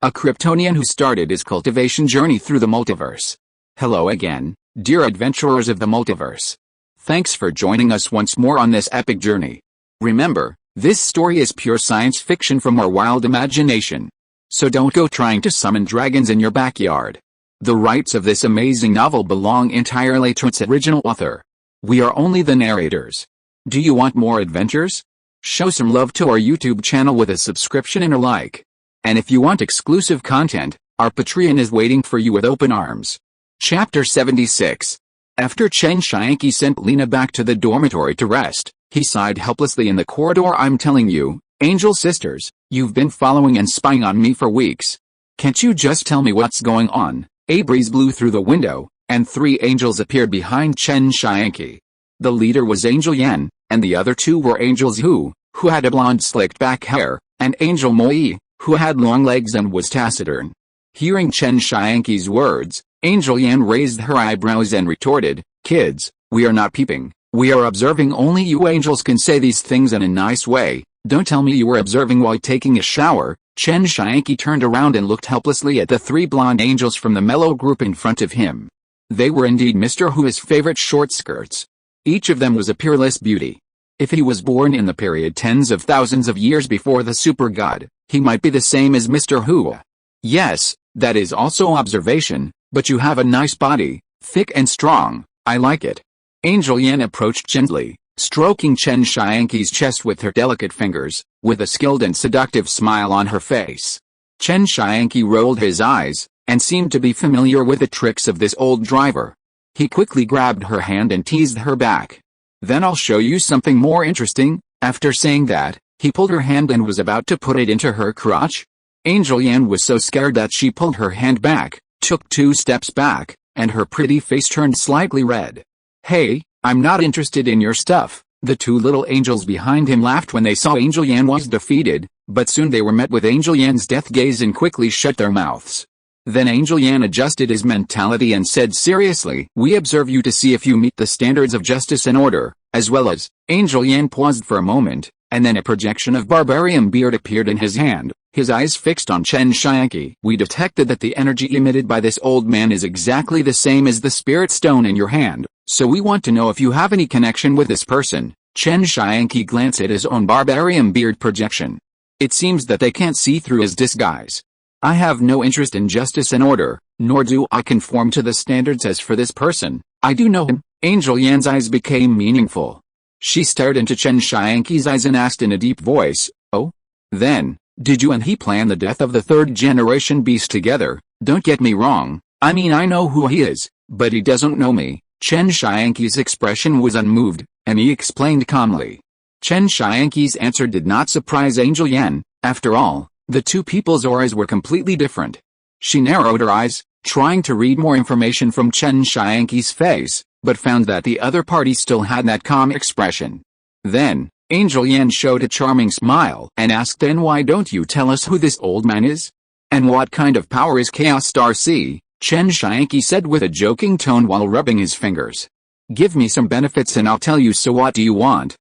a Kryptonian who started his cultivation journey through the multiverse. Hello again, dear adventurers of the multiverse. Thanks for joining us once more on this epic journey. Remember, this story is pure science fiction from our wild imagination. So don't go trying to summon dragons in your backyard. The rights of this amazing novel belong entirely to its original author. We are only the narrators. Do you want more adventures? Show some love to our YouTube channel with a subscription and a like. And if you want exclusive content, our Patreon is waiting for you with open arms. Chapter 76. After Chen Tianqi sent Lena back to the dormitory to rest, he sighed helplessly in the corridor. I'm telling you, Angel Sisters, you've been following and spying on me for weeks. Can't you just tell me what's going on? A breeze blew through the window, and 3 angels appeared behind Chen Tianqi. The leader was Angel Yan, and the other 2 were Angels who had a blonde slicked back hair, and Angel Moi, who had long legs and was taciturn. Hearing Chen Tianqi's words, Angel Yan raised her eyebrows and retorted, "Kids, we are not peeping, we are observing. Only you angels can say these things in a nice way. Don't tell me you were observing while taking a shower." Chen Tianqi turned around and looked helplessly at the 3 blonde angels from the mellow group in front of him. They were indeed Mr. Hu's favorite short skirts. Each of them was a peerless beauty. If he was born in the period tens of thousands of years before the super god, he might be the same as Mr. Hu. Yes, that is also observation, but you have a nice body, thick and strong, I like it. Angel Yan approached gently, stroking Chen Tianqi's chest with her delicate fingers, with a skilled and seductive smile on her face. Chen Tianqi rolled his eyes, and seemed to be familiar with the tricks of this old driver. He quickly grabbed her hand and teased her back. "Then I'll show you something more interesting." After saying that, he pulled her hand and was about to put it into her crotch. Angel Yan was so scared that she pulled her hand back, took 2 steps back, and her pretty face turned slightly red. "Hey, I'm not interested in your stuff." The 2 little angels behind him laughed when they saw Angel Yan was defeated, but soon they were met with Angel Yan's death gaze and quickly shut their mouths. Then Angel Yan adjusted his mentality and said seriously, "We observe you to see if you meet the standards of justice and order, as well as..." Angel Yan paused for a moment, and then a projection of barbarian beard appeared in his hand, his eyes fixed on Chen Tianqi. "We detected that the energy emitted by this old man is exactly the same as the spirit stone in your hand, so we want to know if you have any connection with this person." Chen Tianqi glanced at his own barbarian beard projection. "It seems that they can't see through his disguise. I have no interest in justice and order, nor do I conform to the standards. As for this person, I do know him." Angel Yan's eyes became meaningful. She stared into Chen Tianqi's eyes and asked in a deep voice, "Oh? Then, did you and he plan the death of the 3rd-generation beast together?" "Don't get me wrong, I mean I know who he is, but he doesn't know me." Chen Tianqi's expression was unmoved, and he explained calmly. Chen Tianqi's answer did not surprise Angel Yan. After all, the 2 people's auras were completely different. She narrowed her eyes, trying to read more information from Chen Tianqi's face, but found that the other party still had that calm expression. Then, Angel Yan showed a charming smile and asked, "Then why don't you tell us who this old man is? And what kind of power is Chaos Star C?" Chen Tianqi said with a joking tone while rubbing his fingers. "Give me some benefits and I'll tell you. So what do you want?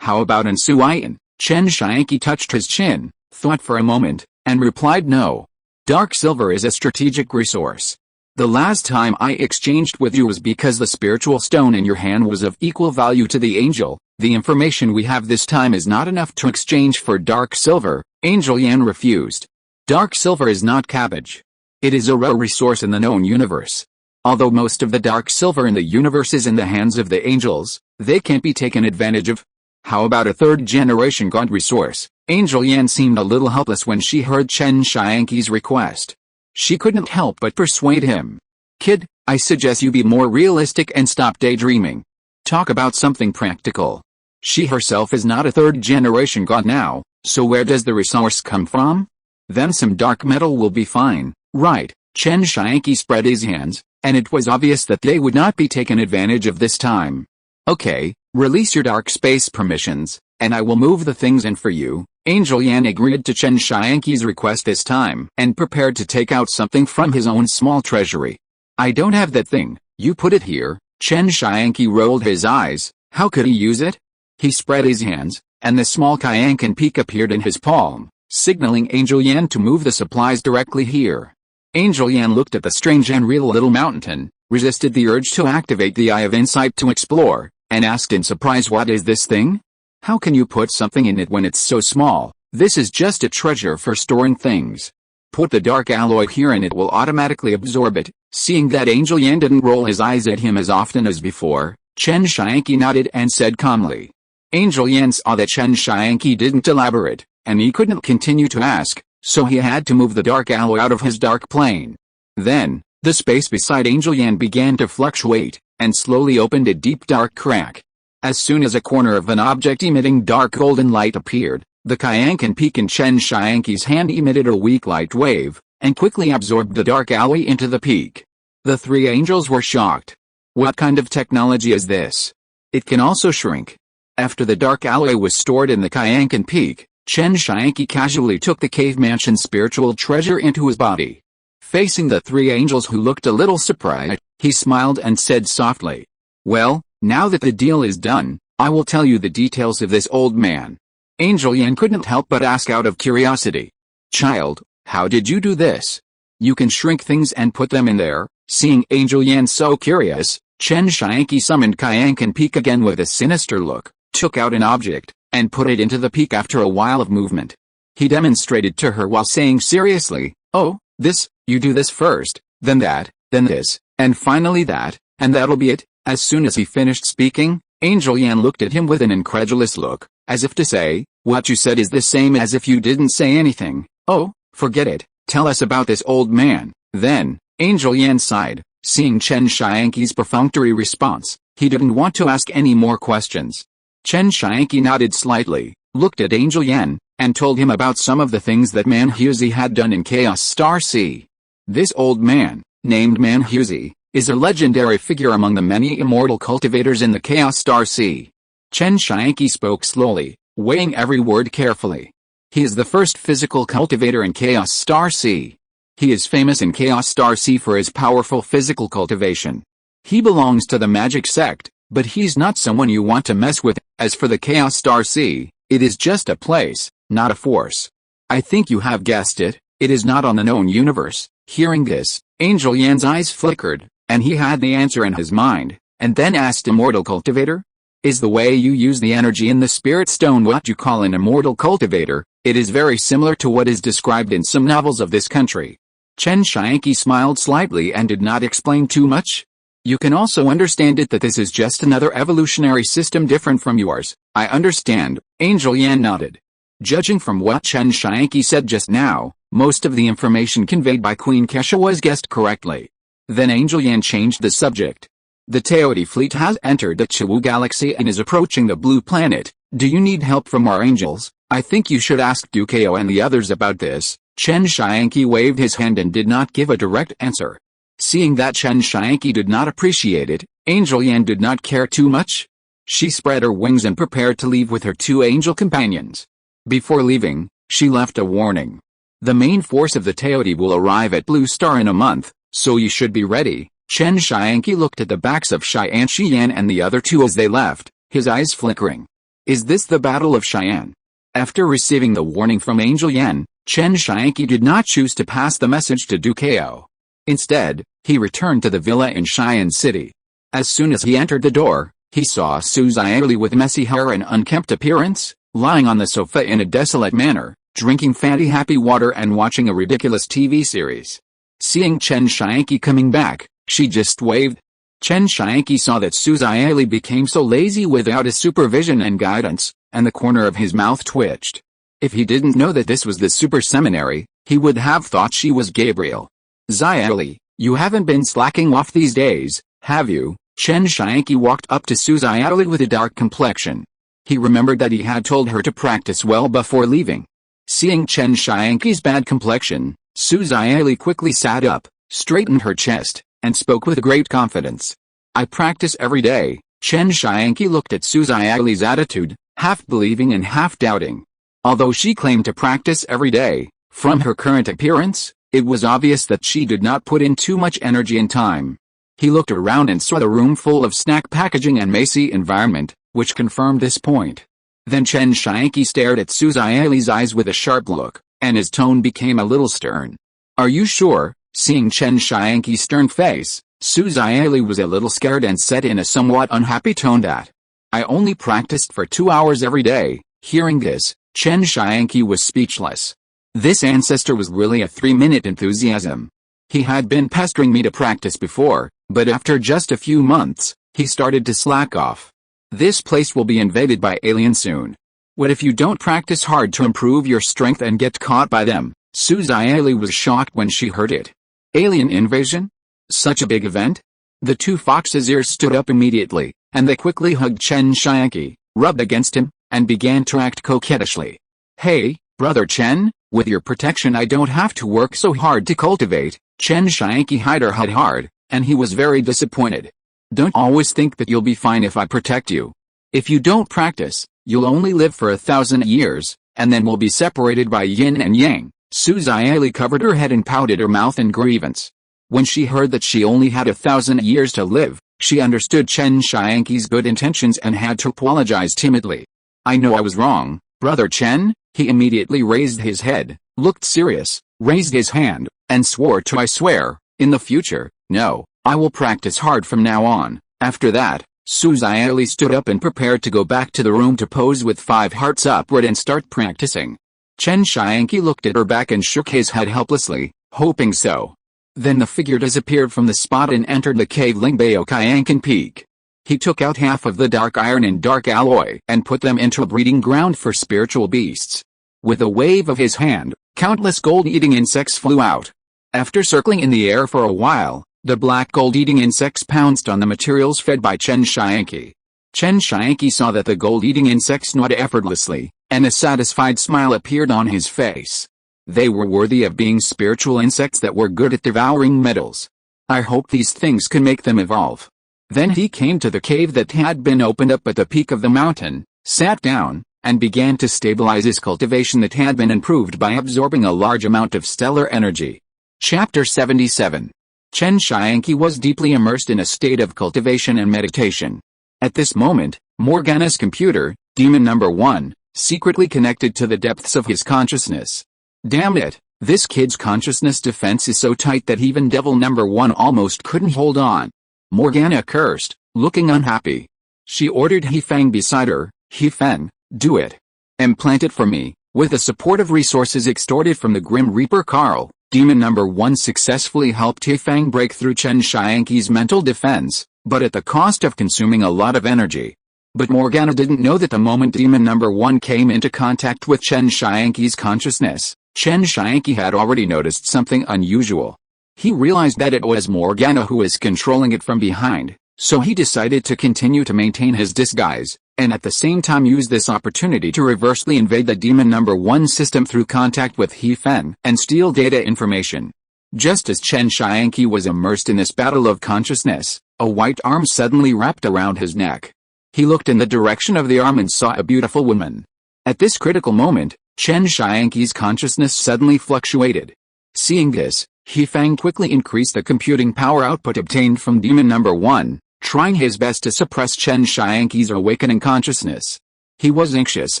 How about an Suian?" Chen Tianqi touched his chin, thought for a moment, and replied, "No. Dark silver is a strategic resource. The last time I exchanged with you was because the spiritual stone in your hand was of equal value to the angel. The information we have this time is not enough to exchange for dark silver." Angel Yan refused. "Dark silver is not cabbage. It is a rare resource in the known universe. Although most of the dark silver in the universe is in the hands of the angels, they can't be taken advantage of. How about a 3rd-generation god resource?" Angel Yan seemed a little helpless when she heard Chen Tianqi's request. She couldn't help but persuade him. "Kid, I suggest you be more realistic and stop daydreaming. Talk about something practical. She herself is not a 3rd-generation god now, so where does the resource come from? Then some dark metal will be fine, right?" Chen Tianqi spread his hands, and it was obvious that they would not be taken advantage of this time. "Okay, release your dark space permissions, and I will move the things in for you." Angel Yan agreed to Chen Tianqi's request this time, and prepared to take out something from his own small treasury. "I don't have that thing, you put it here." Chen Tianqi rolled his eyes. How could he use it? He spread his hands, and the small Kyankan peak appeared in his palm. signaling Angel Yan to move the supplies directly here. Angel Yan looked at the strange and real little mountain, resisted the urge to activate the Eye of Insight to explore, and asked in surprise, "What is this thing? How can you put something in it when it's so small? This is just a treasure for storing things. Put the dark alloy here and it will automatically absorb it." Seeing that Angel Yan didn't roll his eyes at him as often as before, Chen Tianqi nodded and said calmly. Angel Yan saw that Chen Tianqi didn't elaborate, and he couldn't continue to ask, so he had to move the dark alloy out of his dark plane. Then, the space beside Angel Yan began to fluctuate, and slowly opened a deep dark crack. As soon as a corner of an object emitting dark golden light appeared, the Kyankan peak in Chen Tianqi's hand emitted a weak light wave, and quickly absorbed the dark alloy into the peak. The three angels were shocked. What kind of technology is this? It can also shrink. After the dark alloy was stored in the Kyankan peak, Chen Tianqi casually took the cave mansion's spiritual treasure into his body. Facing the three angels who looked a little surprised, he smiled and said softly, "Well, now that the deal is done, I will tell you the details of this old man." Angel Yan couldn't help but ask out of curiosity, "Child, how did you do this? You can shrink things and put them in there?" Seeing Angel Yan so curious, Chen Tianqi summoned Kyankan Peak again with a sinister look, took out an object, and put it into the peak after a while of movement. He demonstrated to her while saying seriously, "Oh, this, you do this first, then that, then this, and finally that, and that'll be it." As soon as he finished speaking, Angel Yan looked at him with an incredulous look, as if to say, "What you said is the same as if you didn't say anything." "Oh, forget it, tell us about this old man." Then, Angel Yan sighed, seeing Chen Tianqi's perfunctory response. He didn't want to ask any more questions. Chen Tianqi nodded slightly, looked at Angel Yan, and told him about some of the things that Manhuzi had done in Chaos Star Sea. This old man, named Manhuzi, is a legendary figure among the many immortal cultivators in the Chaos Star Sea. Chen Tianqi spoke slowly, weighing every word carefully. He is the first physical cultivator in Chaos Star Sea. He is famous in Chaos Star Sea for his powerful physical cultivation. He belongs to the magic sect, but he's not someone you want to mess with. As for the Chaos Star Sea, it is just a place, not a force. I think you have guessed it, it is not on the known universe. Hearing this, Angel Yan's eyes flickered, and he had the answer in his mind, and then asked, "Immortal cultivator? Is the way you use the energy in the spirit stone what you call an immortal cultivator?" It is very similar to what is described in some novels of this country. Chen Tianqi smiled slightly and did not explain too much. "You can also understand it that this is just another evolutionary system different from yours." "I understand," Angel Yan nodded. Judging from what Chen Tianqi said just now, most of the information conveyed by Queen Kesha was guessed correctly. Then Angel Yan changed the subject. "The Teoti fleet has entered the Chiwu galaxy and is approaching the blue planet. Do you need help from our angels? I think you should ask Dukeo and the others about this." Chen Tianqi waved his hand and did not give a direct answer. Seeing that Chen Tianqi did not appreciate it, Angel Yan did not care too much. She spread her wings and prepared to leave with her two angel companions. Before leaving, she left a warning. "The main force of the Teoti will arrive at Blue Star in a month, so you should be ready." Chen Tianqi looked at the backs of Cheyenne Shiyan and the other two as they left, his eyes flickering. Is this the Battle of Cheyenne? After receiving the warning from Angel Yan, Chen Tianqi did not choose to pass the message to Dukeo. Instead, he returned to the villa in Cheyenne City. As soon as he entered the door, he saw Su Xiaoli with messy hair and unkempt appearance, lying on the sofa in a desolate manner, drinking fancy happy water and watching a ridiculous TV series. Seeing Chen Tianqi coming back, she just waved. Chen Tianqi saw that Su Xiaoli became so lazy without his supervision and guidance, and the corner of his mouth twitched. If he didn't know that this was the super seminary, he would have thought she was Gabriel. "Xiaoli, you haven't been slacking off these days, have you?" Chen Tianqi walked up to Su Xiaoli with a dark complexion. He remembered that he had told her to practice well before leaving. Seeing Chen Tianqi's bad complexion, Su Xiaoli quickly sat up, straightened her chest, and spoke with great confidence. "I practice every day." Chen Tianqi looked at Su Xiaoli's attitude, half believing and half doubting. Although she claimed to practice every day, from her current appearance, it was obvious that she did not put in too much energy and time. He looked around and saw the room full of snack packaging and messy environment, which confirmed this point. Then Chen Tianqi stared at Su Xiali's eyes with a sharp look, and his tone became a little stern. Are you sure? Seeing Chen Tianqi's stern face, Su Xiali was a little scared and said in a somewhat unhappy tone that I only practiced for 2 hours every day. Hearing this, Chen Tianqi was speechless. This ancestor was really a 3-minute enthusiasm. He had been pestering me to practice before, but after just a few months, he started to slack off. This place will be invaded by aliens soon. What if you don't practice hard to improve your strength and get caught by them? Su Xiali was shocked when she heard it. Alien invasion? Such a big event? The two foxes' ears stood up immediately, and they quickly hugged Chen Tianqi, rubbed against him, and began to act coquettishly. Hey, Brother Chen, with your protection I don't have to work so hard to cultivate. Chen Tianqi hid her head hard, and he was very disappointed. Don't always think that you'll be fine if I protect you. If you don't practice, you'll only live for 1,000 years, and then we'll be separated by yin and yang. Su Xiali covered her head and pouted her mouth in grievance. When she heard that she only had 1,000 years to live, she understood Chen Tianqi's good intentions and had to apologize timidly. I know I was wrong, Brother Chen. He immediately raised his head, looked serious, raised his hand, and swore to I swear, in the future, no, I will practice hard from now on. After that, Su Xiali stood up and prepared to go back to the room to pose with 5 hearts upward and start practicing. Chen Tianqi looked at her back and shook his head helplessly, hoping so. Then the figure disappeared from the spot and entered the cave Lingbao Qiankan Peak. He took out half of the dark iron and dark alloy and put them into a breeding ground for spiritual beasts. With a wave of his hand, countless gold-eating insects flew out. After circling in the air for a while, the black gold-eating insects pounced on the materials fed by Chen Tianqi. Chen Tianqi saw that the gold-eating insects gnawed effortlessly, and a satisfied smile appeared on his face. They were worthy of being spiritual insects that were good at devouring metals. I hope these things can make them evolve. Then he came to the cave that had been opened up at the peak of the mountain, sat down, and began to stabilize his cultivation that had been improved by absorbing a large amount of stellar energy. Chapter 77. Chen Tianqi was deeply immersed in a state of cultivation and meditation. At this moment, Morgana's computer, Demon Number 1, secretly connected to the depths of his consciousness. Damn it, this kid's consciousness defense is so tight that even Devil Number 1 almost couldn't hold on. Morgana cursed, looking unhappy. She ordered Huangfeng beside her, Huangfeng, do it. Implant it for me. With the support of resources extorted from the Grim Reaper Carl, Demon Number 1 successfully helped Huangfeng break through Chen Tianqi's mental defense, but at the cost of consuming a lot of energy. But Morgana didn't know that the moment Demon Number 1 came into contact with Chen Tianqi's consciousness, Chen Tianqi had already noticed something unusual. He realized that it was Morgana who was controlling it from behind, so he decided to continue to maintain his disguise, and at the same time use this opportunity to reversely invade the Demon Number 1 system through contact with Huangfeng and steal data information. Just as Chen Tianqi was immersed in this battle of consciousness, a white arm suddenly wrapped around his neck. He looked in the direction of the arm and saw a beautiful woman. At this critical moment, Chen Tianqi's consciousness suddenly fluctuated. Seeing this, Huangfeng quickly increased the computing power output obtained from Demon Number 1, trying his best to suppress Chen Tianqi's awakening consciousness. He was anxious,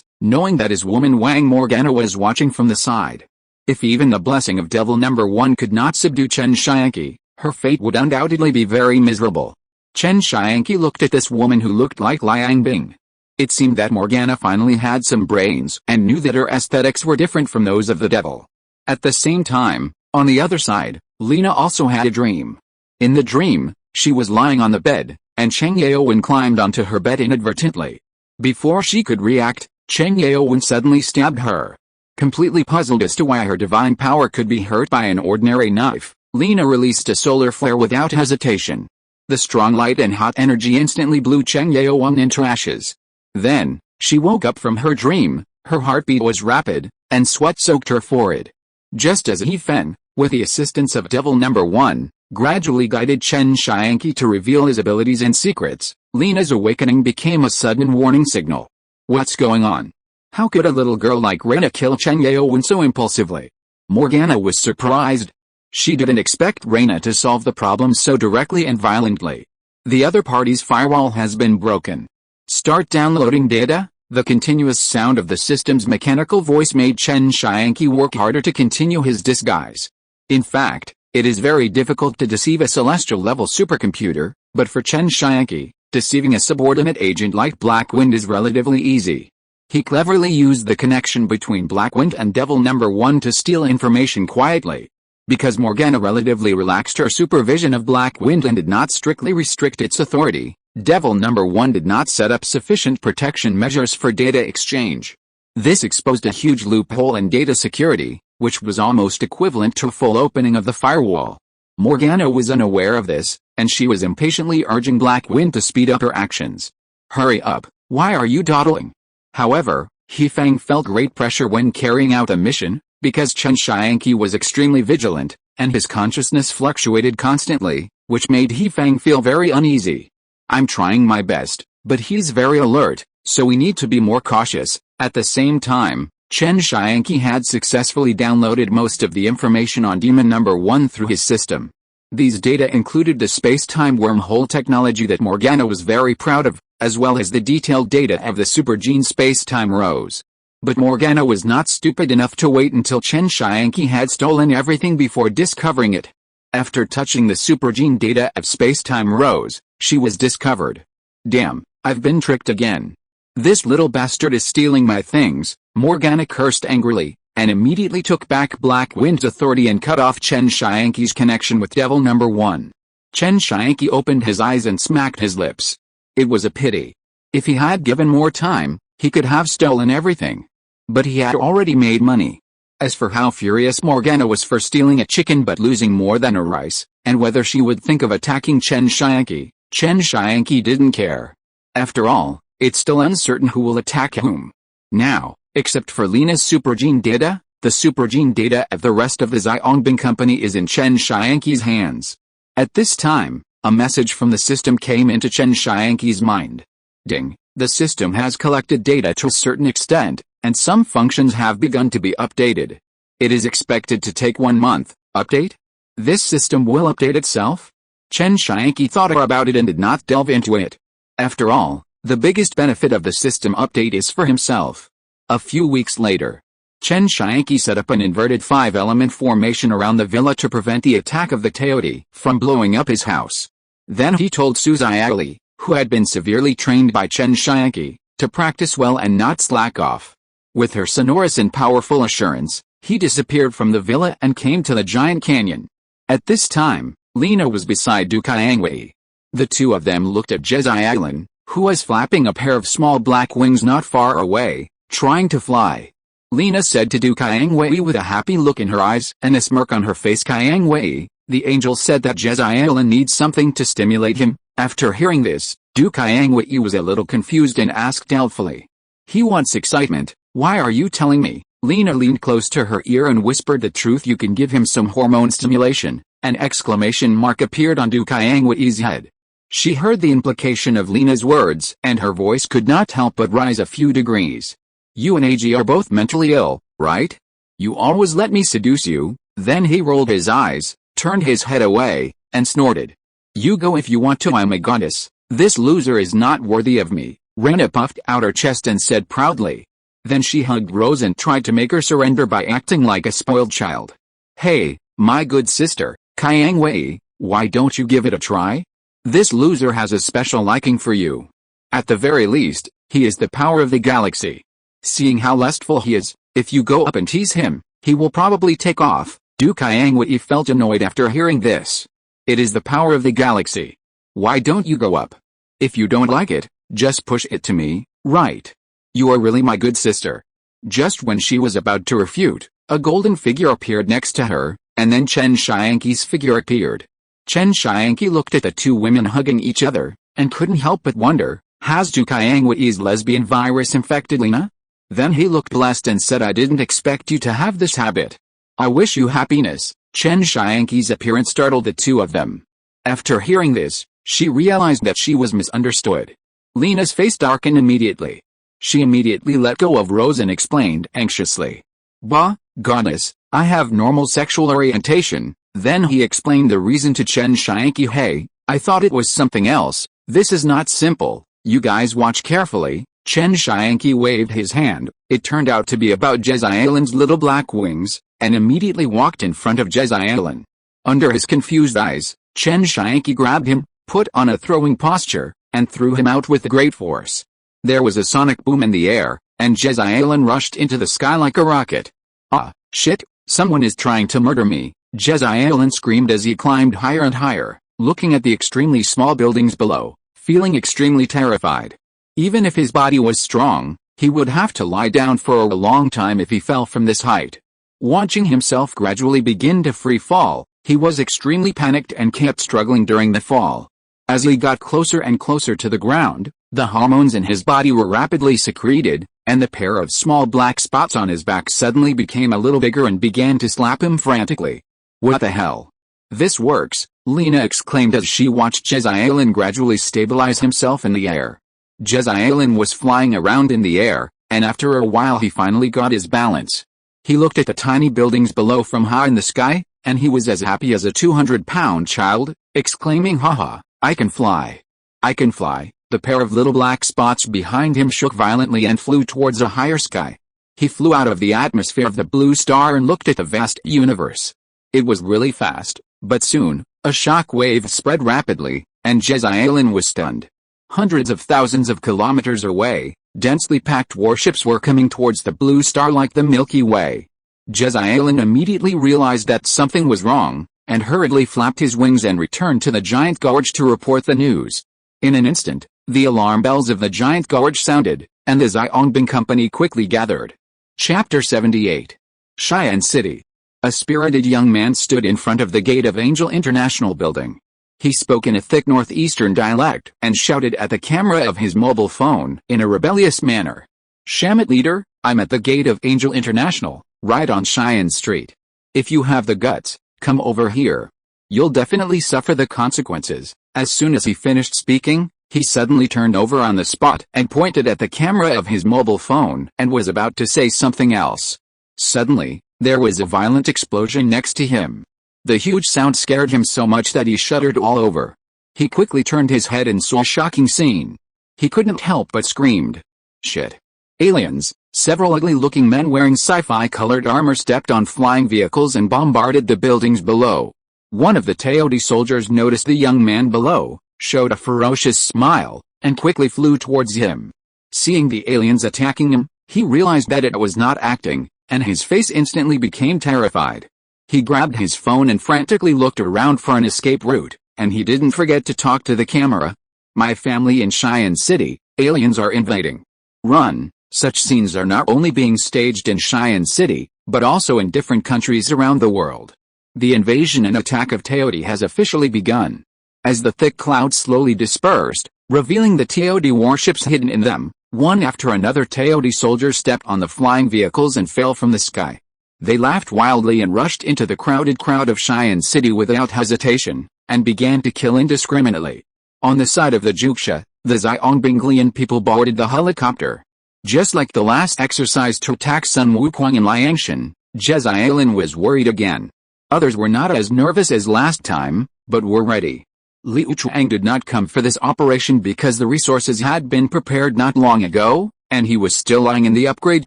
knowing that his woman Wang Morgana was watching from the side. If even the blessing of Devil Number 1 could not subdue Chen Tianqi, her fate would undoubtedly be very miserable. Chen Tianqi looked at this woman who looked like Liang Bing. It seemed that Morgana finally had some brains and knew that her aesthetics were different from those of the devil. At the same time, on the other side, Lena also had a dream. In the dream, she was lying on the bed, and Cheng Yaowen climbed onto her bed inadvertently. Before she could react, Cheng Yaowen suddenly stabbed her. Completely puzzled as to why her divine power could be hurt by an ordinary knife, Lena released a solar flare without hesitation. The strong light and hot energy instantly blew Cheng Yaowen into ashes. Then, she woke up from her dream, her heartbeat was rapid, and sweat soaked her forehead. Just as Huangfeng, with the assistance of Devil Number 1, gradually guided Chen Tianqi to reveal his abilities and secrets, Lena's awakening became a sudden warning signal. What's going on? How could a little girl like Rena kill Cheng Yaowen so impulsively? Morgana was surprised. She didn't expect Rena to solve the problem so directly and violently. The other party's firewall has been broken. Start downloading data? The continuous sound of the system's mechanical voice made Chen Tianqi work harder to continue his disguise. In fact, it is very difficult to deceive a celestial-level supercomputer, but for Chen Tianqi, deceiving a subordinate agent like Blackwind is relatively easy. He cleverly used the connection between Blackwind and Devil Number 1 to steal information quietly. Because Morgana relatively relaxed her supervision of Blackwind and did not strictly restrict its authority, Devil Number 1 did not set up sufficient protection measures for data exchange. This exposed a huge loophole in data security, which was almost equivalent to a full opening of the firewall. Morgana was unaware of this, and she was impatiently urging Blackwind to speed up her actions. "Hurry up, why are you dawdling?" However, Huangfeng felt great pressure when carrying out the mission, because Chen Tianqi was extremely vigilant, and his consciousness fluctuated constantly, which made Huangfeng feel very uneasy. "I'm trying my best, but he's very alert, so we need to be more cautious." At the same time, Chen Tianqi had successfully downloaded most of the information on Demon Number 1 through his system. These data included the space-time wormhole technology that Morgana was very proud of, as well as the detailed data of the supergene space-time rose. But Morgana was not stupid enough to wait until Chen Tianqi had stolen everything before discovering it. After touching the supergene data of space-time rose, she was discovered. "Damn, I've been tricked again. This little bastard is stealing my things," Morgana cursed angrily, and immediately took back Blackwind's authority and cut off Chen Tianqi's connection with Devil Number 1. Chen Tianqi opened his eyes and smacked his lips. It was a pity. If he had given more time, he could have stolen everything. But he had already made money. As for how furious Morgana was for stealing a chicken but losing more than a rice, and whether she would think of attacking Chen Tianqi didn't care. After all, it's still uncertain who will attack whom. Now, except for Lena's supergene data, the supergene data of the rest of the Xiaongbing company is in Chen Tianqi's hands. At this time, a message from the system came into Chen Tianqi's mind. Ding, the system has collected data to a certain extent, and some functions have begun to be updated. It is expected to take 1 month. Update? This system will update itself? Chen Tianqi thought about it and did not delve into it. After all, the biggest benefit of the system update is for himself. A few weeks later, Chen Tianqi set up an inverted 5-element formation around the villa to prevent the attack of the Teoti from blowing up his house. Then he told Su Xiaoli, who had been severely trained by Chen Tianqi, to practice well and not slack off. With her sonorous and powerful assurance, he disappeared from the villa and came to the giant canyon. At this time, Lena was beside Du Qiangwei. The two of them looked at Jezai Island, who was flapping a pair of small black wings not far away, trying to fly. Lena said to Du Qiangwei with a happy look in her eyes and a smirk on her face, "Qiangwei, the angel said that Jezai Island needs something to stimulate him." After hearing this, Du Qiangwei was a little confused and asked doubtfully, "He wants excitement, why are you telling me?" Lena leaned close to her ear and whispered the truth. "You can give him some hormone stimulation." An exclamation mark appeared on Du Qiangwei's head. She heard the implication of Lena's words and her voice could not help but rise a few degrees. "You and AG are both mentally ill, right? You always let me seduce you." Then he rolled his eyes, turned his head away, and snorted. "You go if you want to, I'm a goddess. This loser is not worthy of me." Rena puffed out her chest and said proudly. Then she hugged Rose and tried to make her surrender by acting like a spoiled child. "Hey, my good sister, Qiangwei, why don't you give it a try? This loser has a special liking for you. At the very least, he is the power of the galaxy. Seeing how lustful he is, if you go up and tease him, he will probably take off." Du Qiangwei felt annoyed after hearing this. "It is the power of the galaxy. Why don't you go up? If you don't like it, just push it to me, right? You are really my good sister." Just when she was about to refute, a golden figure appeared next to her, and then Chen Tianqi's figure appeared. Chen Tianqi looked at the two women hugging each other, and couldn't help but wonder, has Du Qiangwei's lesbian virus infected Lena? Then he looked blessed and said, "I didn't expect you to have this habit. I wish you happiness." Chen Tianqi's appearance startled the two of them. After hearing this, she realized that she was misunderstood. Lena's face darkened immediately. She immediately let go of Rose and explained anxiously, "Bah, goddess, I have normal sexual orientation." Then he explained the reason to Chen Tianqi. "Hey, I thought it was something else. This is not simple. You guys watch carefully." Chen Tianqi waved his hand. It turned out to be about Jezailan's little black wings, and immediately walked in front of Jezailan. Under his confused eyes, Chen Tianqi grabbed him, put on a throwing posture, and threw him out with great force. There was a sonic boom in the air, and Jezailan rushed into the sky like a rocket. Ah, shit, someone is trying to murder me, Jezailan screamed as he climbed higher and higher, looking at the extremely small buildings below, feeling extremely terrified. Even if his body was strong, he would have to lie down for a long time if he fell from this height. Watching himself gradually begin to free fall, he was extremely panicked and kept struggling during the fall. As he got closer and closer to the ground, the hormones in his body were rapidly secreted, and the pair of small black spots on his back suddenly became a little bigger and began to slap him frantically. What the hell? This works, Lena exclaimed as she watched Jezailan gradually stabilize himself in the air. Jezailan was flying around in the air, and after a while he finally got his balance. He looked at the tiny buildings below from high in the sky, and he was as happy as a 200-pound child, exclaiming, "Haha, I can fly! I can fly!" The pair of little black spots behind him shook violently and flew towards a higher sky. He flew out of the atmosphere of the blue star and looked at the vast universe. It was really fast, but soon, a shock wave spread rapidly, and Jezailan was stunned. Hundreds of thousands of kilometers away, densely packed warships were coming towards the blue star like the Milky Way. Jezailan immediately realized that something was wrong, and hurriedly flapped his wings and returned to the giant gorge to report the news. In an instant, the alarm bells of the giant gorge sounded, and the Xiaongbing company quickly gathered. Chapter 78. Xi'an City. A spirited young man stood in front of the gate of Angel International building. He spoke in a thick northeastern dialect and shouted at the camera of his mobile phone in a rebellious manner. "Shamit leader, I'm at the gate of Angel International, right on Xi'an Street. If you have the guts, come over here. You'll definitely suffer the consequences." As soon as he finished speaking, he suddenly turned over on the spot and pointed at the camera of his mobile phone and was about to say something else. Suddenly, there was a violent explosion next to him. The huge sound scared him so much that he shuddered all over. He quickly turned his head and saw a shocking scene. He couldn't help but screamed. "Shit. Aliens!" Several ugly-looking men wearing sci-fi colored armor stepped on flying vehicles and bombarded the buildings below. One of the Teodi soldiers noticed the young man below, showed a ferocious smile, and quickly flew towards him. Seeing the aliens attacking him, he realized that it was not acting, and his face instantly became terrified. He grabbed his phone and frantically looked around for an escape route, and he didn't forget to talk to the camera. "My family in Xi'an City, aliens are invading. Run!" Such scenes are not only being staged in Xi'an City, but also in different countries around the world. The invasion and attack of Teodi has officially begun. As the thick clouds slowly dispersed, revealing the Teodi warships hidden in them, one after another Teodi soldiers stepped on the flying vehicles and fell from the sky. They laughed wildly and rushed into the crowded crowd of Xi'an City without hesitation, and began to kill indiscriminately. On the side of the Juxia, the Xiaongbinglian people boarded the helicopter. Just like the last exercise to attack Sun Wukong and Liangshan, Jezailan was worried again. Others were not as nervous as last time, but were ready. Liu Chuang did not come for this operation because the resources had been prepared not long ago, and he was still lying in the upgrade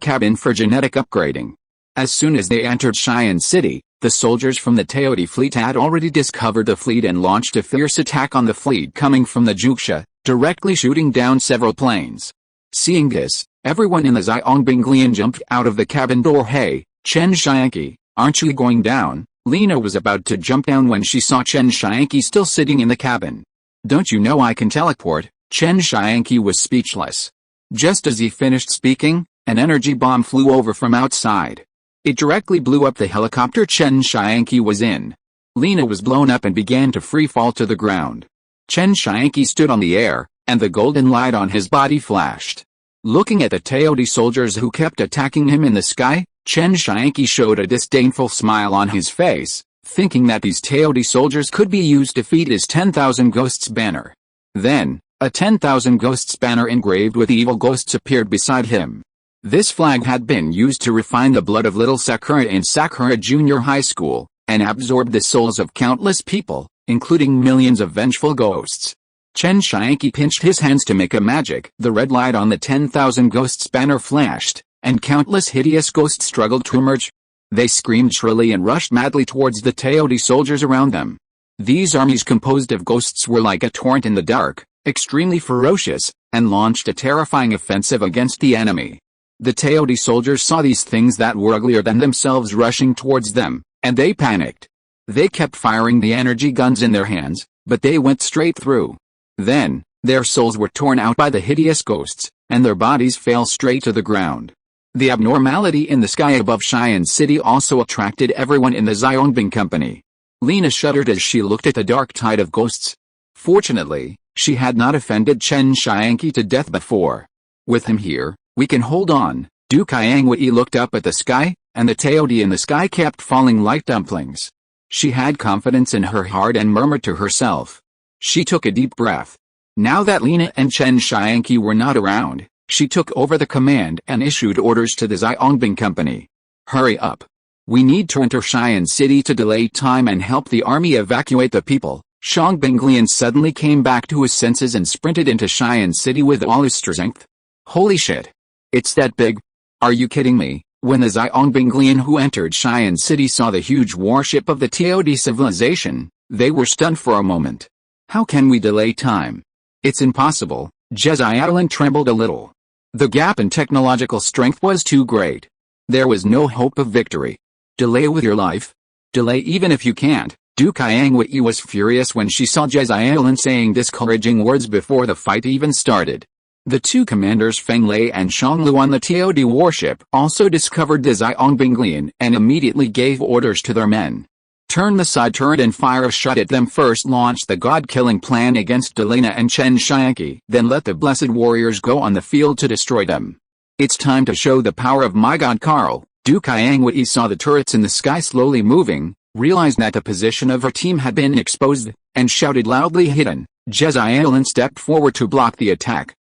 cabin for genetic upgrading. As soon as they entered Xi'an City, the soldiers from the Teodi fleet had already discovered the fleet and launched a fierce attack on the fleet coming from the Juxia, directly shooting down several planes. Seeing this, everyone in the Xiaongbinglian jumped out of the cabin door. "Hey, Chen Tianqi, aren't you going down?" Lena was about to jump down when she saw Chen Tianqi still sitting in the cabin. "Don't you know I can teleport?" Chen Tianqi was speechless. Just as he finished speaking, an energy bomb flew over from outside. It directly blew up the helicopter Chen Tianqi was in. Lena was blown up and began to free fall to the ground. Chen Tianqi stood on the air, and the golden light on his body flashed. Looking at the Teodi soldiers who kept attacking him in the sky, Chen Tianqi showed a disdainful smile on his face, thinking that these Teodi soldiers could be used to defeat his 10,000 Ghosts banner. Then, a 10,000 Ghosts banner engraved with evil ghosts appeared beside him. This flag had been used to refine the blood of little Sakura in Sakura Junior High School, and absorbed the souls of countless people, including millions of vengeful ghosts. Chen Tianqi pinched his hands to make a magic. The red light on the 10,000 ghosts banner flashed, and countless hideous ghosts struggled to emerge. They screamed shrilly and rushed madly towards the Teodi soldiers around them. These armies composed of ghosts were like a torrent in the dark, extremely ferocious, and launched a terrifying offensive against the enemy. The Teodi soldiers saw these things that were uglier than themselves rushing towards them, and they panicked. They kept firing the energy guns in their hands, but they went straight through. Then, their souls were torn out by the hideous ghosts, and their bodies fell straight to the ground. The abnormality in the sky above Xi'an City also attracted everyone in the Zhongbing Company. Lena shuddered as she looked at the dark tide of ghosts. Fortunately, she had not offended Chen Tianqi to death before. With him here, we can hold on. Du Qiangwei looked up at the sky, and the Teodi in the sky kept falling like dumplings. She had confidence in her heart and murmured to herself. She took a deep breath. Now that Lena and Chen Tianqi were not around, she took over the command and issued orders to the Zhongbing Company. Hurry up. We need to enter Xi'an City to delay time and help the army evacuate the people. Zhongbinglian suddenly came back to his senses and sprinted into Xi'an City with all his strength. Holy shit. It's that big? Are you kidding me? When the Zhongbinglian who entered Xi'an City saw the huge warship of the Teodi civilization, they were stunned for a moment. How can we delay time? It's impossible. Jezaialan trembled a little. The gap in technological strength was too great. There was no hope of victory. Delay with your life? Delay even if you can't. Du Qiangwei was furious when she saw Jezaialan saying discouraging words before the fight even started. The two commanders Feng Lei and Shanglu on the Teodi warship also discovered the Zhongbinglian and immediately gave orders to their men. Turn the side turret and fire a shot at them. First launch the god-killing plan against Delena and Chen Tianqi, then let the blessed warriors go on the field to destroy them. It's time to show the power of my god Karl. Du Qiangwei saw the turrets in the sky slowly moving, realized that the position of her team had been exposed, and shouted loudly hidden. Jezaialan stepped forward to block the attack.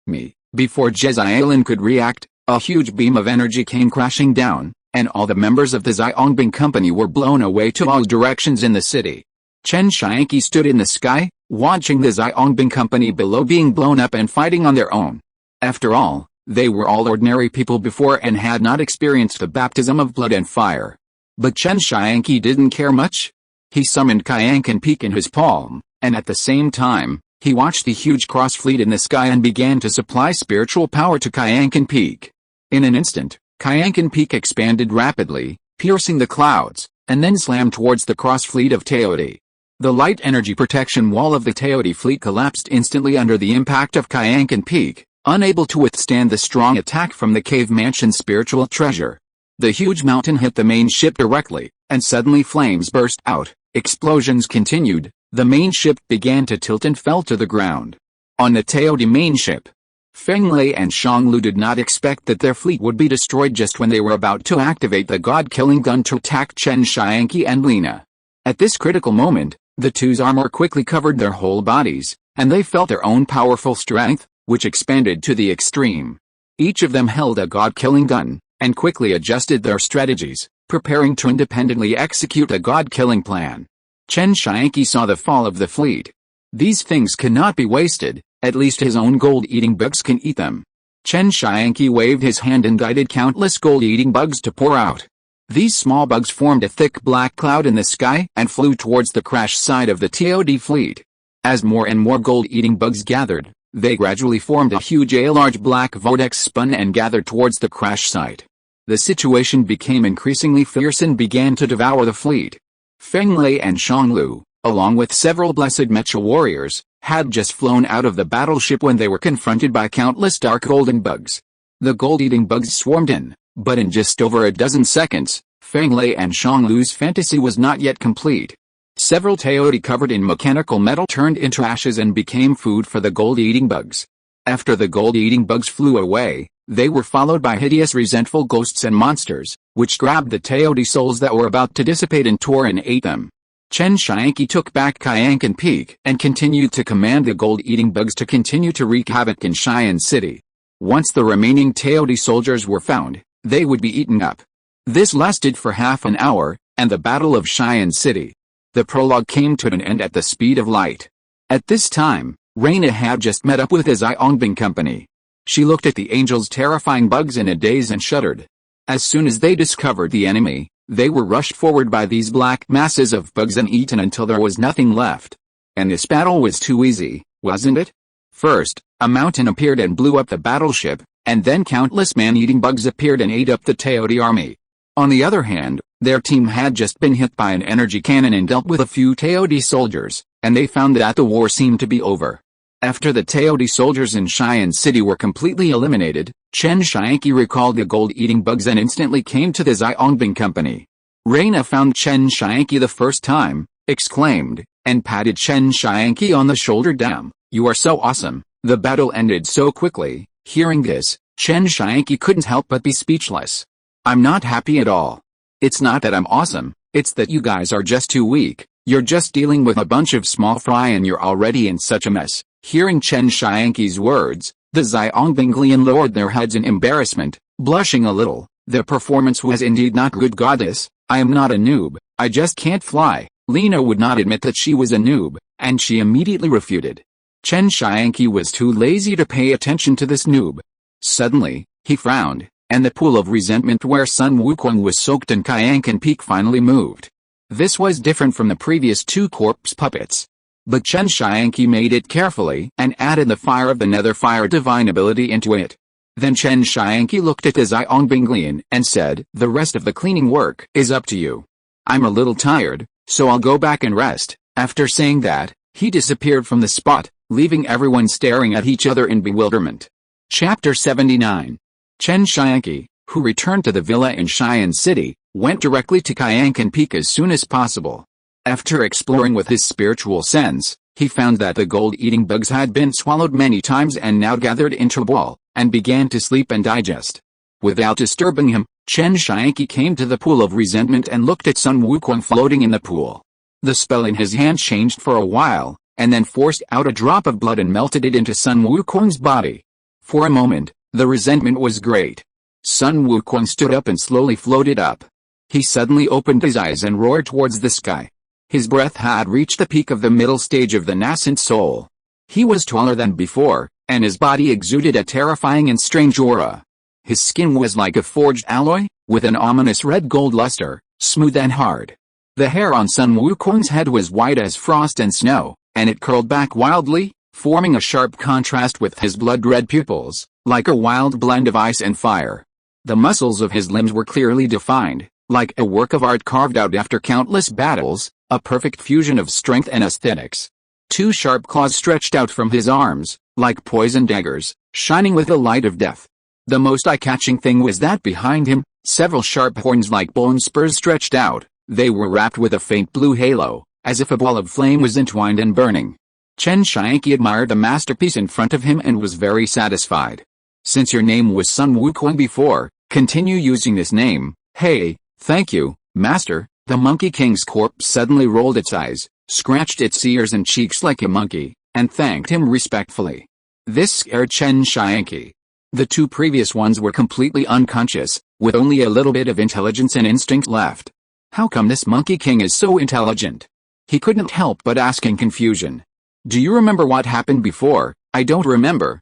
Me. Before Jezaialan could react, a huge beam of energy came crashing down, and all the members of the Zhongbing Company were blown away to all directions in the city. Chen Tianqi stood in the sky, watching the Zhongbing Company below being blown up and fighting on their own. After all, they were all ordinary people before and had not experienced the baptism of blood and fire. But Chen Tianqi didn't care much. He summoned Qianqin Peak in his palm, and at the same time, he watched the huge cross fleet in the sky and began to supply spiritual power to Qianqin Peak. In an instant, Qianqin Peak expanded rapidly, piercing the clouds, and then slammed towards the cross fleet of Teodi. The light energy protection wall of the Teodi fleet collapsed instantly under the impact of Qianqin Peak, unable to withstand the strong attack from the cave mansion's spiritual treasure. The huge mountain hit the main ship directly, and suddenly flames burst out. Explosions continued. The main ship began to tilt and fell to the ground. On the Teodi main ship, Feng Lei and Shanglu did not expect that their fleet would be destroyed just when they were about to activate the god-killing gun to attack Chen Tianqi and Lena. At this critical moment, the two's armor quickly covered their whole bodies, and they felt their own powerful strength, which expanded to the extreme. Each of them held a god-killing gun, and quickly adjusted their strategies, preparing to independently execute a god-killing plan. Chen Tianqi saw the fall of the fleet. These things cannot be wasted, at least his own gold-eating bugs can eat them. Chen Tianqi waved his hand and guided countless gold-eating bugs to pour out. These small bugs formed a thick black cloud in the sky and flew towards the crash site of the Teodi fleet. As more and more gold-eating bugs gathered, they gradually formed a large black vortex spun and gathered towards the crash site. The situation became increasingly fierce and began to devour the fleet. Feng Lei and Shanglu, along with several blessed mecha warriors, had just flown out of the battleship when they were confronted by countless dark golden bugs. The gold-eating bugs swarmed in, but in just over a dozen seconds, Feng Lei and Shanglu's fantasy was not yet complete. Several Teodi covered in mechanical metal turned into ashes and became food for the gold-eating bugs. After the gold-eating bugs flew away, they were followed by hideous resentful ghosts and monsters, which grabbed the Teodi souls that were about to dissipate and tore and ate them. Chen Tianqi took back Qianqin Peak and continued to command the gold-eating bugs to continue to wreak havoc in Xi'an City. Once the remaining Teodi soldiers were found, they would be eaten up. This lasted for half an hour, and the Battle of Xi'an City. The prologue came to an end at the speed of light. At this time, Reina had just met up with his Huangfeng company. She looked at the angels' terrifying bugs in a daze and shuddered. As soon as they discovered the enemy, they were rushed forward by these black masses of bugs and eaten until there was nothing left. And this battle was too easy, wasn't it? First, a mountain appeared and blew up the battleship, and then countless man-eating bugs appeared and ate up the Teodi army. On the other hand, their team had just been hit by an energy cannon and dealt with a few Teodi soldiers, and they found that the war seemed to be over. After the Teodi soldiers in Xi'an City were completely eliminated, Chen Tianqi recalled the gold-eating bugs and instantly came to the Huangfeng company. Reina found Chen Tianqi the first time, exclaimed, and patted Chen Tianqi on the shoulder. Damn, you are so awesome. The battle ended so quickly. Hearing this, Chen Tianqi couldn't help but be speechless. I'm not happy at all. It's not that I'm awesome, it's that you guys are just too weak. You're just dealing with a bunch of small fry and you're already in such a mess. Hearing Chen Tianqi's words, the Huangfeng lowered their heads in embarrassment, blushing a little. The performance was indeed not good, goddess. I am not a noob, I just can't fly. Lena would not admit that she was a noob, and she immediately refuted. Chen Tianqi was too lazy to pay attention to this noob. Suddenly, he frowned, and the pool of resentment where Sun Wukong was soaked in Tianqi Peak finally moved. This was different from the previous two corpse puppets. But Chen Tianqi made it carefully and added the fire of the nether fire divine ability into it. Then Chen Tianqi looked at his Huangfeng and said, the rest of the cleaning work is up to you. I'm a little tired, so I'll go back and rest. After saying that, he disappeared from the spot, leaving everyone staring at each other in bewilderment. Chapter 79. Chen Tianqi, who returned to the villa in Xi'an City, went directly to Tianqi Peak as soon as possible. After exploring with his spiritual sense, he found that the gold-eating bugs had been swallowed many times and now gathered into a ball, and began to sleep and digest. Without disturbing him, Chen Tianqi came to the pool of resentment and looked at Sun Wukong floating in the pool. The spell in his hand changed for a while, and then forced out a drop of blood and melted it into Sun Wukong's body. For a moment, the resentment was great. Sun Wukong stood up and slowly floated up. He suddenly opened his eyes and roared towards the sky. His breath had reached the peak of the middle stage of the nascent soul. He was taller than before, and his body exuded a terrifying and strange aura. His skin was like a forged alloy, with an ominous red-gold luster, smooth and hard. The hair on Sun Wukong's head was white as frost and snow, and it curled back wildly, forming a sharp contrast with his blood-red pupils, like a wild blend of ice and fire. The muscles of his limbs were clearly defined, like a work of art carved out after countless battles, a perfect fusion of strength and aesthetics. Two sharp claws stretched out from his arms, like poison daggers, shining with the light of death. The most eye-catching thing was that behind him, several sharp horns like bone spurs stretched out. They were wrapped with a faint blue halo, as if a ball of flame was entwined and burning. Chen Tianqi admired the masterpiece in front of him and was very satisfied. Since your name was Sun Wukong before, continue using this name. Hey, thank you, master. The Monkey King's corpse suddenly rolled its eyes, scratched its ears and cheeks like a monkey, and thanked him respectfully. This scared Chen Tianqi. The two previous ones were completely unconscious, with only a little bit of intelligence and instinct left. How come this Monkey King is so intelligent? He couldn't help but ask in confusion. Do you remember what happened before? I don't remember.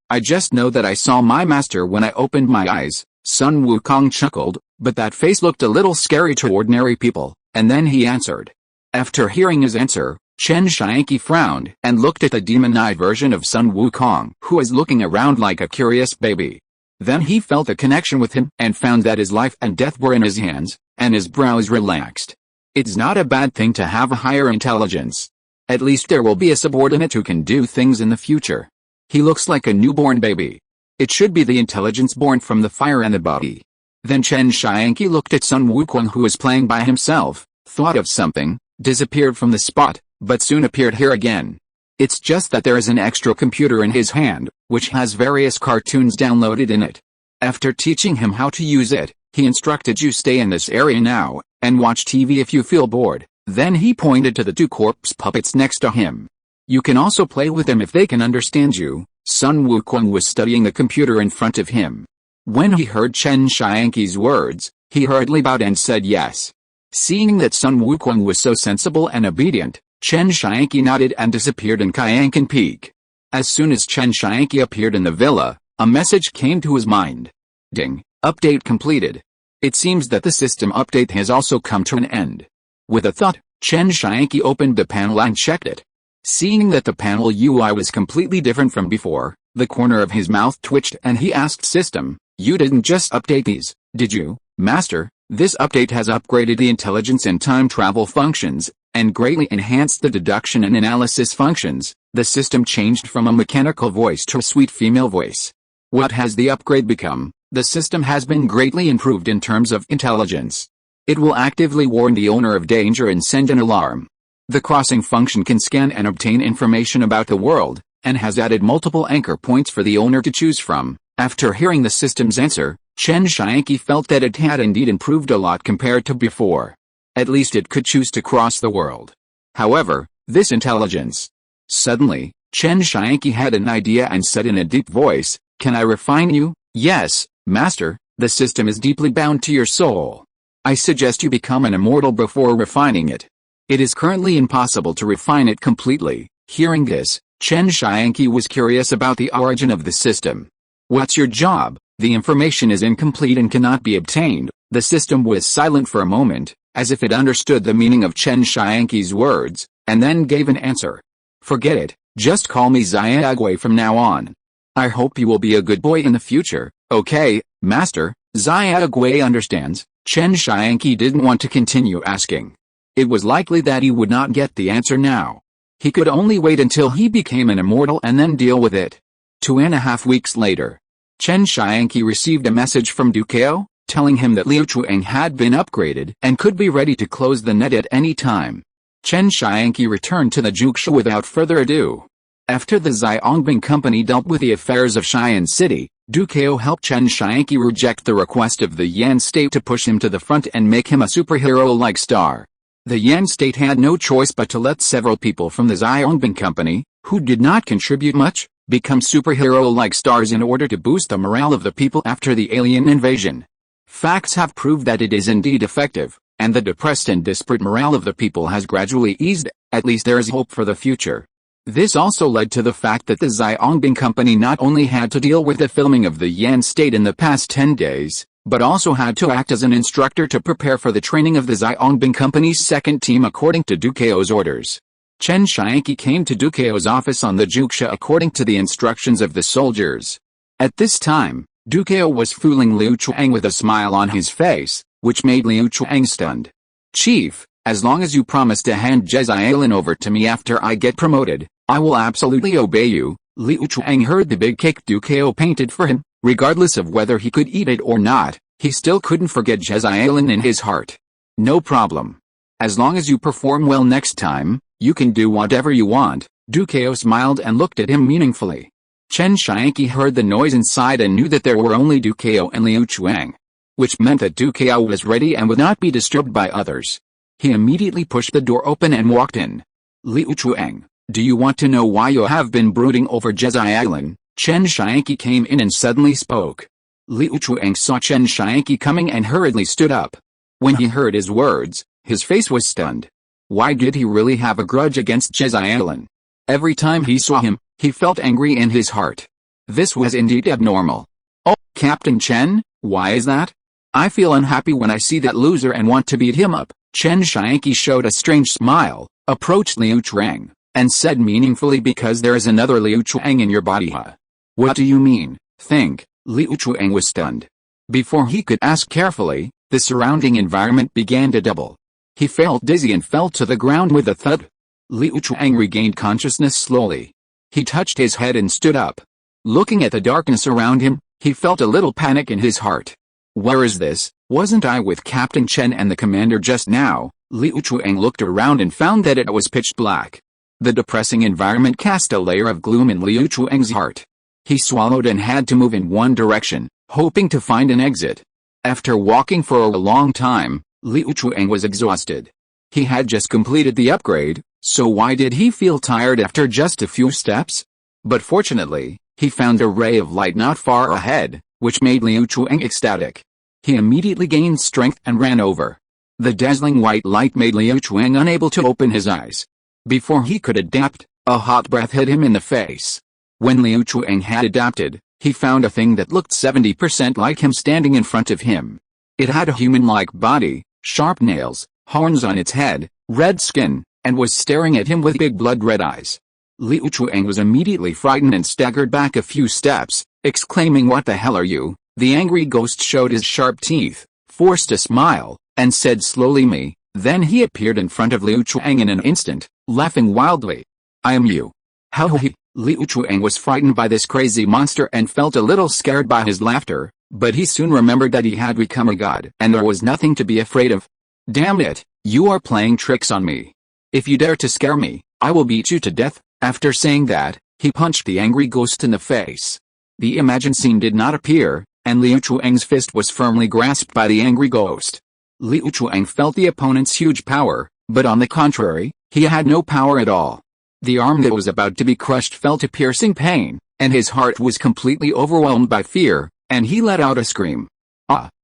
I just know that I saw my master when I opened my eyes. Sun Wukong chuckled, but that face looked a little scary to ordinary people, and then he answered. After hearing his answer, Chen Tianqi frowned and looked at the demon-eyed version of Sun Wukong, who was looking around like a curious baby. Then he felt a connection with him and found that his life and death were in his hands, and his brows relaxed. It's not a bad thing to have a higher intelligence. At least there will be a subordinate who can do things in the future. He looks like a newborn baby. It should be the intelligence born from the fire and the body. Then Chen Tianqi looked at Sun Wukong, who was playing by himself, thought of something, disappeared from the spot, but soon appeared here again. It's just that there is an extra computer in his hand, which has various cartoons downloaded in it. After teaching him how to use it, he instructed you stay in this area now, and watch TV if you feel bored. Then he pointed to the two corpse puppets next to him. You can also play with them if they can understand you. Sun Wukong was studying the computer in front of him. When he heard Chen Tianqi's words, he hurriedly bowed and said yes. Seeing that Sun Wukong was so sensible and obedient, Chen Tianqi nodded and disappeared in Tianqi Peak. As soon as Chen Tianqi appeared in the villa, a message came to his mind. Ding, update completed. It seems that the system update has also come to an end. With a thought, Chen Tianqi opened the panel and checked it. Seeing that the panel UI was completely different from before, the corner of his mouth twitched and he asked System, "You didn't just update these, did you, Master? This update has upgraded the intelligence and time travel functions, and greatly enhanced the deduction and analysis functions." The system changed from a mechanical voice to a sweet female voice. What has the upgrade become? The system has been greatly improved in terms of intelligence. It will actively warn the owner of danger and send an alarm. The crossing function can scan and obtain information about the world, and has added multiple anchor points for the owner to choose from. After hearing the system's answer, Chen Tianqi felt that it had indeed improved a lot compared to before. At least it could choose to cross the world. However, this intelligence. Suddenly, Chen Tianqi had an idea and said in a deep voice, "Can I refine you?" "Yes, Master, the system is deeply bound to your soul. I suggest you become an immortal before refining it. It is currently impossible to refine it completely." Hearing this, Chen Tianqi was curious about the origin of the system. "What's your job?" "The information is incomplete and cannot be obtained." The system was silent for a moment, as if it understood the meaning of Chen Tianqi's words, and then gave an answer. "Forget it, just call me Xiaogui from now on. I hope you will be a good boy in the future." "Okay, Master." Xiaogui understands. Chen Tianqi didn't want to continue asking. It was likely that he would not get the answer now. He could only wait until he became an immortal and then deal with it. 2.5 weeks later, Chen Tianqi received a message from Dukeo, telling him that Liu Chuang had been upgraded and could be ready to close the net at any time. Chen Tianqi returned to the Juksha without further ado. After the Xiaongbing company dealt with the affairs of Xi'an City, Dukeo helped Chen Tianqi reject the request of the Yan state to push him to the front and make him a superhero-like star. The Yan state had no choice but to let several people from the Xiaongbing company, who did not contribute much, become superhero-like stars in order to boost the morale of the people after the alien invasion. Facts have proved that it is indeed effective, and the depressed and disparate morale of the people has gradually eased. At least there is hope for the future. This also led to the fact that the Xiaongbing company not only had to deal with the filming of the Yan state in the past 10 days, but also had to act as an instructor to prepare for the training of the Xiaongbing company's second team according to Dukeo's orders. Chen Tianqi came to Dukeo's office on the Juksha according to the instructions of the soldiers. At this time, Dukeo was fooling Liu Chuang with a smile on his face, which made Liu Chuang stunned. "Chief, as long as you promise to hand Jezailan over to me after I get promoted, I will absolutely obey you." Liu Chuang heard the big cake Dukeo painted for him. Regardless of whether he could eat it or not, he still couldn't forget Jezailan in his heart. "No problem. As long as you perform well next time, you can do whatever you want." Dukeo smiled and looked at him meaningfully. Chen Tianqi heard the noise inside and knew that there were only Dukeo and Liu Chuang, which meant that Dukeo was ready and would not be disturbed by others. He immediately pushed the door open and walked in. "Liu Chuang, do you want to know why you have been brooding over Jezailan?" Chen Tianqi came in and suddenly spoke. Liu Chuang saw Chen Tianqi coming and hurriedly stood up. When he heard his words, his face was stunned. Why did he really have a grudge against Jezailan? Every time he saw him, he felt angry in his heart. This was indeed abnormal. "Oh, Captain Chen, why is that? I feel unhappy when I see that loser and want to beat him up." Chen Tianqi showed a strange smile, approached Liu Chuang, and said meaningfully, "Because there is another Liu Chuang in your body, huh?" "What do you mean?" "Think." Liu Chuang was stunned. Before he could ask carefully, the surrounding environment began to double. He felt dizzy and fell to the ground with a thud. Liu Chuang regained consciousness slowly. He touched his head and stood up. Looking at the darkness around him, he felt a little panic in his heart. "Where is this? Wasn't I with Captain Chen and the commander just now?" Liu Chuang looked around and found that it was pitch black. The depressing environment cast a layer of gloom in Liu Chuang's heart. He swallowed and had to move in one direction, hoping to find an exit. After walking for a long time, Liu Chuang was exhausted. He had just completed the upgrade, so why did he feel tired after just a few steps? But fortunately, he found a ray of light not far ahead, which made Liu Chuang ecstatic. He immediately gained strength and ran over. The dazzling white light made Liu Chuang unable to open his eyes. Before he could adapt, a hot breath hit him in the face. When Liu Chuang had adapted, he found a thing that looked 70% like him standing in front of him. It had a human-like body, sharp nails, horns on its head, red skin, and was staring at him with big blood-red eyes. Liu Chuang was immediately frightened and staggered back a few steps, exclaiming, "What the hell are you?" The angry ghost showed his sharp teeth, forced a smile, and said slowly, "Me." Then he appeared in front of Liu Chuang in an instant, laughing wildly. "I am you." How he? Liu Chuang was frightened by this crazy monster and felt a little scared by his laughter, but he soon remembered that he had become a god and there was nothing to be afraid of. "Damn it, you are playing tricks on me. If you dare to scare me, I will beat you to death." After saying that, he punched the angry ghost in the face. The imagined scene did not appear, and Liu Chuang's fist was firmly grasped by the angry ghost. Liu Chuang felt the opponent's huge power, but on the contrary, he had no power at all. The arm that was about to be crushed felt a piercing pain, and his heart was completely overwhelmed by fear, and he let out a scream.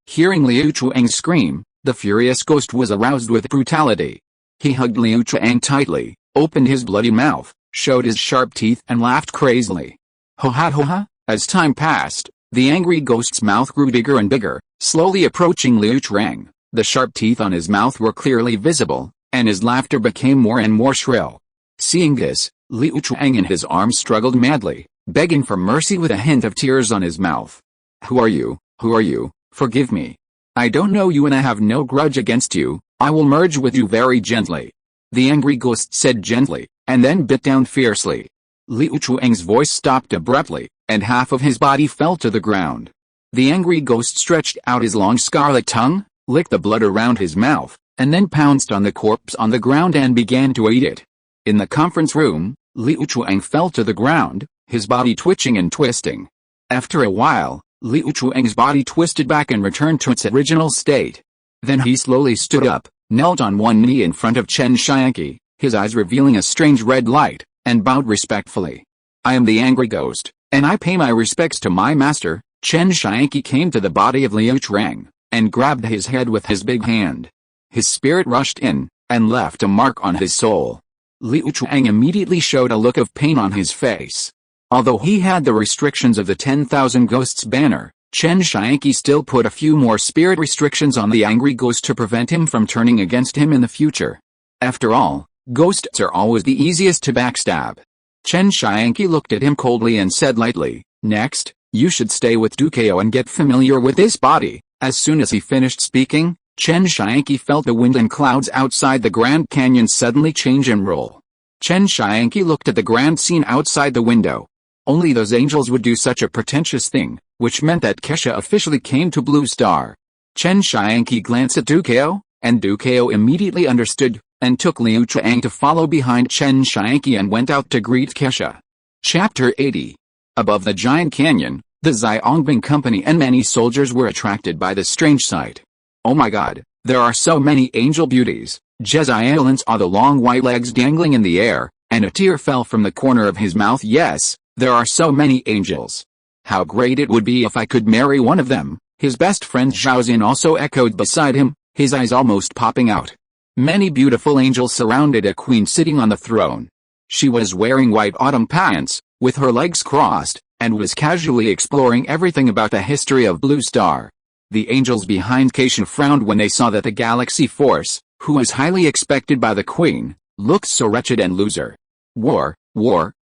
Hearing Liu Chuang scream, the furious ghost was aroused with brutality. He hugged Liu Chuang tightly, opened his bloody mouth, showed his sharp teeth and laughed crazily. Ho-ha. As time passed, the angry ghost's mouth grew bigger and bigger, slowly approaching Liu Chuang. The sharp teeth on his mouth were clearly visible, and his laughter became more and more shrill. Seeing this, Liu Chuang in his arms struggled madly, begging for mercy with a hint of tears on his mouth. Who are you? Forgive me. I don't know you and I have no grudge against you. I will merge with you very gently." The angry ghost said gently, and then bit down fiercely. Liu Chuang's voice stopped abruptly, and half of his body fell to the ground. The angry ghost stretched out his long scarlet tongue, licked the blood around his mouth, and then pounced on the corpse on the ground and began to eat it. In the conference room, Liu Chuang fell to the ground, his body twitching and twisting. After a while, Liu Chuang's body twisted back and returned to its original state. Then he slowly stood up, knelt on one knee in front of Chen Tianqi, his eyes revealing a strange red light, and bowed respectfully. "I am the angry ghost, and I pay my respects to my master." Chen Tianqi came to the body of Liu Chuang, and grabbed his head with his big hand. His spirit rushed in, and left a mark on his soul. Liu Chuang immediately showed a look of pain on his face. Although he had the restrictions of the 10,000 Ghosts banner, Chen Tianqi still put a few more spirit restrictions on the angry ghost to prevent him from turning against him in the future. After all, ghosts are always the easiest to backstab. Chen Tianqi looked at him coldly and said lightly, "Next, you should stay with Dukeo and get familiar with this body." As soon as he finished speaking, Chen Tianqi felt the wind and clouds outside the Grand Canyon suddenly change and roll. Chen Tianqi looked at the grand scene outside the window. Only those angels would do such a pretentious thing, which meant that Kesha officially came to Blue Star. Chen Tianqi glanced at Dukeo, and Dukeo immediately understood, and took Liu Chuang to follow behind Chen Tianqi and went out to greet Kesha. Chapter 80. Above the giant canyon, the Xiangbing Company and many soldiers were attracted by the strange sight. "Oh my god, there are so many angel beauties." Jezailan saw the long white legs dangling in the air, and a tear fell from the corner of his mouth. "Yes, there are so many angels. How great it would be if I could marry one of them." His best friend Zhaozin also echoed beside him, his eyes almost popping out. Many beautiful angels surrounded a queen sitting on the throne. She was wearing white autumn pants, with her legs crossed, and was casually exploring everything about the history of Blue Star. The angels behind Cation frowned when they saw that the Galaxy Force, who was highly expected by the queen, looked so wretched and loser. War,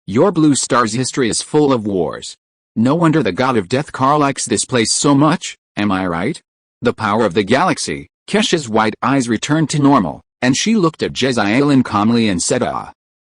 your Blue Star's history is full of wars. No wonder the god of death Karl likes this place so much, am I right? The power of the galaxy. Kesha's white eyes returned to normal, and she looked at Jezailan calmly and said,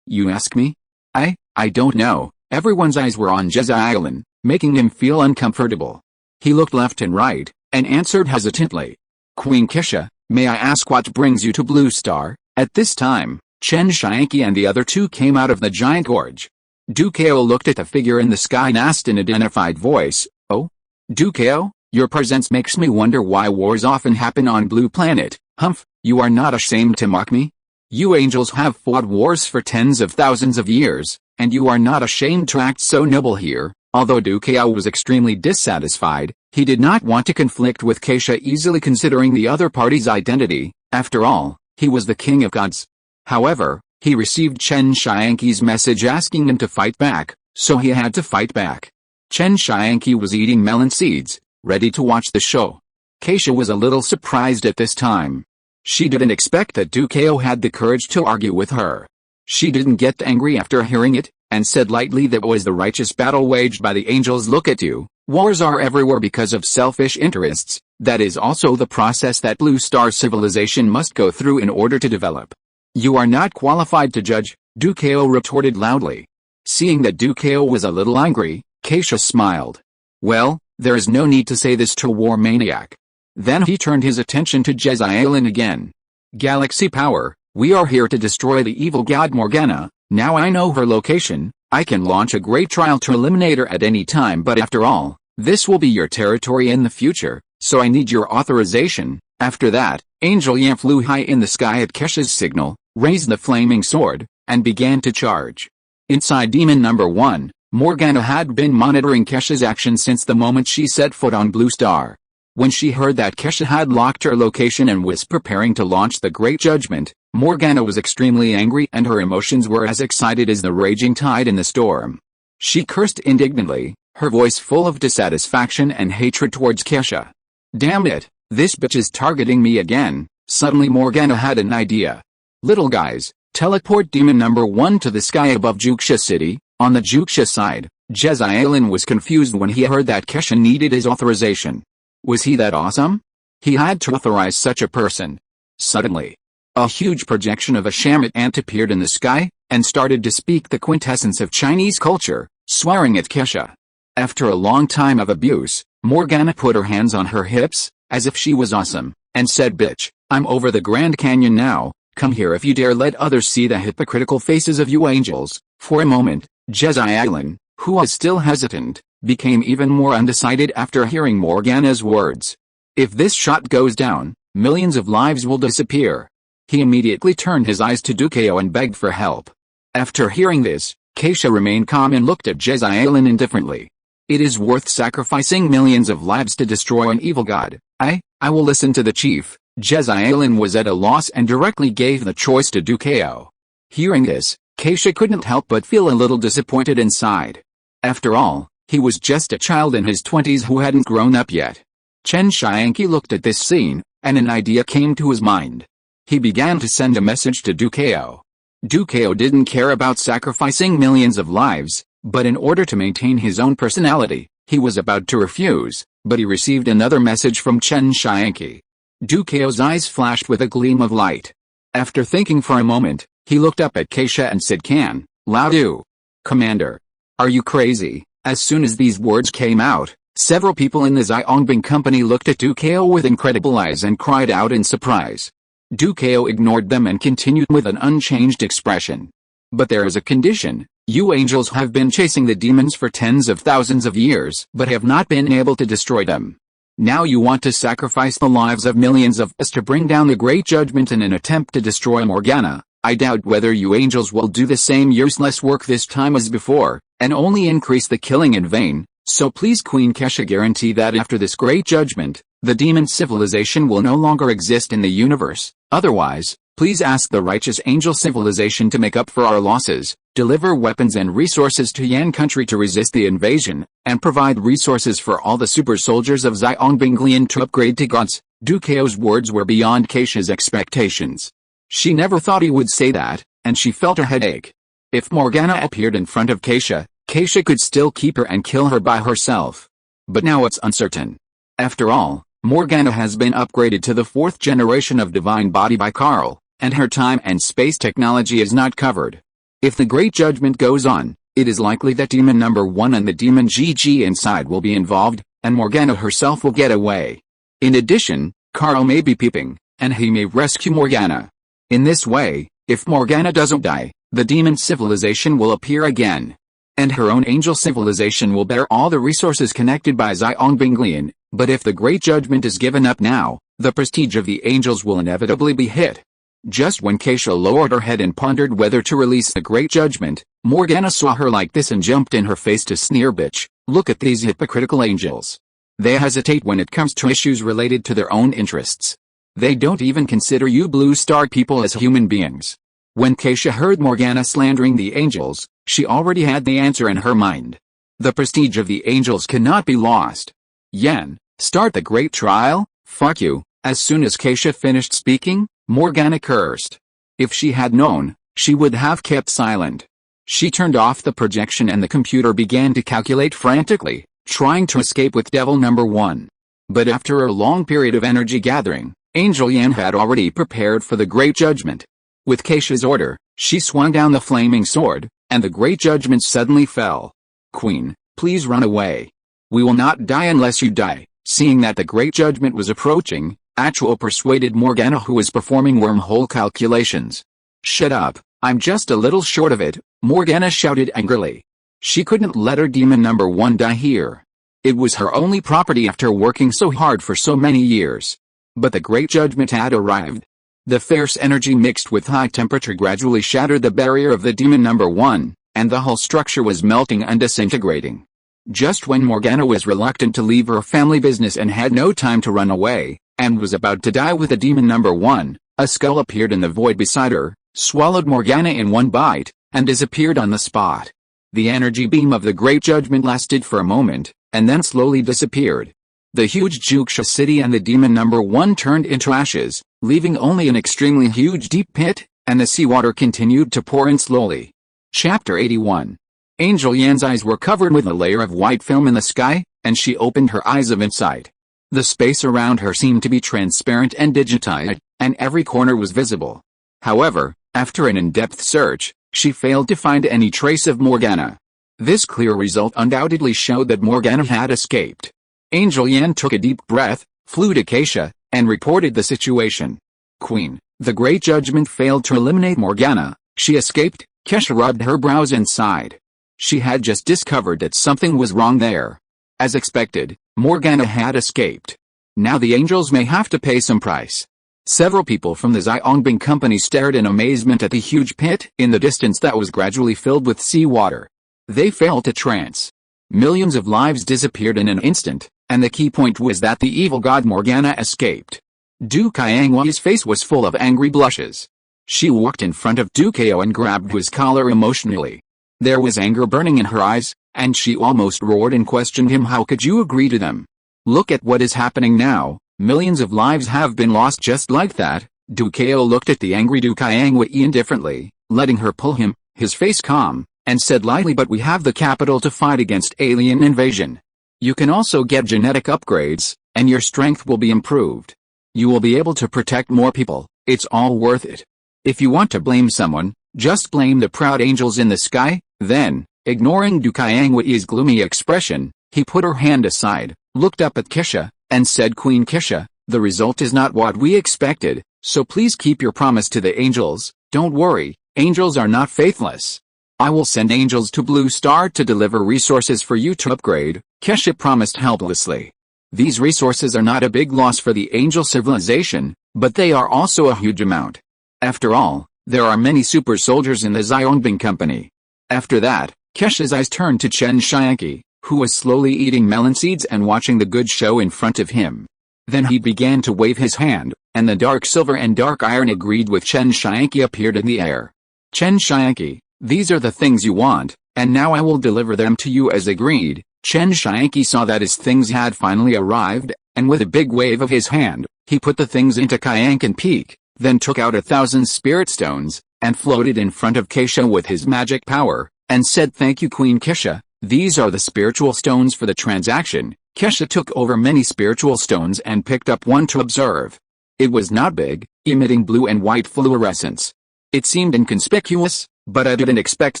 You ask me? I don't know." Everyone's eyes were on Jezailan, making him feel uncomfortable. He looked left and right, and answered hesitantly, "Queen Kesha, may I ask what brings you to Blue Star?" At this time, Chen Tianqi and the other two came out of the giant gorge. Dukeo looked at the figure in the sky and asked in a dignified voice, "Oh? Dukeo, your presence makes me wonder why wars often happen on Blue Planet. Humph, you are not ashamed to mock me? You angels have fought wars for tens of thousands of years, and you are not ashamed to act so noble here." Although Dukeo was extremely dissatisfied, he did not want to conflict with Kesha easily considering the other party's identity. After all, he was the king of gods. However, He received Chen Tianqi's message asking him to fight back, so he had to fight back. Chen Tianqi was eating melon seeds, ready to watch the show. Keisha was a little surprised at this time. She didn't expect that Dukeo had the courage to argue with her. She didn't get angry after hearing it, and said lightly that was the righteous battle waged by the angels. Look at you, wars are everywhere because of selfish interests, that is also the process that Blue Star civilization must go through in order to develop. You are not qualified to judge, Dukeo retorted loudly. Seeing that Dukeo was a little angry, Keisha smiled. Well, there is no need to say this to a war maniac. Then he turned his attention to Jezzailin again. Galaxy power, we are here to destroy the evil god Morgana. Now I know her location, I can launch a great trial to eliminate her at any time, but after all, this will be your territory in the future, so I need your authorization. After that, Angel Yan flew high in the sky at Keisha's signal, raised the flaming sword, and began to charge. Inside Demon Number 1, Morgana had been monitoring Keisha's actions since the moment she set foot on Blue Star. When she heard that Keisha had locked her location and was preparing to launch the Great Judgment, Morgana was extremely angry and her emotions were as excited as the raging tide in the storm. She cursed indignantly, her voice full of dissatisfaction and hatred towards Keisha. Damn it, this bitch is targeting me again. Suddenly Morgana had an idea. Little guys, teleport Demon Number 1 to the sky above Juxia City. On the Juxia side, Jezzailin was confused when he heard that Keisha needed his authorization. Was he that awesome? He had to authorize such a person. Suddenly, a huge projection of a Shamat ant appeared in the sky, and started to speak the quintessence of Chinese culture, swearing at Keisha. After a long time of abuse, Morgana put her hands on her hips, as if she was awesome, and said, bitch, I'm over the Grand Canyon now, come here if you dare let others see the hypocritical faces of you angels. For a moment, Jezzailin, who was still hesitant, became even more undecided after hearing Morgana's words. If this shot goes down, millions of lives will disappear. He immediately turned his eyes to Dukeo and begged for help. After hearing this, Keisha remained calm and looked at Jezzailin indifferently. It is worth sacrificing millions of lives to destroy an evil god. I will listen to the chief. Jezzailin was at a loss and directly gave the choice to Dukeo. Hearing this, Keisha couldn't help but feel a little disappointed inside. After all, he was just a child in his 20s who hadn't grown up yet. Chen Tianqi looked at this scene, and an idea came to his mind. He began to send a message to Dukeo. Dukeo didn't care about sacrificing millions of lives, but in order to maintain his own personality, he was about to refuse, but he received another message from Chen Tianqi. Dukeo's eyes flashed with a gleam of light. After thinking for a moment, he looked up at Keisha and said, Can, Lao. Commander. Are you crazy? As soon as these words came out, several people in the Xiaongbing company looked at Dukeo with incredible eyes and cried out in surprise. Dukeo ignored them and continued with an unchanged expression. But there is a condition. You angels have been chasing the demons for tens of thousands of years but have not been able to destroy them. Now you want to sacrifice the lives of millions of us to bring down the Great Judgment in an attempt to destroy Morgana. I doubt whether you angels will do the same useless work this time as before, and only increase the killing in vain. So please Queen Keisha guarantee that after this Great Judgment, the demon civilization will no longer exist in the universe. Otherwise, please ask the righteous angel civilization to make up for our losses, deliver weapons and resources to Yan country to resist the invasion, and provide resources for all the super soldiers of Xiaongbing to upgrade to gods. Dukeo's words were beyond Keisha's expectations. She never thought he would say that, and she felt her headache. If Morgana appeared in front of Keisha, Keisha could still keep her and kill her by herself. But now it's uncertain. After all, Morgana has been upgraded to the 4th generation of divine body by Carl, and her time and space technology is not covered. If the Great Judgment goes on, it is likely that Demon Number 1 and the Demon GG inside will be involved, and Morgana herself will get away. In addition, Carl may be peeping, and he may rescue Morgana. In this way, if Morgana doesn't die, the demon civilization will appear again. And her own angel civilization will bear all the resources connected by Xiaongbing. But if the Great Judgment is given up now, the prestige of the angels will inevitably be hit. Just when Keisha lowered her head and pondered whether to release the Great Judgment, Morgana saw her like this and jumped in her face to sneer, bitch, look at these hypocritical angels. They hesitate when it comes to issues related to their own interests. They don't even consider you Blue Star people as human beings. When Keisha heard Morgana slandering the angels, she already had the answer in her mind. The prestige of the angels cannot be lost. Yen, start the great trial? Fuck you. As soon as Keisha finished speaking, Morgana cursed. If she had known, she would have kept silent. She turned off the projection and the computer began to calculate frantically, trying to escape with Devil Number 1. But after a long period of energy gathering, Angel Yen had already prepared for the Great Judgment. With Keisha's order, she swung down the flaming sword, and the Great Judgment suddenly fell. Queen, please run away. We will not die unless you die. Seeing that the Great Judgment was approaching, Actual persuaded Morgana, who was performing wormhole calculations. Shut up, I'm just a little short of it, Morgana shouted angrily. She couldn't let her demon number 1 die here. It was her only property after working so hard for so many years. But the Great Judgment had arrived. The fierce energy mixed with high temperature gradually shattered the barrier of the demon number 1, and the whole structure was melting and disintegrating. Just when Morgana was reluctant to leave her family business and had no time to run away, and was about to die with the demon number 1, a skull appeared in the void beside her, swallowed Morgana in one bite, and disappeared on the spot. The energy beam of the Great Judgment lasted for a moment, and then slowly disappeared. The huge Juksha city and the demon number 1 turned into ashes, leaving only an extremely huge deep pit, and the seawater continued to pour in slowly. Chapter 81. Angel Yan's eyes were covered with a layer of white film in the sky, and she opened her eyes of insight. The space around her seemed to be transparent and digitized, and every corner was visible. However, after an in-depth search, she failed to find any trace of Morgana. This clear result undoubtedly showed that Morgana had escaped. Angel Yan took a deep breath, flew to Keisha, and reported the situation. Queen, the Great Judgment failed to eliminate Morgana. She escaped. Keisha rubbed her brows and sighed. She had just discovered that something was wrong there. As expected, Morgana had escaped. Now the angels may have to pay some price. Several people from the Xiaongbing company stared in amazement at the huge pit in the distance that was gradually filled with seawater. They fell to trance. Millions of lives disappeared in an instant, and the key point was that the evil god Morgana escaped. Du Qianghui's face was full of angry blushes. She walked in front of Du Kao and grabbed his collar emotionally. There was anger burning in her eyes, and she almost roared and questioned him. How could you agree to them? Look at what is happening now. Millions of lives have been lost just like that. Du Kao looked at the angry Du Qianghui indifferently, letting her pull him, his face calm, and said lightly, but we have the capital to fight against alien invasion. You can also get genetic upgrades, and your strength will be improved. You will be able to protect more people. It's all worth it. If you want to blame someone, just blame the proud angels in the sky. Then, ignoring Du Qianghui's gloomy expression, he put her hand aside, looked up at Keisha, and said, Queen Keisha, the result is not what we expected, so please keep your promise to the angels. Don't worry, angels are not faithless. I will send angels to Blue Star to deliver resources for you to upgrade, Keisha promised helplessly. These resources are not a big loss for the angel civilization, but they are also a huge amount. After all, there are many super soldiers in the Xiaongbing company. After that, Keisha's eyes turned to Chen Tianqi, who was slowly eating melon seeds and watching the good show in front of him. Then he began to wave his hand, and the dark silver and dark iron agreed with Chen Tianqi appeared in the air. Chen Tianqi, these are the things you want, and now I will deliver them to you as agreed. Chen Tianqi saw that his things had finally arrived, and with a big wave of his hand, he put the things into Qianqin Peak, then took out 1,000 spirit stones, and floated in front of Keisha with his magic power, and said, Thank you Queen Keisha, these are the spiritual stones for the transaction. Keisha took over many spiritual stones and picked up one to observe. It was not big, emitting blue and white fluorescence. It seemed inconspicuous, but I didn't expect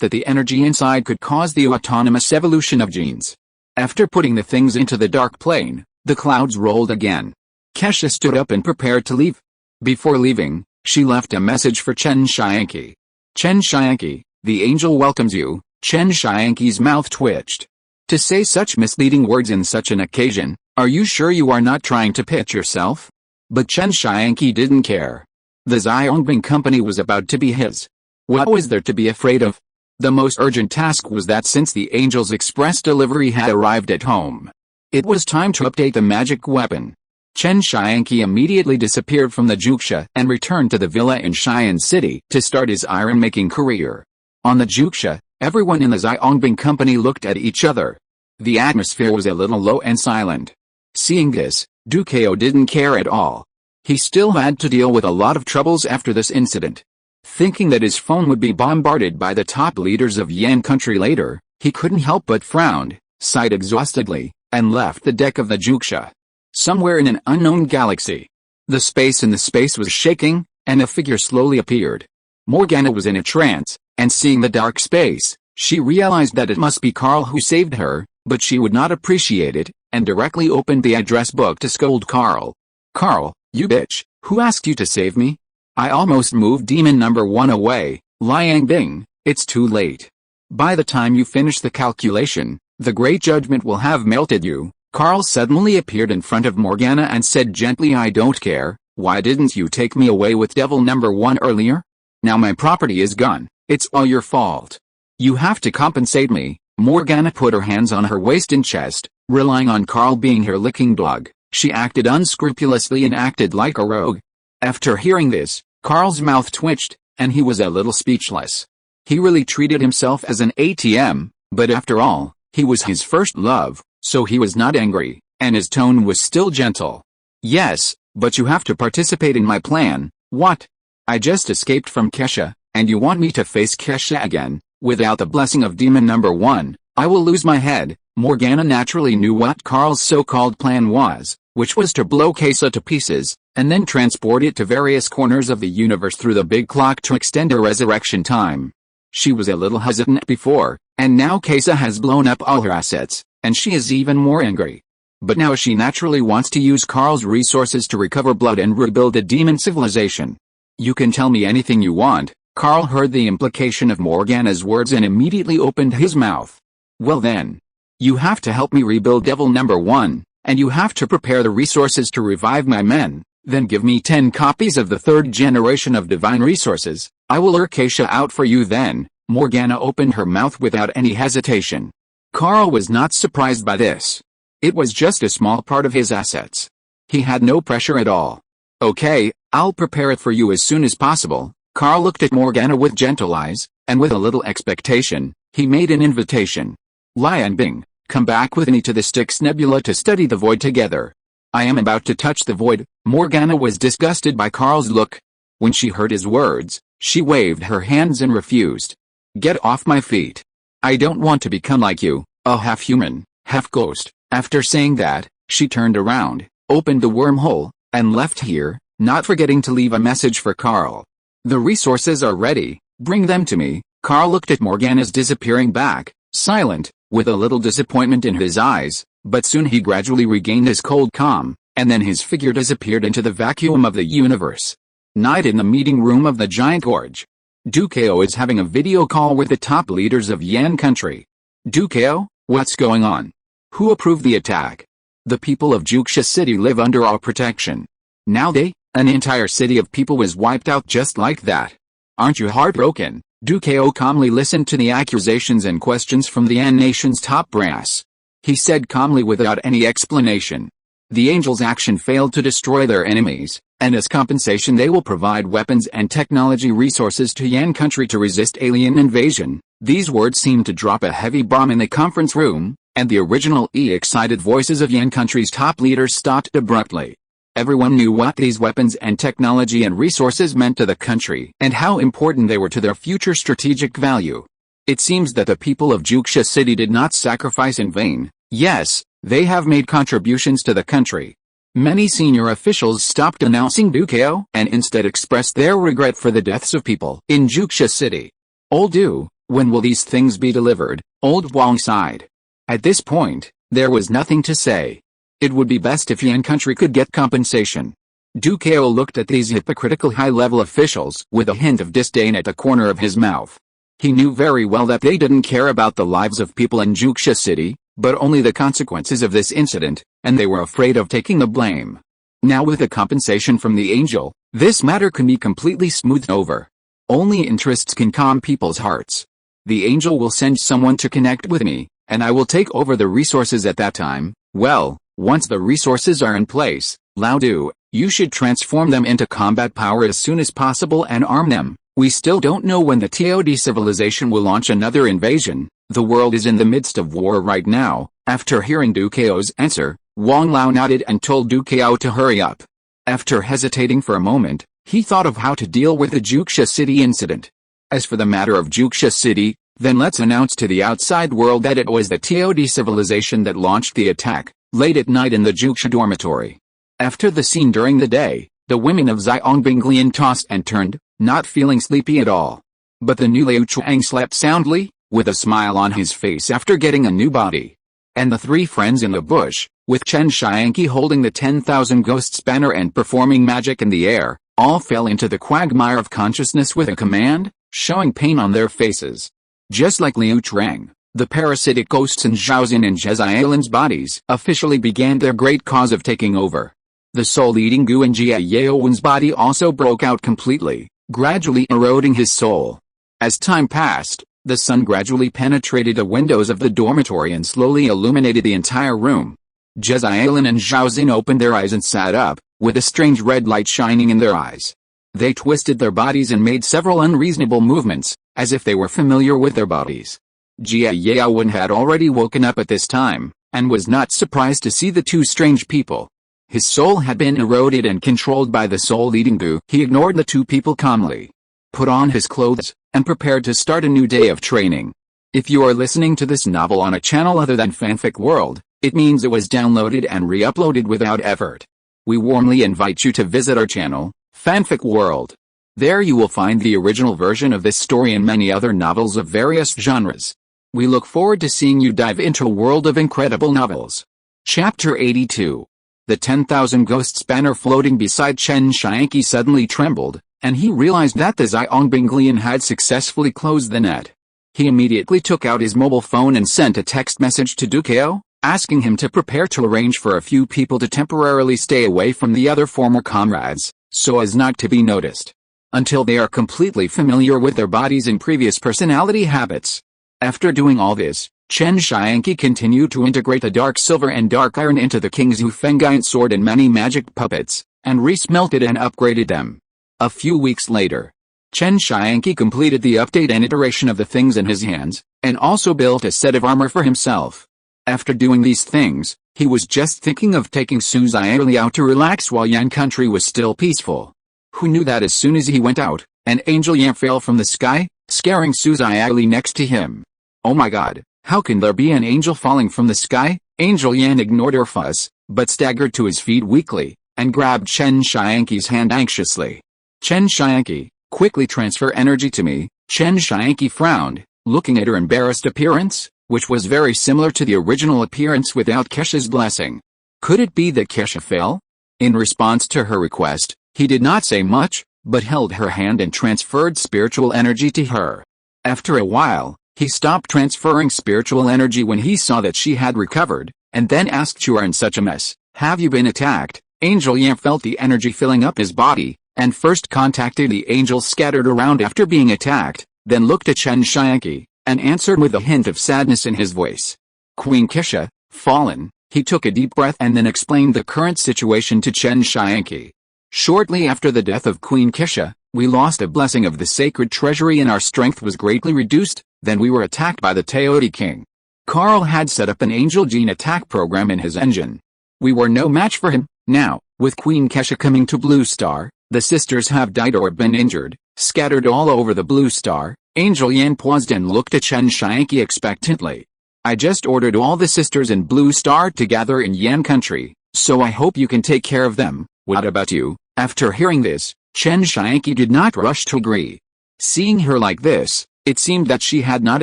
that the energy inside could cause the autonomous evolution of genes. After putting the things into the dark plane, the clouds rolled again. Keisha stood up and prepared to leave. Before leaving, she left a message for Chen Tianqi. Chen Tianqi, the angel welcomes you. Chen Tianqi's mouth twitched. To say such misleading words in such an occasion, are you sure you are not trying to pitch yourself? But Chen Tianqi didn't care. The Xiaongbing company was about to be his. What was there to be afraid of? The most urgent task was that since the angel's express delivery had arrived at home, it was time to update the magic weapon. Chen Tianqi immediately disappeared from the Juxia and returned to the villa in Xi'an City to start his iron-making career. On the Juxia, everyone in the Xiaongbing company looked at each other. The atmosphere was a little low and silent. Seeing this, Dukeo didn't care at all. He still had to deal with a lot of troubles after this incident. Thinking that his phone would be bombarded by the top leaders of Yan country later, he couldn't help but frown, sighed exhaustedly, and left the deck of the Juxia. Somewhere in an unknown galaxy, the space in the space was shaking, and a figure slowly appeared. Morgana was in a trance, and seeing the dark space, she realized that it must be Carl who saved her, but she would not appreciate it, and directly opened the address book to scold Carl. "Carl, you bitch, who asked you to save me? I almost moved demon number 1 away, Liang Bing, it's too late. By the time you finish the calculation, the Great Judgment will have melted you." Carl suddenly appeared in front of Morgana and said gently, "I don't care, why didn't you take me away with devil number 1 earlier? Now my property is gone, it's all your fault. You have to compensate me." Morgana put her hands on her waist and chest, relying on Carl being her licking dog. She acted unscrupulously and acted like a rogue. After hearing this, Carl's mouth twitched, and he was a little speechless. He really treated himself as an ATM, but after all, he was his first love, so he was not angry, and his tone was still gentle. "Yes, but you have to participate in my plan." "What? I just escaped from Kesha, and you want me to face Kesha again? Without the blessing of demon number 1, I will lose my head." Morgana naturally knew what Carl's so-called plan was, which was to blow Kesha to pieces, and then transport it to various corners of the universe through the big clock to extend her resurrection time. She was a little hesitant before, and now Kesha has blown up all her assets, and she is even more angry. But now she naturally wants to use Carl's resources to recover blood and rebuild a demon civilization. "You can tell me anything you want." Carl heard the implication of Morgana's words and immediately opened his mouth. "Well then. You have to help me rebuild devil number 1, and you have to prepare the resources to revive my men, then give me 10 copies of the 3rd generation of divine resources. I will lure Kesha out for you then." Morgana opened her mouth without any hesitation. Carl was not surprised by this. It was just a small part of his assets. He had no pressure at all. "Okay, I'll prepare it for you as soon as possible." Carl looked at Morgana with gentle eyes, and with a little expectation, he made an invitation. "Liang Bing, come back with me to the Styx Nebula to study the void together." "I am about to touch the void." Morgana was disgusted by Carl's look. When she heard his words, she waved her hands and refused. "Get off my feet. I don't want to become like you, a half-human, half-ghost." After saying that, she turned around, opened the wormhole, and left here, not forgetting to leave a message for Carl. "The resources are ready, bring them to me." Carl looked at Morgana's disappearing back, silent, with a little disappointment in his eyes, but soon he gradually regained his cold calm, and then his figure disappeared into the vacuum of the universe. Night in the meeting room of the giant gorge. Dukeo is having a video call with the top leaders of Yan country. "Dukeo, what's going on? Who approved the attack? The people of Juxia City live under our protection. Now an entire city of people was wiped out just like that. Aren't you heartbroken?" Dukeo calmly listened to the accusations and questions from the Yan nation's top brass. He said calmly without any explanation. The Angels' action failed to destroy their enemies, and as compensation they will provide weapons and technology resources to Yan country to resist alien invasion. These words seemed to drop a heavy bomb in the conference room, and the original excited voices of Yan country's top leaders stopped abruptly. Everyone knew what these weapons and technology and resources meant to the country and how important they were to their future strategic value. It seems that the people of Juxia City did not sacrifice in vain. Yes, they have made contributions to the country. Many senior officials stopped announcing Dukeo and instead expressed their regret for the deaths of people in Juxia City. "Old Du, when will these things be delivered?" Old Wang sighed. At this point, there was nothing to say. It would be best if Yan country could get compensation. Dukeo looked at these hypocritical high-level officials with a hint of disdain at the corner of his mouth. He knew very well that they didn't care about the lives of people in Juxia City, but only the consequences of this incident, and they were afraid of taking the blame. Now with the compensation from the angel, this matter can be completely smoothed over. Only interests can calm people's hearts. The angel will send someone to connect with me, and I will take over the resources at that time. Well, once the resources are in place, Lao Du, you should transform them into combat power as soon as possible and arm them. We still don't know when the TOD civilization will launch another invasion. The world is in the midst of war right now. After hearing Du Cao's answer, Wang Lao nodded and told Du Cao to hurry up. After hesitating for a moment, he thought of how to deal with the Juxia City incident. As for the matter of Juxia City, then let's announce to the outside world that it was the TOD civilization that launched the attack, late at night in the Juxia dormitory. After the scene during the day, the women of Xiangbinglian tossed and turned, not feeling sleepy at all. But the new Liu Chuang slept soundly, with a smile on his face after getting a new body. And the three friends in the bush, with Chen Tianqi holding the 10,000 ghosts banner and performing magic in the air, all fell into the quagmire of consciousness with a command, showing pain on their faces. Just like Liu Chuang, the parasitic ghosts in Zhaozin and Jezailan's bodies officially began their great cause of taking over. The soul-eating goo in Jia Yaowen's body also broke out completely, gradually eroding his soul. As time passed, the sun gradually penetrated the windows of the dormitory and slowly illuminated the entire room. Jezailan and Zhaozin opened their eyes and sat up, with a strange red light shining in their eyes. They twisted their bodies and made several unreasonable movements, as if they were familiar with their bodies. Jia Yaowen had already woken up at this time, and was not surprised to see the two strange people. His soul had been eroded and controlled by the soul-eating goo. He ignored the two people calmly, put on his clothes, and prepared to start a new day of training. If you are listening to this novel on a channel other than Fanfic World, it means it was downloaded and re-uploaded without effort. We warmly invite you to visit our channel, Fanfic World. There you will find the original version of this story and many other novels of various genres. We look forward to seeing you dive into a world of incredible novels. Chapter 82. The 10,000 Ghosts banner floating beside Chen Tianqi suddenly trembled, and he realized that the Xiangbinglian had successfully closed the net. He immediately took out his mobile phone and sent a text message to Du Cao, asking him to prepare to arrange for a few people to temporarily stay away from the other former comrades, so as not to be noticed, until they are completely familiar with their bodies and previous personality habits. After doing all this, Chen Tianqi continued to integrate the dark silver and dark iron into the king's Huangfeng sword and many magic puppets, and resmelted and upgraded them. A few weeks later, Chen Tianqi completed the update and iteration of the things in his hands, and also built a set of armor for himself. After doing these things, he was just thinking of taking Su Xiaoli out to relax while Yan country was still peaceful. Who knew that as soon as he went out, an angel Yan fell from the sky, scaring Su Xiaoli next to him. Oh my god, how can there be an angel falling from the sky? Angel Yan ignored her fuss, but staggered to his feet weakly, and grabbed Chen Tianqi's hand anxiously. Chen Tianqi, quickly transfer energy to me. Chen Tianqi frowned, looking at her embarrassed appearance, which was very similar to the original appearance without Kesha's blessing. Could it be that Kesha fell? In response to her request, he did not say much, but held her hand and transferred spiritual energy to her. After a while, he stopped transferring spiritual energy when he saw that she had recovered, and then asked, "You are in such a mess, have you been attacked?" Angel Yan felt the energy filling up his body, and first contacted the angels scattered around after being attacked, then looked at Chen Tianqi, and answered with a hint of sadness in his voice. Queen Kesha, fallen. He took a deep breath and then explained the current situation to Chen Tianqi. Shortly after the death of Queen Kesha, we lost a blessing of the sacred treasury and our strength was greatly reduced. Then we were attacked by the Teodi king. Carl had set up an angel gene attack program in his engine. We were no match for him. Now, with Queen Kesha coming to Blue Star, the sisters have died or been injured, scattered all over the Blue Star. Angel Yan paused and looked at Chen Tianqi expectantly. I just ordered all the sisters in Blue Star to gather in Yan country, so I hope you can take care of them. What about you? After hearing this, Chen Tianqi did not rush to agree. Seeing her like this, it seemed that she had not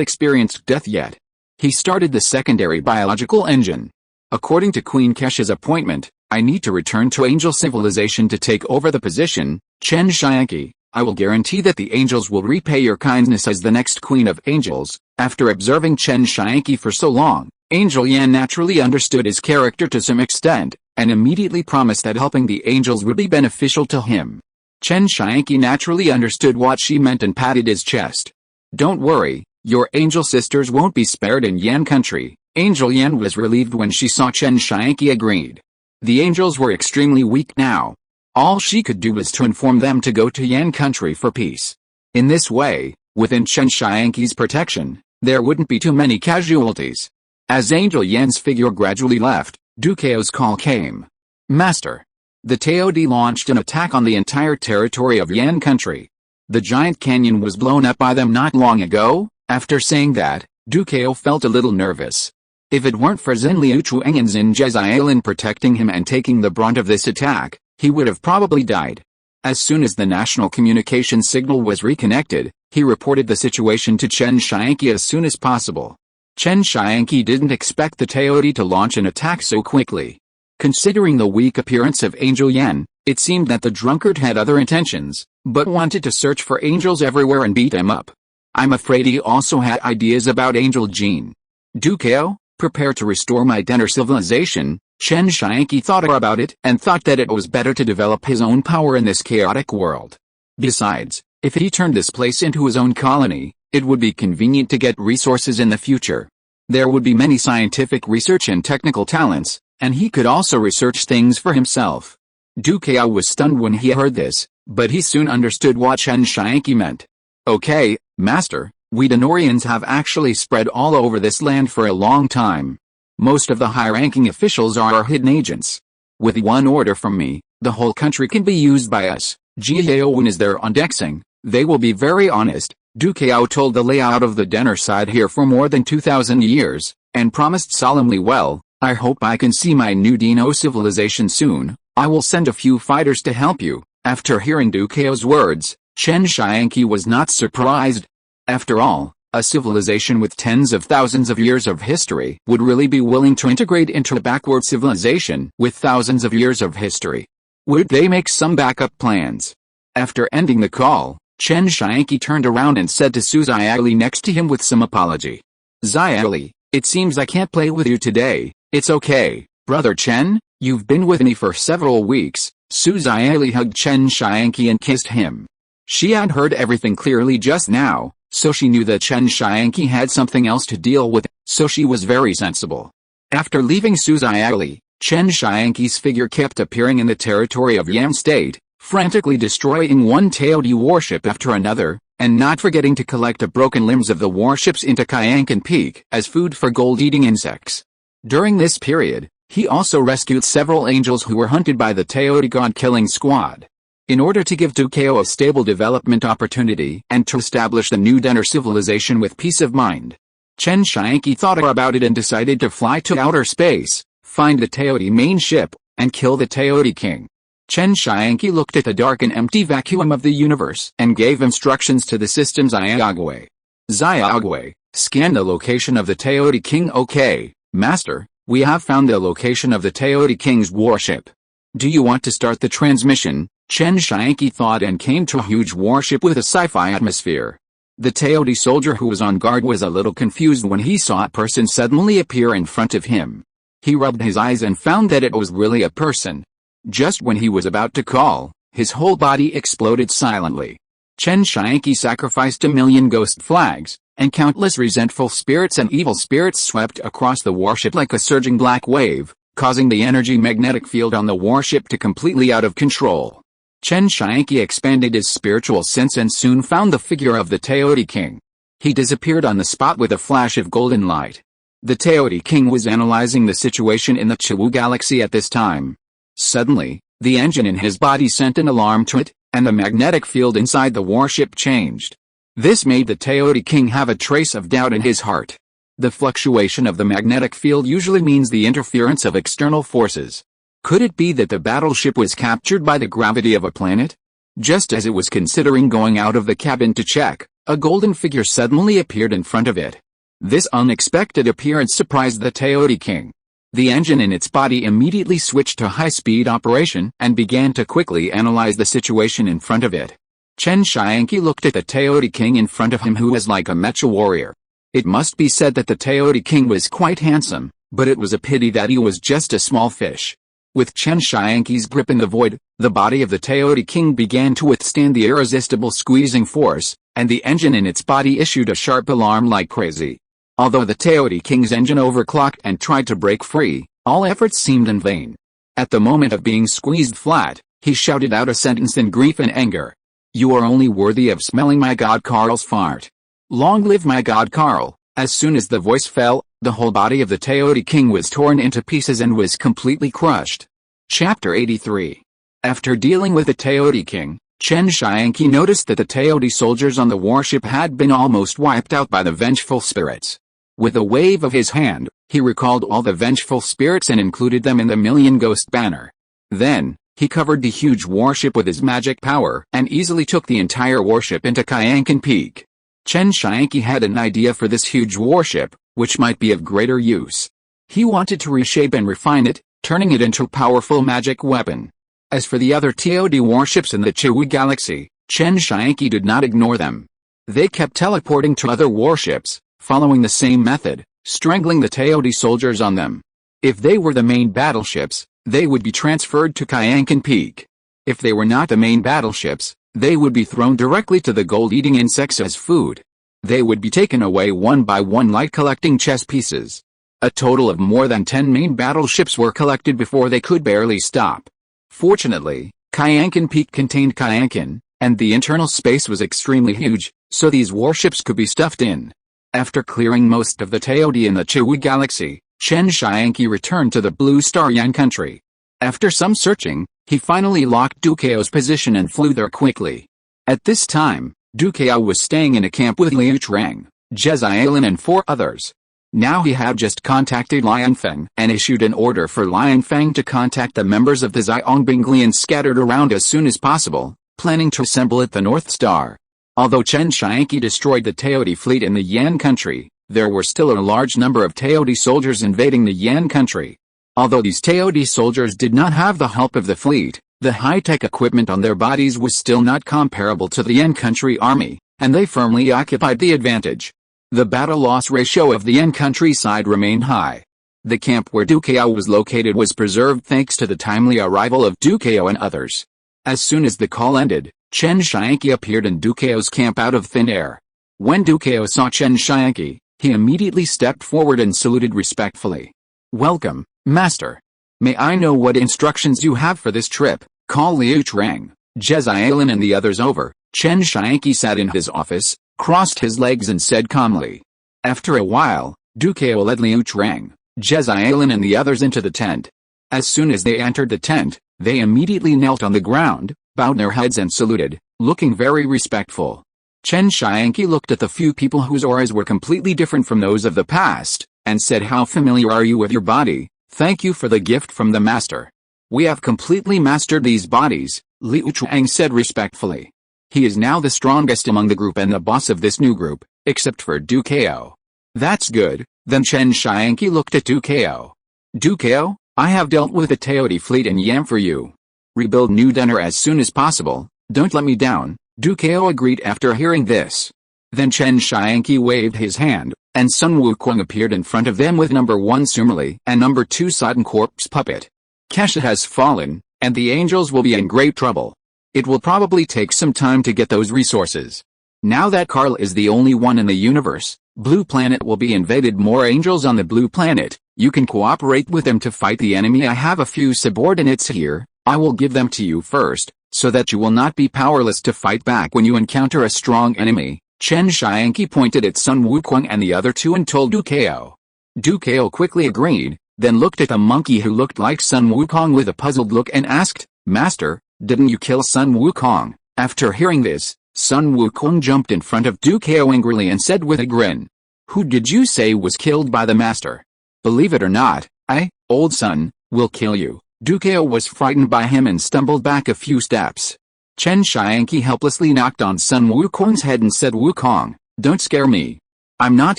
experienced death yet. He started the secondary biological engine. According to Queen Kesha's appointment, I need to return to Angel Civilization to take over the position. Chen Tianqi, I will guarantee that the angels will repay your kindness as the next Queen of Angels. After observing Chen Tianqi for so long, Angel Yan naturally understood his character to some extent, and immediately promised that helping the angels would be beneficial to him. Chen Tianqi naturally understood what she meant and patted his chest. Don't worry, your angel sisters won't be spared in Yan country. Angel Yan was relieved when she saw Chen Tianqi agreed. The angels were extremely weak now. All she could do was to inform them to go to Yan country for peace. In this way, within Chen Tianqi's protection, there wouldn't be too many casualties. As Angel Yan's figure gradually left, Dukeo's call came. Master. The Tod launched an attack on the entire territory of Yan country. The giant canyon was blown up by them not long ago. After saying that, Dukeo felt a little nervous. If it weren't for Zhen Liu Chuang and Zhen Zhezialin protecting him and taking the brunt of this attack, he would have probably died. As soon as the national communication signal was reconnected, he reported the situation to Chen Tianqi as soon as possible. Chen Tianqi didn't expect the Tod to launch an attack so quickly. Considering the weak appearance of Angel Yan, it seemed that the drunkard had other intentions, but wanted to search for angels everywhere and beat them up. I'm afraid he also had ideas about Angel Jean. Dukeo, prepare to restore my Denner civilization. Chen Tianqi thought about it and thought that it was better to develop his own power in this chaotic world. Besides, if he turned this place into his own colony, it would be convenient to get resources in the future. There would be many scientific research and technical talents, and he could also research things for himself. Dukeo was stunned when he heard this, but he soon understood what Chen Tianqi meant. Okay, Master, we Denorians have actually spread all over this land for a long time. Most of the high-ranking officials are our hidden agents. With one order from me, the whole country can be used by us. Jiaowen is there undexing. They will be very honest. Dukeo told the layout of the Denner side here for more than 2,000 years, and promised solemnly, well, I hope I can see my new Dino civilization soon. I will send a few fighters to help you. After hearing Dukeo's words, Chen Tianqi was not surprised. After all, a civilization with tens of thousands of years of history would really be willing to integrate into a backward civilization with thousands of years of history. Would they make some backup plans? After ending the call, Chen Tianqi turned around and said to Su Xiaoli next to him with some apology. Xiaoli, it seems I can't play with you today. It's okay, Brother Chen, you've been with me for several weeks. Su Xiaoli hugged Chen Tianqi and kissed him. She had heard everything clearly just now, so she knew that Chen Tianqi had something else to deal with, so she was very sensible. After leaving Su Xiaoli, Chen Tianqi's figure kept appearing in the territory of Yan State, frantically destroying one Tod warship after another, and not forgetting to collect the broken limbs of the warships into Kyankan Peak as food for gold-eating insects. During this period, he also rescued several angels who were hunted by the Tod god-killing squad. In order to give Dukeo a stable development opportunity and to establish the new Denner civilization with peace of mind, Chen Tianqi thought about it and decided to fly to outer space, find the Tod main ship, and kill the Tod king. Chen Tianqi looked at the dark and empty vacuum of the universe and gave instructions to the system Xiaogui. Xiaogui, scan the location of the Tod king. Okay, Master, we have found the location of the Tod king's warship. Do you want to start the transmission? Chen Tianqi thought and came to a huge warship with a sci-fi atmosphere. The Tod soldier who was on guard was a little confused when he saw a person suddenly appear in front of him. He rubbed his eyes and found that it was really a person. Just when he was about to call, his whole body exploded silently. Chen Tianqi sacrificed 1,000,000 ghost flags, and countless resentful spirits and evil spirits swept across the warship like a surging black wave, causing the energy magnetic field on the warship to completely out of control. Chen Tianqi expanded his spiritual sense and soon found the figure of the Tod king. He disappeared on the spot with a flash of golden light. The Tod king was analyzing the situation in the Chiwu galaxy at this time. Suddenly, the engine in his body sent an alarm to it, and the magnetic field inside the warship changed. This made the Tod king have a trace of doubt in his heart. The fluctuation of the magnetic field usually means the interference of external forces. Could it be that the battleship was captured by the gravity of a planet? Just as it was considering going out of the cabin to check, a golden figure suddenly appeared in front of it. This unexpected appearance surprised the Tod king. The engine in its body immediately switched to high-speed operation and began to quickly analyze the situation in front of it. Chen Tianqi looked at the Tod king in front of him, who was like a mecha warrior. It must be said that the Tod king was quite handsome, but it was a pity that he was just a small fish. With Chen Tianqi's grip in the void, the body of the Tod king began to withstand the irresistible squeezing force, and the engine in its body issued a sharp alarm like crazy. Although the Tod king's engine overclocked and tried to break free, all efforts seemed in vain. At the moment of being squeezed flat, he shouted out a sentence in grief and anger. "You are only worthy of smelling my god Karl's fart. Long live my god Karl." As soon as the voice fell, the whole body of the Teodi king was torn into pieces and was completely crushed. Chapter 83. After dealing with the Teodi king, Chen Tianqi noticed that the Teodi soldiers on the warship had been almost wiped out by the vengeful spirits. With a wave of his hand, he recalled all the vengeful spirits and included them in the Million Ghost banner. Then, he covered the huge warship with his magic power and easily took the entire warship into Kyankan Peak. Chen Tianqi had an idea for this huge warship, which might be of greater use. He wanted to reshape and refine it, turning it into a powerful magic weapon. As for the other TOD warships in the Chihui galaxy, Chen Tianqi did not ignore them. They kept teleporting to other warships, following the same method, strangling the TOD soldiers on them. If they were the main battleships, they would be transferred to Kyankan Peak. If they were not the main battleships, they would be thrown directly to the gold-eating insects as food. They would be taken away one by one like collecting chess pieces. A total of more than 10 main battleships were collected before they could barely stop. Fortunately, Kyankan Peak contained Kyankan, and the internal space was extremely huge, so these warships could be stuffed in. After clearing most of the Teodi in the Chihui galaxy, Chen Tianqi returned to the Blue Star Yan country. After some searching, he finally locked Dukeo's position and flew there quickly. At this time, Dukeo was staying in a camp with Liu Trang, Jezialin and 4 others. Now he had just contacted Lianfeng and issued an order for Lianfeng to contact the members of the Xiangbinglian scattered around as soon as possible, planning to assemble at the North Star. Although Chen Tianqi destroyed the Teodi fleet in the Yan country, there were still a large number of Teodi soldiers invading the Yan country. Although these Teodi soldiers did not have the help of the fleet, the high-tech equipment on their bodies was still not comparable to the Yan country army, and they firmly occupied the advantage. The battle-loss ratio of the Yan countryside remained high. The camp where Dukeo was located was preserved thanks to the timely arrival of Dukeo and others. As soon as the call ended, Chen Tianqi appeared in Dukeo's camp out of thin air. When Dukeo saw Chen Tianqi, he immediately stepped forward and saluted respectfully. "Welcome, Master. May I know what instructions you have for this trip?" Call Liu Trang, Jezialin and the others over. Chen Tianqi sat in his office, crossed his legs and said calmly. After a while, Dukeo led Liu Trang, Jezialin and the others into the tent. As soon as they entered the tent, they immediately knelt on the ground, bowed their heads and saluted, looking very respectful. Chen Tianqi looked at the few people whose auras were completely different from those of the past, and said, "How familiar are you with your body? Thank you for the gift from the Master." "We have completely mastered these bodies," Liu Trang said respectfully. "He is now the strongest among the group and the boss of this new group, except for Dukeo." "That's good." Then Chen Tianqi looked at Dukeo. "Dukeo, I have dealt with the Teodi fleet in Yam for you. Rebuild New Denner as soon as possible, don't let me down." Dukeo agreed after hearing this. Then Chen Tianqi waved his hand, and Sun Wukong appeared in front of them with number 1 Sumali and number 2 Sodden Corpse Puppet. Kesha has fallen, and the angels will be in great trouble. It will probably take some time to get those resources. Now that Karl is the only one in the universe, Blue Planet will be invaded. More angels on the Blue Planet. You can cooperate with them to fight the enemy. I have a few subordinates here. I will give them to you first, so that you will not be powerless to fight back when you encounter a strong enemy. Chen Tianqi pointed at Sun Wukong and the other 2 and told Dukeo. Dukeo quickly agreed, then looked at the monkey who looked like Sun Wukong with a puzzled look and asked, "Master, didn't you kill Sun Wukong?" After hearing this, Sun Wukong jumped in front of Dukeo angrily and said with a grin, "Who did you say was killed by the Master? Believe it or not, I, old Sun, will kill you." Dukeo was frightened by him and stumbled back a few steps. Chen Tianqi helplessly knocked on Sun Wukong's head and said, "Wukong, don't scare me. I'm not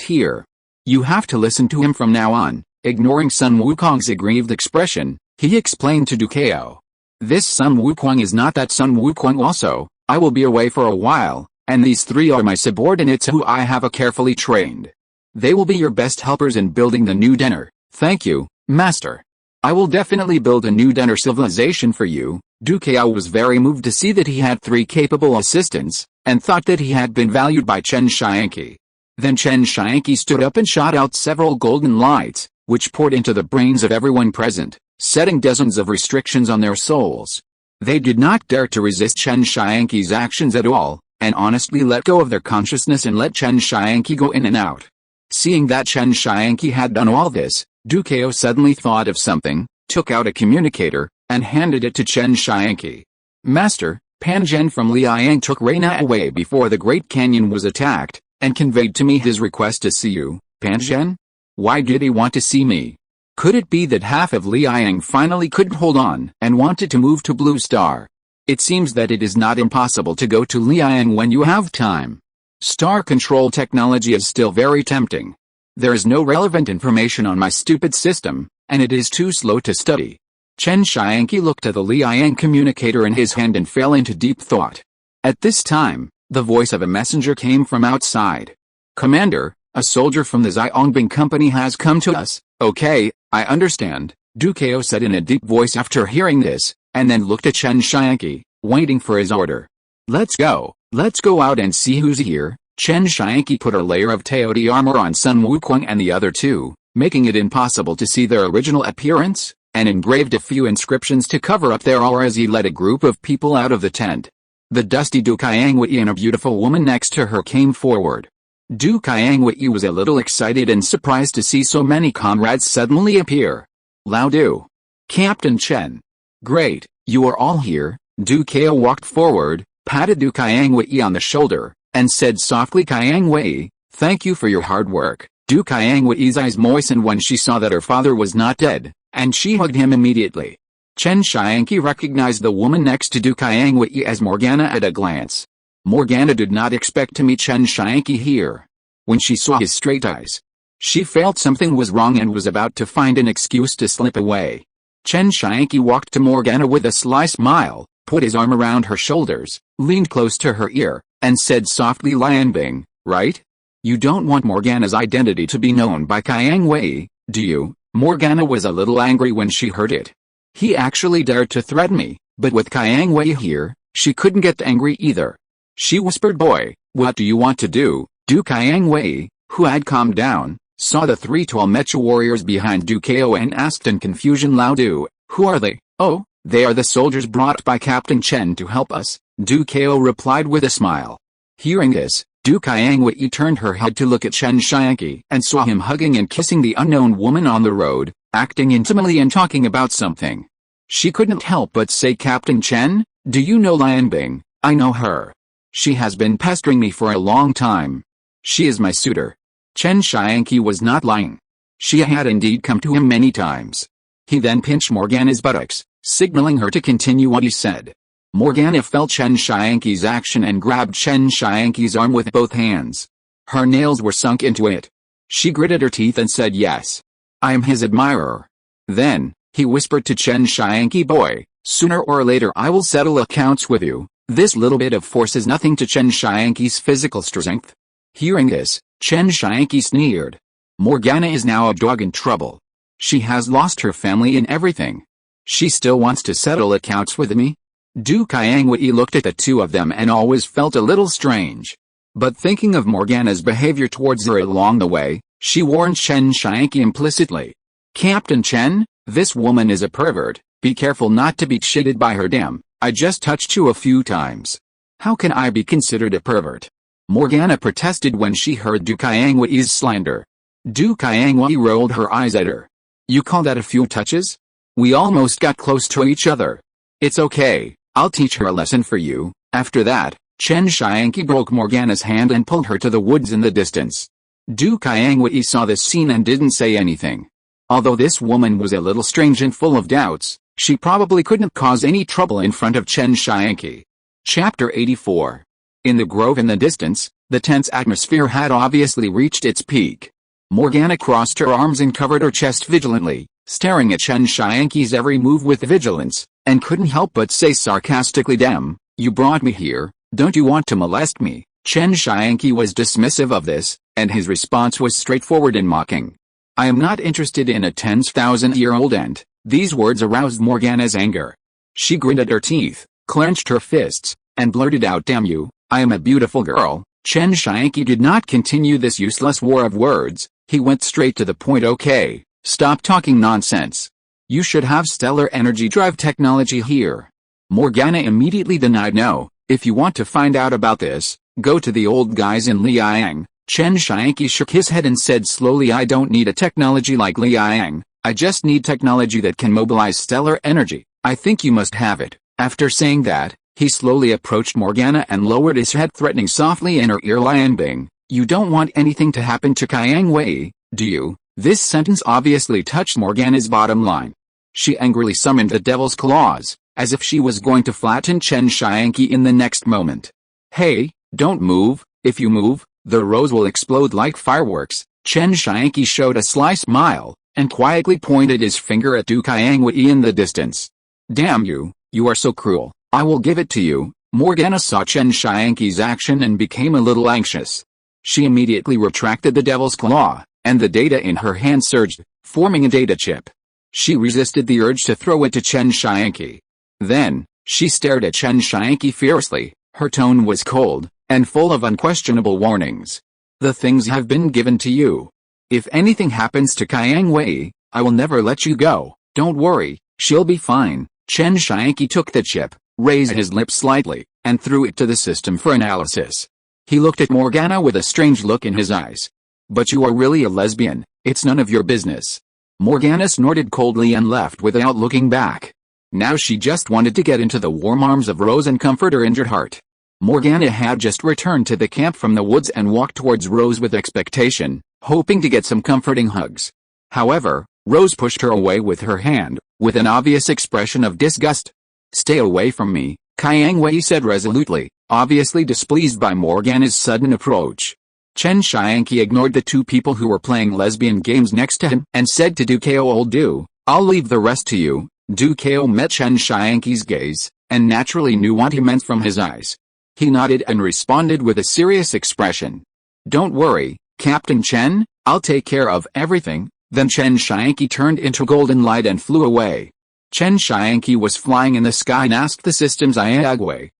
here. You have to listen to him from now on." Ignoring Sun Wukong's aggrieved expression, he explained to Dukeo. "This Sun Wukong is not that Sun Wukong also. I will be away for a while, and these 3 are my subordinates who I have carefully trained. They will be your best helpers in building the New Denner." "Thank you, Master. I will definitely build a New Denner civilization for you." Dukeo was very moved to see that he had 3 capable assistants, and thought that he had been valued by Chen Tianqi. Then Chen Tianqi stood up and shot out several golden lights, which poured into the brains of everyone present, setting dozens of restrictions on their souls. They did not dare to resist Chen Tianqi's actions at all, and honestly let go of their consciousness and let Chen Tianqi go in and out. Seeing that Chen Tianqi had done all this, Dukeo suddenly thought of something, took out a communicator, and handed it to Chen Tianqi. Master, Pan Zhen from Liang took Reina away before the Great Canyon was attacked, and conveyed to me his request to see you, Pan Zhen. Why did he want to see me? Could it be that half of Liang finally couldn't hold on and wanted to move to Blue Star? It seems that it is not impossible to go to Liang when you have time. Star control technology is still very tempting. There is no relevant information on my stupid system, and it is too slow to study. Chen Tianqi looked at the Liang communicator in his hand and fell into deep thought. At this time, the voice of a messenger came from outside. Commander, a soldier from the Xiaongbing company has come to us. Okay, I understand, Dukeo said in a deep voice after hearing this, and then looked at Chen Tianqi, waiting for his order. Let's go out and see who's here. Chen Tianqi put a layer of Teodi armor on Sun Wukong and the other two, making it impossible to see their original appearance, and engraved a few inscriptions to cover up their aura as he led a group of people out of the tent. The dusty Du Kayangwei and a beautiful woman next to her came forward. Du Kayangwei was a little excited and surprised to see so many comrades suddenly appear. Lao Du. Captain Chen. Great, you are all here. Du Kao walked forward, patted Du Kayangwei on the shoulder, and said softly, Kayangwei, thank you for your hard work. Du Kayangwei's eyes moistened when she saw that her father was not dead, and she hugged him immediately. Chen Tianqi recognized the woman next to Du Kayangwei as Morgana at a glance. Morgana did not expect to meet Chen Tianqi here. When she saw his straight eyes, she felt something was wrong and was about to find an excuse to slip away. Chen Tianqi walked to Morgana with a sly smile, put his arm around her shoulders, leaned close to her ear, and said softly, Lianbing, right? You don't want Morgana's identity to be known by Kayangwei, do you? Morgana was a little angry when she heard it. He actually dared to threaten me, but with Kayangwei here, she couldn't get angry either. She whispered, boy, what do you want to do? Du Kayangwei, who had calmed down, saw the three tall mecha warriors behind Du Kao and asked in confusion, Lao Du, who are they? Oh, they are the soldiers brought by Captain Chen to help us, Du Kao replied with a smile. Hearing this, Du Kayangwei turned her head to look at Chen Tianqi and saw him hugging and kissing the unknown woman on the road, acting intimately and talking about something. She couldn't help but say, Captain Chen, do you know Lianbing? I know her. She has been pestering me for a long time. She is my suitor. Chen Tianqi was not lying. She had indeed come to him many times. He then pinched Morgana's buttocks, signaling her to continue what he said. Morgana felt Chen Tianqi's action and grabbed Chen Tianqi's arm with both hands. Her nails were sunk into it. She gritted her teeth and said, yes. I am his admirer. Then, he whispered to Chen Tianqi, boy, sooner or later I will settle accounts with you. This little bit of force is nothing to Chen Tianqi's physical strength. Hearing this, Chen Tianqi sneered. Morgana is now a dog in trouble. She has lost her family and everything. She still wants to settle accounts with me? Du Kayangwei looked at the two of them and always felt a little strange. But thinking of Morgana's behavior towards her along the way, she warned Chen Tianqi implicitly. Captain Chen, this woman is a pervert, be careful not to be cheated by her. Damn, I just touched you a few times. How can I be considered a pervert? Morgana protested when she heard Du Kayangwei's slander. Du Kayangwei rolled her eyes at her. You call that a few touches? We almost got close to each other. It's okay, I'll teach her a lesson for you. After that, Chen Tianqi broke Morgana's hand and pulled her to the woods in the distance. Du Kayangwei saw this scene and didn't say anything. Although this woman was a little strange and full of doubts, she probably couldn't cause any trouble in front of Chen Tianqi. Chapter 84. In the grove in the distance, the tense atmosphere had obviously reached its peak. Morgana crossed her arms and covered her chest vigilantly, staring at Chen Tianqi's every move with vigilance, and couldn't help but say sarcastically, damn, you brought me here, don't you want to molest me? Chen Tianqi was dismissive of this, and his response was straightforward and mocking. I am not interested in a 10,000-year-old ant. These words aroused Morgana's anger. She gritted her teeth, clenched her fists, and blurted out, damn you, I am a beautiful girl. Chen Tianqi did not continue this useless war of words, he went straight to the point. Okay, stop talking nonsense. You should have stellar energy drive technology here. Morgana immediately denied. No, if you want to find out about this, go to the old guys in Liang. Chen Tianqi shook his head and said slowly, I don't need a technology like Liang, I just need technology that can mobilize stellar energy. I think you must have it. After saying that, he slowly approached Morgana and lowered his head, threatening softly in her ear. Lian Bing, you don't want anything to happen to Kayang Wei, do you? This sentence obviously touched Morgana's bottom line. She angrily summoned the devil's claws, as if she was going to flatten Chen Tianqi in the next moment. Hey, don't move, if you move, the rose will explode like fireworks. Chen Tianqi showed a sly smile, and quietly pointed his finger at Du Kayang Wei in the distance. Damn you, you are so cruel, I will give it to you. Morgana saw Chen Tianqi's action and became a little anxious. She immediately retracted the devil's claw, and the data in her hand surged, forming a data chip. She resisted the urge to throw it to Chen Tianqi. Then, she stared at Chen Tianqi fiercely. Her tone was cold, and full of unquestionable warnings. The things have been given to you. If anything happens to Kayang Wei, I will never let you go. Don't worry, she'll be fine. Chen Tianqi took the chip, raised his lips slightly, and threw it to the system for analysis. He looked at Morgana with a strange look in his eyes. But you are really a lesbian, it's none of your business. Morgana snorted coldly and left without looking back. Now she just wanted to get into the warm arms of Rose and comfort her injured heart. Morgana had just returned to the camp from the woods and walked towards Rose with expectation, hoping to get some comforting hugs. However, Rose pushed her away with her hand, with an obvious expression of disgust. Stay away from me, Kayang Wei said resolutely, obviously displeased by Morgana's sudden approach. Chen Tianqi ignored the two people who were playing lesbian games next to him and said to Du Kao, old Du, I'll leave the rest to you. Du Kao met Chen Tianqi's gaze, and naturally knew what he meant from his eyes. He nodded and responded with a serious expression. Don't worry, Captain Chen, I'll take care of everything. Then Chen Tianqi turned into golden light and flew away. Chen Tianqi was flying in the sky and asked the system Xiagwei,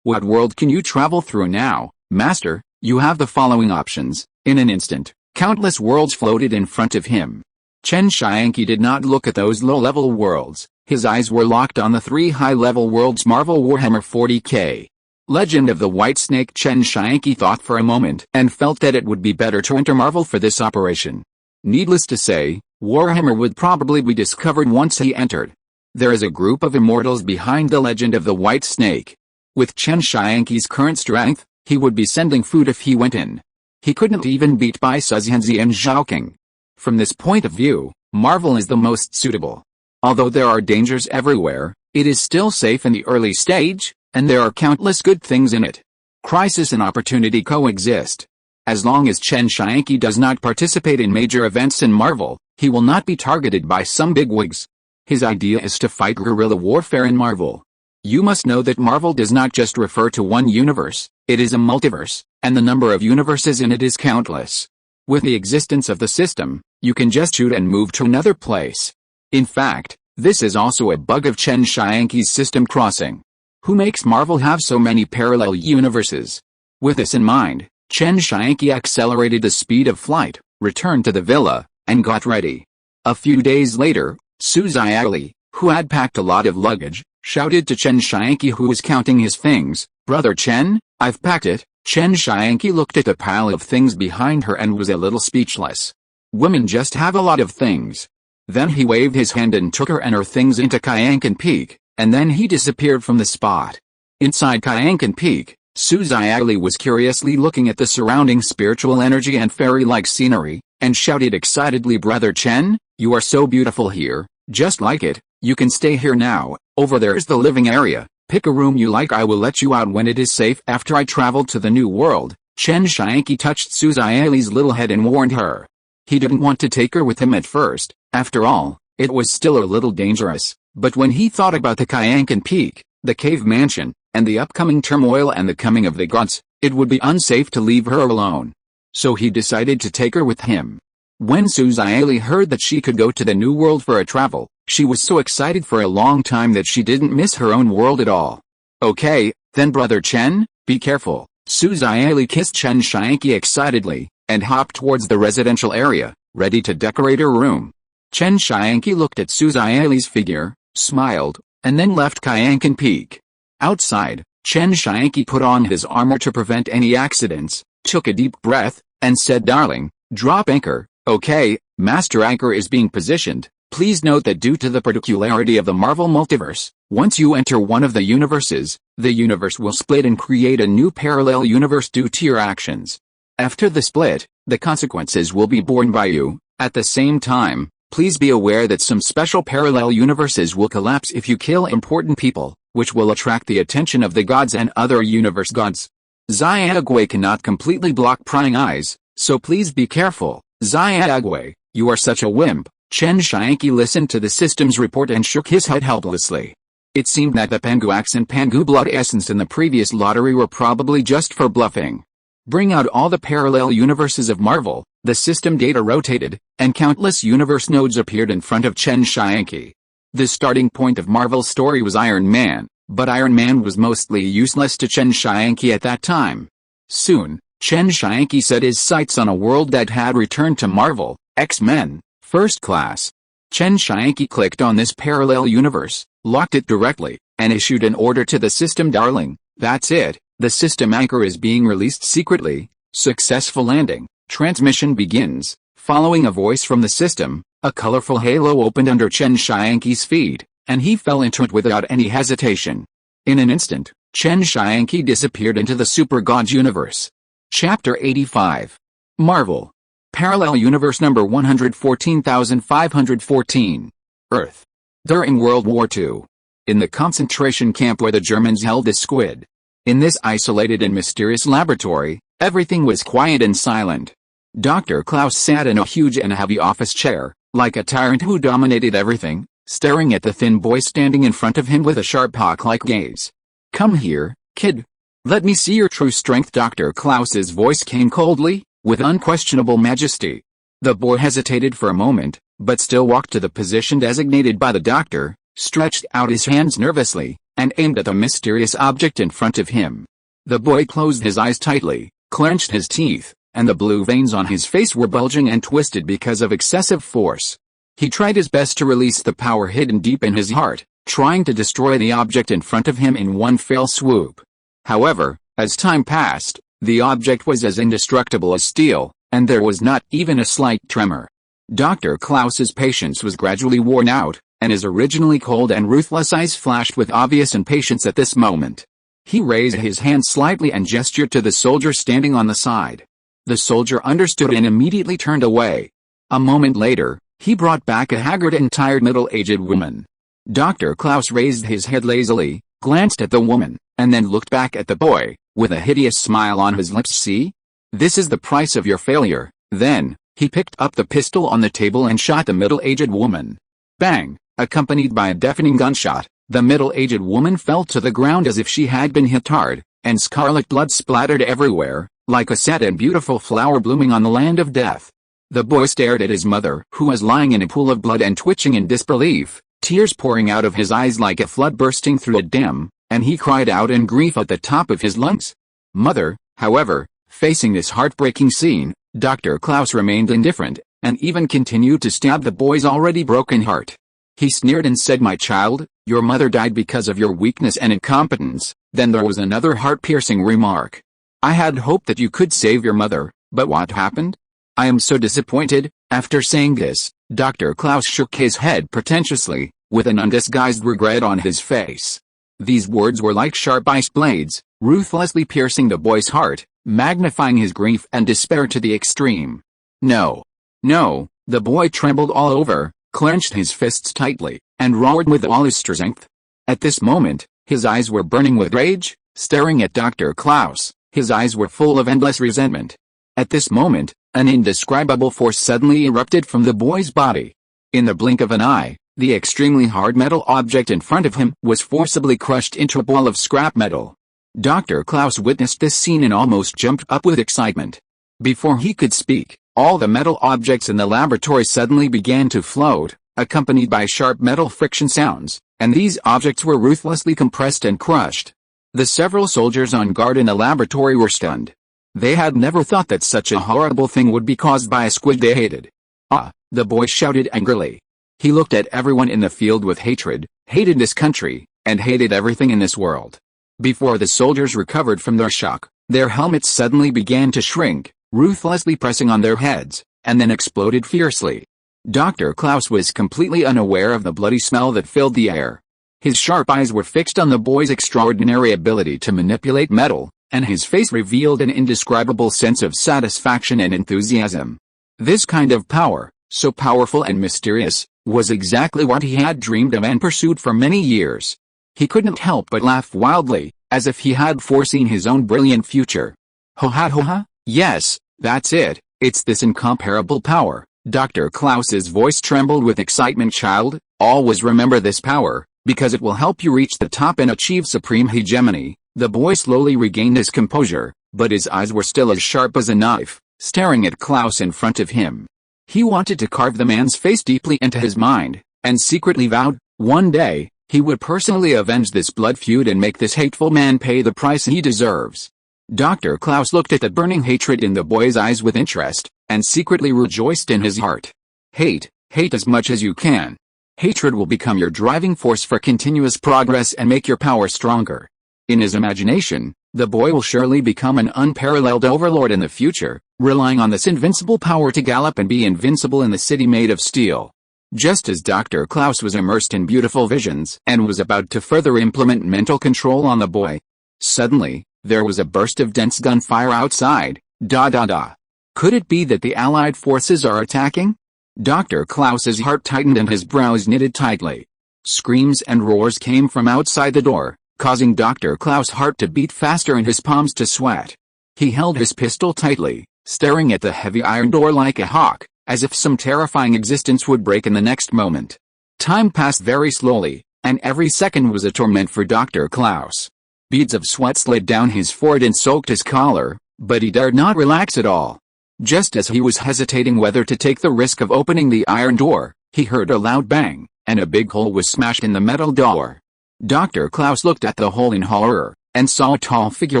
what world can you travel through now, Master? You have the following options. In an instant, countless worlds floated in front of him. Chen Tianqi did not look at those low-level worlds. His eyes were locked on the 3 high-level worlds. Marvel Warhammer 40k. Legend of the White Snake. Chen Tianqi thought for a moment and felt that it would be better to enter Marvel for this operation. Needless to say, Warhammer would probably be discovered once he entered. There is a group of immortals behind the Legend of the White Snake. With Chen Tianqi's current strength, he would be sending food if he went in. He couldn't even beat Bai Suzianzi and Zhaoking. From this point of view, Marvel is the most suitable. Although there are dangers everywhere, it is still safe in the early stage, and there are countless good things in it. Crisis and opportunity coexist. As long as Chen Tianqi does not participate in major events in Marvel, he will not be targeted by some bigwigs. His idea is to fight guerrilla warfare in Marvel. You must know that Marvel does not just refer to one universe, it is a multiverse, and the number of universes in it is countless. With the existence of the system, you can just shoot and move to another place. In fact, this is also a bug of Chen Tianqi's system crossing. Who makes Marvel have so many parallel universes? With this in mind, Chen Tianqi accelerated the speed of flight, returned to the villa, and got ready. A few days later, Su Xiaoli, who had packed a lot of luggage, shouted to Chen Tianqi, who was counting his things, Brother Chen, I've packed it. Chen Tianqi looked at the pile of things behind her and was a little speechless. Women just have a lot of things. Then he waved his hand and took her and her things into Kyankan Peak, and then he disappeared from the spot. Inside Kyankan Peak, Su Xiaoli was curiously looking at the surrounding spiritual energy and fairy-like scenery, and shouted excitedly, Brother Chen, you are so beautiful here, just like it, you can stay here now, over there is the living area, pick a room you like, I will let you out when it is safe. After I traveled to the new world, Chen Tianqi touched Su Xiaoli's little head and warned her. He didn't want to take her with him at first, after all, it was still a little dangerous, but when he thought about the Kyankan Peak, the cave mansion, and the upcoming turmoil and the coming of the gods, it would be unsafe to leave her alone. So he decided to take her with him. When Su Xiaoli heard that she could go to the new world for a travel, she was so excited for a long time that she didn't miss her own world at all. Okay, then Brother Chen, be careful. Su Xiaoli kissed Chen Tianqi excitedly, and hopped towards the residential area, ready to decorate her room. Chen Tianqi looked at Su Xiali's figure, smiled, and then left Qianqin Peak. Outside, Chen Tianqi put on his armor to prevent any accidents, took a deep breath, and said, "Darling, drop anchor." "Okay, Master Anchor is being positioned. Please note that due to the particularity of the Marvel Multiverse, once you enter one of the universes, the universe will split and create a new parallel universe due to your actions. After the split, the consequences will be borne by you. At the same time, please be aware that some special parallel universes will collapse if you kill important people, which will attract the attention of the gods and other universe gods. Xiaogui cannot completely block prying eyes, so please be careful." "Xiaogui, you are such a wimp." Chen Tianqi listened to the system's report and shook his head helplessly. It seemed that the Panguax and Pangu blood essence in the previous lottery were probably just for bluffing. Bring out all the parallel universes of Marvel. The system data rotated, and countless universe nodes appeared in front of Chen Tianqi. The starting point of Marvel's story was Iron Man, but Iron Man was mostly useless to Chen Tianqi at that time. Soon, Chen Tianqi set his sights on a world that had returned to Marvel, X-Men, First Class. Chen Tianqi clicked on this parallel universe, locked it directly, and issued an order to the system. "Darling, that's it, the system anchor is being released secretly. Successful landing. Transmission begins." Following a voice from the system, a colorful halo opened under Chen Tianqi's feet, and he fell into it without any hesitation. In an instant, Chen Tianqi disappeared into the Super Gods universe. Chapter 85. Marvel. Parallel Universe number 114514. Earth. During World War II. In the concentration camp where the Germans held the squid. In this isolated and mysterious laboratory, everything was quiet and silent. Dr. Klaus sat in a huge and heavy office chair, like a tyrant who dominated everything, staring at the thin boy standing in front of him with a sharp hawk-like gaze. "Come here, kid. Let me see your true strength." Dr. Klaus's voice came coldly, with unquestionable majesty. The boy hesitated for a moment, but still walked to the position designated by the doctor, stretched out his hands nervously, and aimed at the mysterious object in front of him. The boy closed his eyes tightly, clenched his teeth, and the blue veins on his face were bulging and twisted because of excessive force. He tried his best to release the power hidden deep in his heart, trying to destroy the object in front of him in one fell swoop. However, as time passed, the object was as indestructible as steel, and there was not even a slight tremor. Dr. Klaus's patience was gradually worn out, and his originally cold and ruthless eyes flashed with obvious impatience at this moment. He raised his hand slightly and gestured to the soldier standing on the side. The soldier understood and immediately turned away. A moment later, he brought back a haggard and tired middle-aged woman. Dr. Klaus raised his head lazily, glanced at the woman, and then looked back at the boy, with a hideous smile on his lips. "See? This is the price of your failure." Then, he picked up the pistol on the table and shot the middle-aged woman. Bang! Accompanied by a deafening gunshot, the middle-aged woman fell to the ground as if she had been hit hard, and scarlet blood splattered everywhere, like a sad and beautiful flower blooming on the land of death. The boy stared at his mother, who was lying in a pool of blood and twitching in disbelief, tears pouring out of his eyes like a flood bursting through a dam, and he cried out in grief at the top of his lungs. Mother, however, facing this heartbreaking scene, Dr. Klaus remained indifferent, and even continued to stab the boy's already broken heart. He sneered and said, "My child, your mother died because of your weakness and incompetence." Then there was another heart-piercing remark. "I had hoped that you could save your mother, but what happened? I am so disappointed." After saying this, Dr. Klaus shook his head pretentiously, with an undisguised regret on his face. These words were like sharp ice blades, ruthlessly piercing the boy's heart, magnifying his grief and despair to the extreme. "No. No," the boy trembled all over, clenched his fists tightly, and roared with all his strength. At this moment, his eyes were burning with rage, staring at Dr. Klaus. His eyes were full of endless resentment. At this moment, an indescribable force suddenly erupted from the boy's body. In the blink of an eye, the extremely hard metal object in front of him was forcibly crushed into a ball of scrap metal. Dr. Klaus witnessed this scene and almost jumped up with excitement. Before he could speak, all the metal objects in the laboratory suddenly began to float, accompanied by sharp metal friction sounds, and these objects were ruthlessly compressed and crushed. The several soldiers on guard in the laboratory were stunned. They had never thought that such a horrible thing would be caused by a squid they hated. "Ah!" the boy shouted angrily. He looked at everyone in the field with hatred, hated this country, and hated everything in this world. Before the soldiers recovered from their shock, their helmets suddenly began to shrink, ruthlessly pressing on their heads, and then exploded fiercely. Dr. Klaus was completely unaware of the bloody smell that filled the air. His sharp eyes were fixed on the boy's extraordinary ability to manipulate metal, and his face revealed an indescribable sense of satisfaction and enthusiasm. This kind of power, so powerful and mysterious, was exactly what he had dreamed of and pursued for many years. He couldn't help but laugh wildly, as if he had foreseen his own brilliant future. Ho ha ho ha, yes, that's it, it's this incomparable power. Dr. Klaus's voice trembled with excitement. Child, always remember this power, because it will help you reach the top and achieve supreme hegemony. The boy slowly regained his composure, but his eyes were still as sharp as a knife, staring at Klaus in front of him. He wanted to carve the man's face deeply into his mind, and secretly vowed, one day, he would personally avenge this blood feud and make this hateful man pay the price he deserves. Dr. Klaus looked at the burning hatred in the boy's eyes with interest, and secretly rejoiced in his heart. Hate as much as you can. Hatred will become your driving force for continuous progress and make your power stronger. In his imagination, the boy will surely become an unparalleled overlord in the future, relying on this invincible power to gallop and be invincible in the city made of steel. Just as Dr. Klaus was immersed in beautiful visions and was about to further implement mental control on the boy, suddenly, there was a burst of dense gunfire outside. Could it be that the Allied forces are attacking? Dr. Klaus's heart tightened and his brows knitted tightly. Screams and roars came from outside the door, causing Dr. Klaus' heart to beat faster and his palms to sweat. He held his pistol tightly, staring at the heavy iron door like a hawk, as if some terrifying existence would break in the next moment. Time passed very slowly, and every second was a torment for Dr. Klaus. Beads of sweat slid down his forehead and soaked his collar, but he dared not relax at all. Just as he was hesitating whether to take the risk of opening the iron door, he heard a loud bang, and a big hole was smashed in the metal door. Dr. Klaus looked at the hole in horror, and saw a tall figure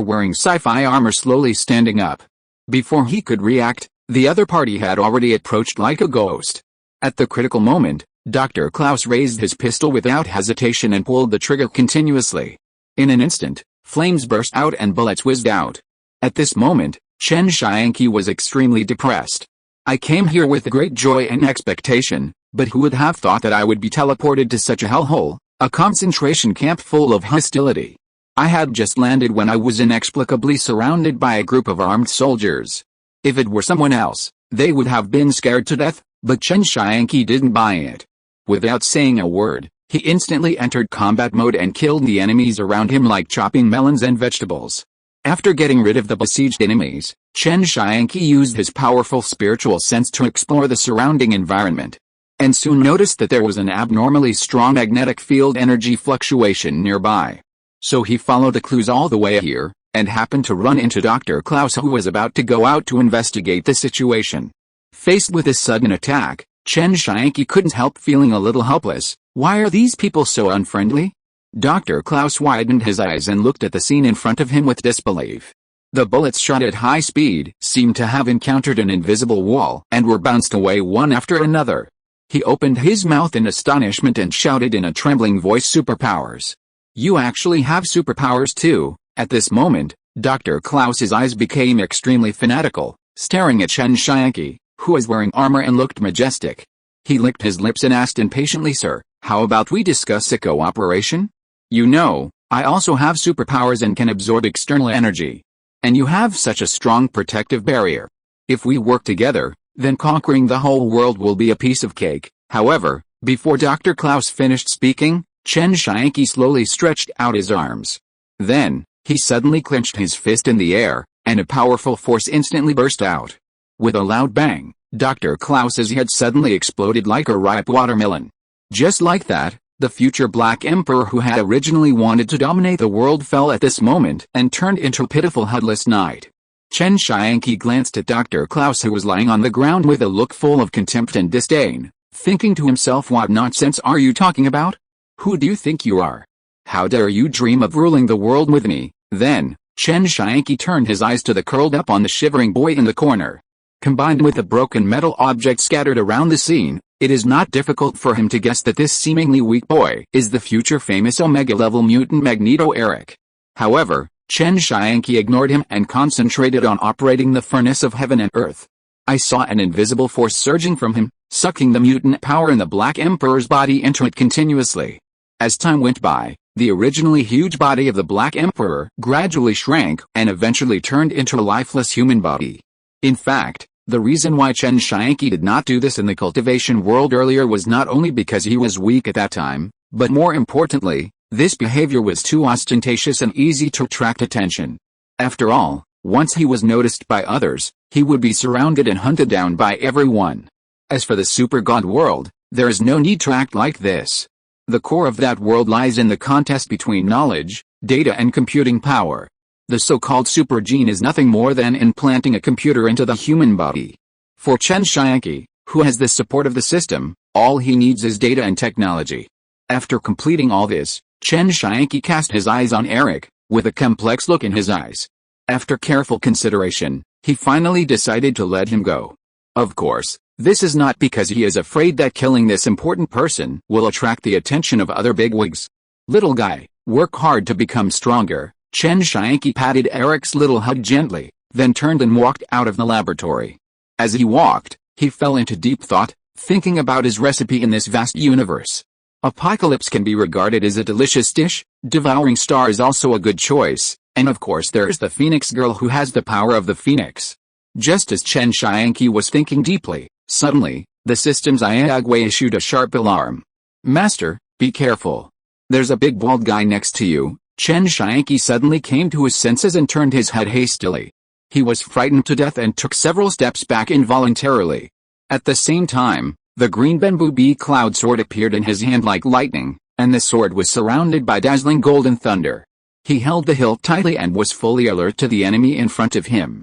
wearing sci-fi armor slowly standing up. Before he could react, the other party had already approached like a ghost. At the critical moment, Dr. Klaus raised his pistol without hesitation and pulled the trigger continuously. In an instant, flames burst out and bullets whizzed out. At this moment, Chen Tianqi was extremely depressed. I came here with great joy and expectation, but who would have thought that I would be teleported to such a hellhole, a concentration camp full of hostility. I had just landed when I was inexplicably surrounded by a group of armed soldiers. If it were someone else, they would have been scared to death, but Chen Tianqi didn't buy it. Without saying a word, he instantly entered combat mode and killed the enemies around him like chopping melons and vegetables. After getting rid of the besieged enemies, Chen Tianqi used his powerful spiritual sense to explore the surrounding environment, and soon noticed that there was an abnormally strong magnetic field energy fluctuation nearby. So he followed the clues all the way here, and happened to run into Dr. Klaus, who was about to go out to investigate the situation. Faced with this sudden attack, Chen Tianqi couldn't help feeling a little helpless. Why are these people so unfriendly? Dr. Klaus widened his eyes and looked at the scene in front of him with disbelief. The bullets shot at high speed seemed to have encountered an invisible wall and were bounced away one after another. He opened his mouth in astonishment and shouted in a trembling voice, "Superpowers! You actually have superpowers too!" At this moment, Dr. Klaus's eyes became extremely fanatical, staring at Chen Tianqi, who was wearing armor and looked majestic. He licked his lips and asked impatiently, "Sir, how about we discuss a cooperation? You know, I also have superpowers and can absorb external energy. And you have such a strong protective barrier. If we work together, then conquering the whole world will be a piece of cake." However, before Dr. Klaus finished speaking, Chen Tianqi slowly stretched out his arms. Then, he suddenly clenched his fist in the air, and a powerful force instantly burst out. With a loud bang, Dr. Klaus's head suddenly exploded like a ripe watermelon. Just like that, the future Black Emperor who had originally wanted to dominate the world fell at this moment and turned into a pitiful headless knight. Chen Tianqi glanced at Dr. Klaus, who was lying on the ground with a look full of contempt and disdain, thinking to himself, what nonsense are you talking about? Who do you think you are? How dare you dream of ruling the world with me? Then, Chen Tianqi turned his eyes to the curled up on the shivering boy in the corner. Combined with the broken metal objects scattered around the scene, it is not difficult for him to guess that this seemingly weak boy is the future famous Omega-level mutant Magneto Eric. However, Chen Tianqi ignored him and concentrated on operating the furnace of heaven and earth. I saw an invisible force surging from him, sucking the mutant power in the Black Emperor's body into it continuously. As time went by, the originally huge body of the Black Emperor gradually shrank and eventually turned into a lifeless human body. In fact, the reason why Chen Tianqi did not do this in the cultivation world earlier was not only because he was weak at that time, but more importantly, this behavior was too ostentatious and easy to attract attention. After all, once he was noticed by others, he would be surrounded and hunted down by everyone. As for the super god world, there is no need to act like this. The core of that world lies in the contest between knowledge, data and computing power. The so-called super gene is nothing more than implanting a computer into the human body. For Chen Tianqi, who has the support of the system, all he needs is data and technology. After completing all this, Chen Tianqi cast his eyes on Eric, with a complex look in his eyes. After careful consideration, he finally decided to let him go. Of course, this is not because he is afraid that killing this important person will attract the attention of other bigwigs. Little guy, work hard to become stronger. Chen Tianqi patted Eric's little head gently, then turned and walked out of the laboratory. As he walked, he fell into deep thought, thinking about his recipe in this vast universe. Apocalypse can be regarded as a delicious dish, devouring star is also a good choice, and of course there's the Phoenix girl who has the power of the Phoenix. Just as Chen Tianqi was thinking deeply, suddenly, the system's Iagwe issued a sharp alarm. Master, be careful. There's a big bald guy next to you. Chen Tianqi suddenly came to his senses and turned his head hastily. He was frightened to death and took several steps back involuntarily. At the same time, the green bamboo bee cloud sword appeared in his hand like lightning, and the sword was surrounded by dazzling golden thunder. He held the hilt tightly and was fully alert to the enemy in front of him.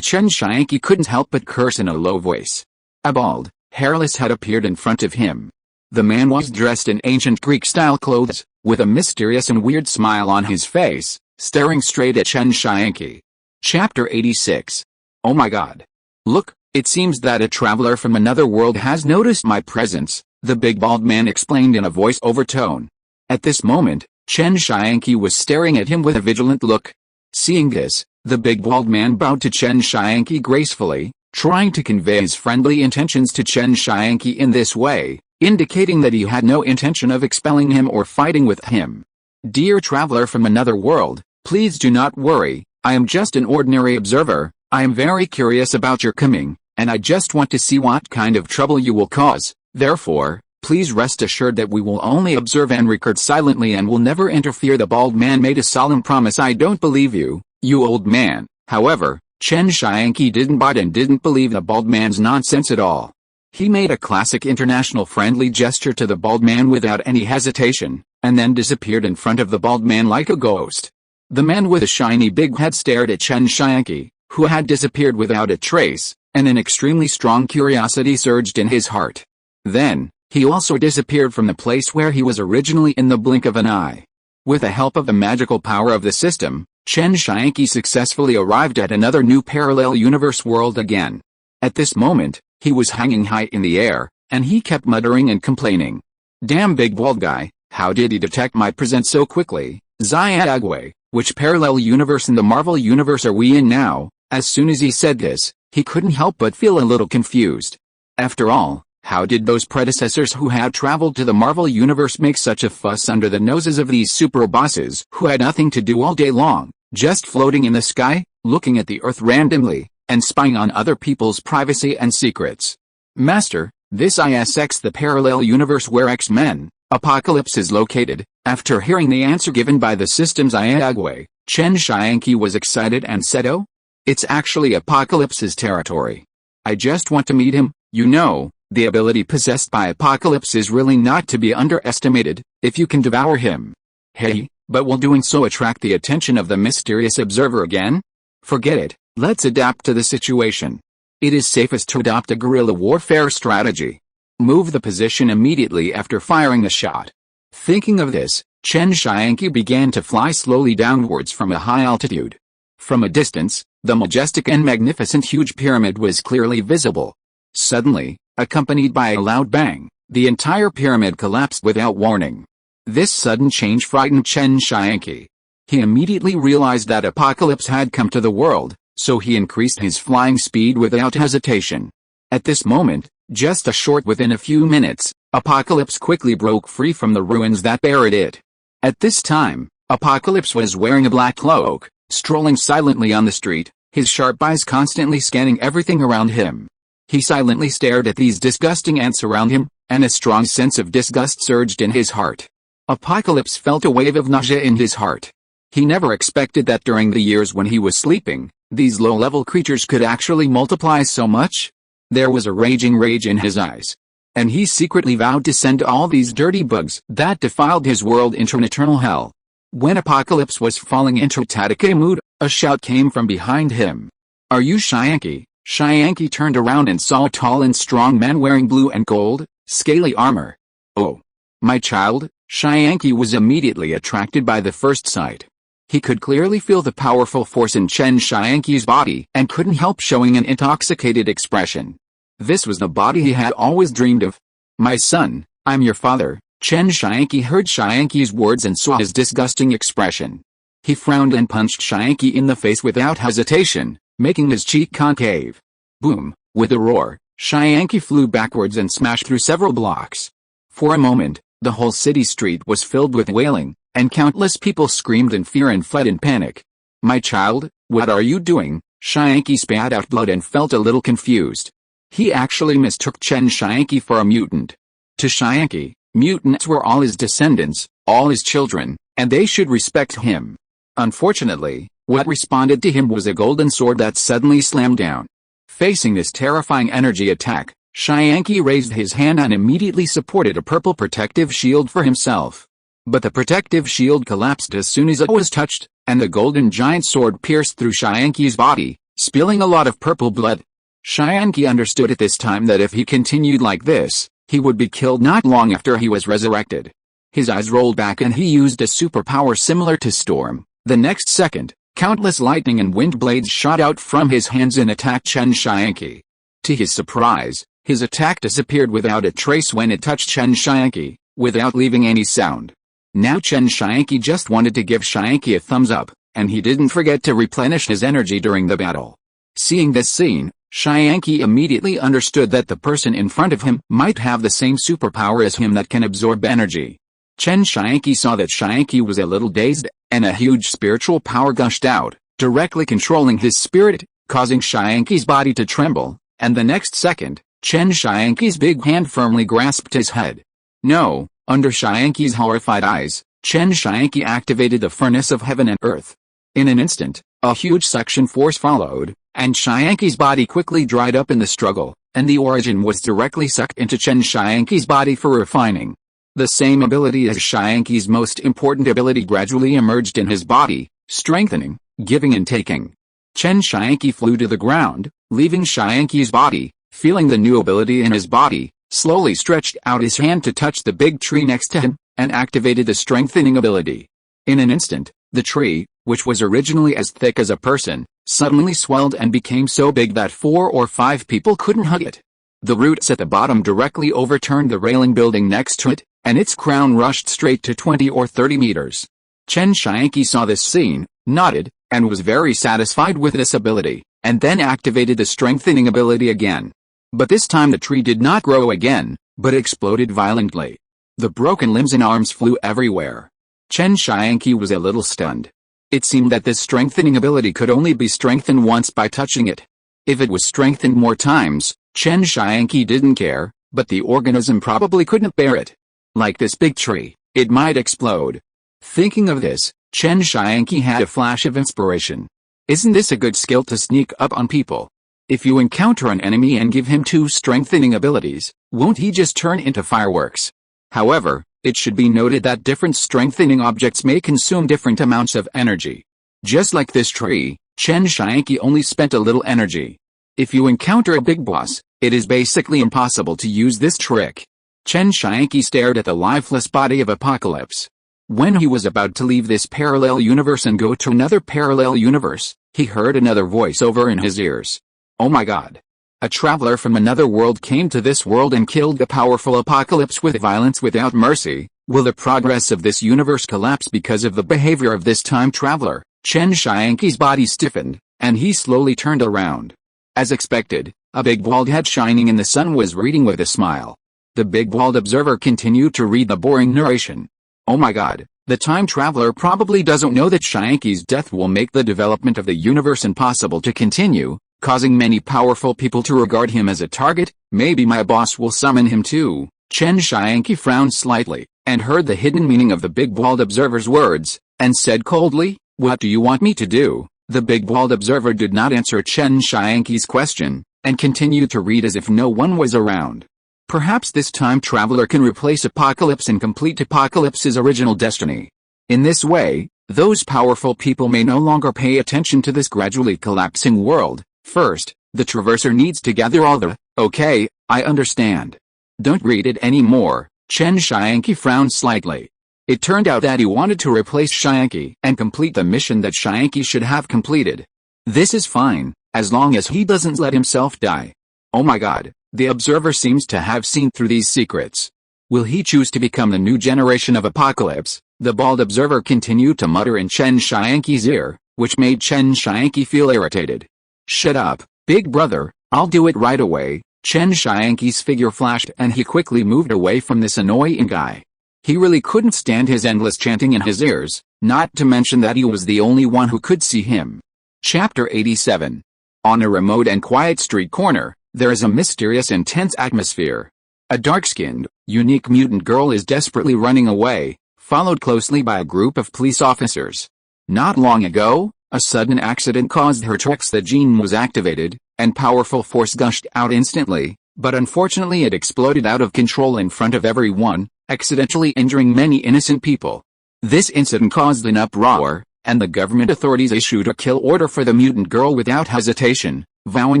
Chen Tianqi couldn't help but curse in a low voice. A bald, hairless head appeared in front of him. The man was dressed in ancient Greek-style clothes, with a mysterious and weird smile on his face, staring straight at Chen Tianqi. Chapter 86. Oh my god. Look, it seems that a traveler from another world has noticed my presence, the big bald man explained in a voice overtone. At this moment, Chen Tianqi was staring at him with a vigilant look. Seeing this, the big bald man bowed to Chen Tianqi gracefully, trying to convey his friendly intentions to Chen Tianqi in this way, indicating that he had no intention of expelling him or fighting with him. Dear traveler from another world, please do not worry, I am just an ordinary observer. I am very curious about your coming, and I just want to see what kind of trouble you will cause. Therefore, please rest assured that we will only observe and record silently and will never interfere. The bald man made a solemn promise. I don't believe you, you old man. However, Chen Tianqi didn't bite and didn't believe the bald man's nonsense at all. He made a classic international friendly gesture to the bald man without any hesitation, and then disappeared in front of the bald man like a ghost. The man with a shiny big head stared at Chen Tianqi, who had disappeared without a trace, and an extremely strong curiosity surged in his heart. Then, he also disappeared from the place where he was originally in the blink of an eye. With the help of the magical power of the system, Chen Tianqi successfully arrived at another new parallel universe world again. At this moment, he was hanging high in the air, and he kept muttering and complaining. Damn big bald guy, how did he detect my presence so quickly? Xiagwe, which parallel universe in the Marvel universe are we in now? As soon as he said this, he couldn't help but feel a little confused. After all, how did those predecessors who had traveled to the Marvel universe make such a fuss under the noses of these super bosses who had nothing to do all day long, just floating in the sky, looking at the earth randomly, and spying on other people's privacy and secrets? Master, this is the parallel universe where X-Men, Apocalypse is located. After hearing the answer given by the system's Iagwe, Chen Tianqi was excited and said, oh? It's actually Apocalypse's territory. I just want to meet him. You know, the ability possessed by Apocalypse is really not to be underestimated, if you can devour him. Hey, but will doing so attract the attention of the mysterious observer again? Forget it, let's adapt to the situation. It is safest to adopt a guerrilla warfare strategy. Move the position immediately after firing the shot. Thinking of this, Chen Tianqi began to fly slowly downwards from a high altitude. From a distance, The majestic and magnificent huge pyramid was clearly visible. Suddenly, accompanied by a loud bang, the entire pyramid collapsed without warning. This sudden change frightened Chen Tianqi. He immediately realized that apocalypse had come to the world, so he increased his flying speed without hesitation. At this moment, just within a few minutes, Apocalypse quickly broke free from the ruins that buried it. At this time, Apocalypse was wearing a black cloak, strolling silently on the street, his sharp eyes constantly scanning everything around him. He silently stared at these disgusting ants around him, and a strong sense of disgust surged in his heart. Apocalypse felt a wave of nausea in his heart. He never expected that during the years when he was sleeping, these low-level creatures could actually multiply so much. There was a raging rage in his eyes. And he secretly vowed to send all these dirty bugs that defiled his world into an eternal hell. When Apocalypse was falling into a tatake mood, a shout came from behind him. "Are you Tianqi?" Tianqi turned around and saw a tall and strong man wearing blue and gold, scaly armor. "Oh, my child." Tianqi was immediately attracted by the first sight. He could clearly feel the powerful force in Chen Tianqi's body and couldn't help showing an intoxicated expression. This was the body he had always dreamed of. "My son, I'm your father." Chen Tianqi heard Tianqi's words and saw his disgusting expression. He frowned and punched Tianqi in the face without hesitation, making his cheek concave. Boom! With a roar, Tianqi flew backwards and smashed through several blocks. For a moment, the whole city street was filled with wailing, and countless people screamed in fear and fled in panic. "My child, what are you doing?" Tianqi spat out blood and felt a little confused. He actually mistook Chen Tianqi for a mutant. To Tianqi, mutants were all his descendants, all his children, and they should respect him. Unfortunately, what responded to him was a golden sword that suddenly slammed down. Facing this terrifying energy attack, Tianqi raised his hand and immediately supported a purple protective shield for himself. But the protective shield collapsed as soon as it was touched, and the golden giant sword pierced through Tianqi's body, spilling a lot of purple blood. Tianqi understood at this time that if he continued like this, he would be killed not long after he was resurrected. His eyes rolled back and he used a superpower similar to Storm. The next second, countless lightning and wind blades shot out from his hands and attacked Chen Tianqi. To his surprise, his attack disappeared without a trace when it touched Chen Tianqi, without leaving any sound. Now Chen Tianqi just wanted to give Tianqi a thumbs up, and he didn't forget to replenish his energy during the battle. Seeing this scene, Tianqi immediately understood that the person in front of him might have the same superpower as him that can absorb energy. Chen Tianqi saw that Tianqi was a little dazed, and a huge spiritual power gushed out, directly controlling his spirit, causing Tianqi's body to tremble, and the next second, Chen Tianqi's big hand firmly grasped his head. No, under Tianqi's horrified eyes, Chen Tianqi activated the furnace of heaven and earth. In an instant, a huge suction force followed, and Tianqi's body quickly dried up in the struggle, and the origin was directly sucked into Chen Tianqi's body for refining. The same ability as Tianqi's most important ability gradually emerged in his body, strengthening, giving and taking. Chen Tianqi flew to the ground, leaving Tianqi's body, feeling the new ability in his body, slowly stretched out his hand to touch the big tree next to him, and activated the strengthening ability. In an instant, the tree, which was originally as thick as a person, suddenly swelled and became so big that 4 or 5 people couldn't hug it. The roots at the bottom directly overturned the railing building next to it, and its crown rushed straight to 20 or 30 meters. Chen Tianqi saw this scene, nodded, and was very satisfied with this ability, and then activated the strengthening ability again. But this time the tree did not grow again, but exploded violently. The broken limbs and arms flew everywhere. Chen Tianqi was a little stunned. It seemed that this strengthening ability could only be strengthened once by touching it. If it was strengthened more times, Chen Tianqi didn't care, but the organism probably couldn't bear it. Like this big tree, it might explode. Thinking of this, Chen Tianqi had a flash of inspiration. Isn't this a good skill to sneak up on people? If you encounter an enemy and give him 2 strengthening abilities, won't he just turn into fireworks? However, it should be noted that different strengthening objects may consume different amounts of energy. Just like this tree, Chen Tianqi only spent a little energy. If you encounter a big boss, it is basically impossible to use this trick. Chen Tianqi stared at the lifeless body of Apocalypse. When he was about to leave this parallel universe and go to another parallel universe, he heard another voiceover in his ears. Oh my god. A traveler from another world came to this world and killed the powerful apocalypse with violence without mercy. Will the progress of this universe collapse because of the behavior of this time traveler? Chen Tianqi's body stiffened, and he slowly turned around. As expected, a big bald head shining in the sun was reading with a smile. The big bald observer continued to read the boring narration. Oh my god, the time traveler probably doesn't know that Tianqi's death will make the development of the universe impossible to continue, causing many powerful people to regard him as a target. Maybe my boss will summon him too. Chen Tianqi frowned slightly, and heard the hidden meaning of the big bald observer's words, and said coldly, "What do you want me to do?" The big bald observer did not answer Chen Tianqi's question, and continued to read as if no one was around. Perhaps this time traveler can replace Apocalypse and complete Apocalypse's original destiny. In this way, those powerful people may no longer pay attention to this gradually collapsing world. First, the traverser needs to gather all the, okay, I understand. Don't read it anymore. Chen Tianqi frowned slightly. It turned out that he wanted to replace Tianqi and complete the mission that Tianqi should have completed. This is fine, as long as he doesn't let himself die. Oh my god, the observer seems to have seen through these secrets. Will he choose to become the new generation of Apocalypse? The bald observer continued to mutter in Chen Tianqi's ear, which made Chen Tianqi feel irritated. Shut up, big brother, I'll do it right away. Chen Tianqi's figure flashed and he quickly moved away from this annoying guy. He really couldn't stand his endless chanting in his ears, not to mention that he was the only one who could see him. Chapter 87. On a remote and quiet street corner, there is a mysterious and tense atmosphere. A dark-skinned, unique mutant girl is desperately running away, followed closely by a group of police officers. Not long ago, a sudden accident caused her tricks. The gene was activated, and powerful force gushed out instantly, but unfortunately it exploded out of control in front of everyone, accidentally injuring many innocent people. This incident caused an uproar, and the government authorities issued a kill order for the mutant girl without hesitation, vowing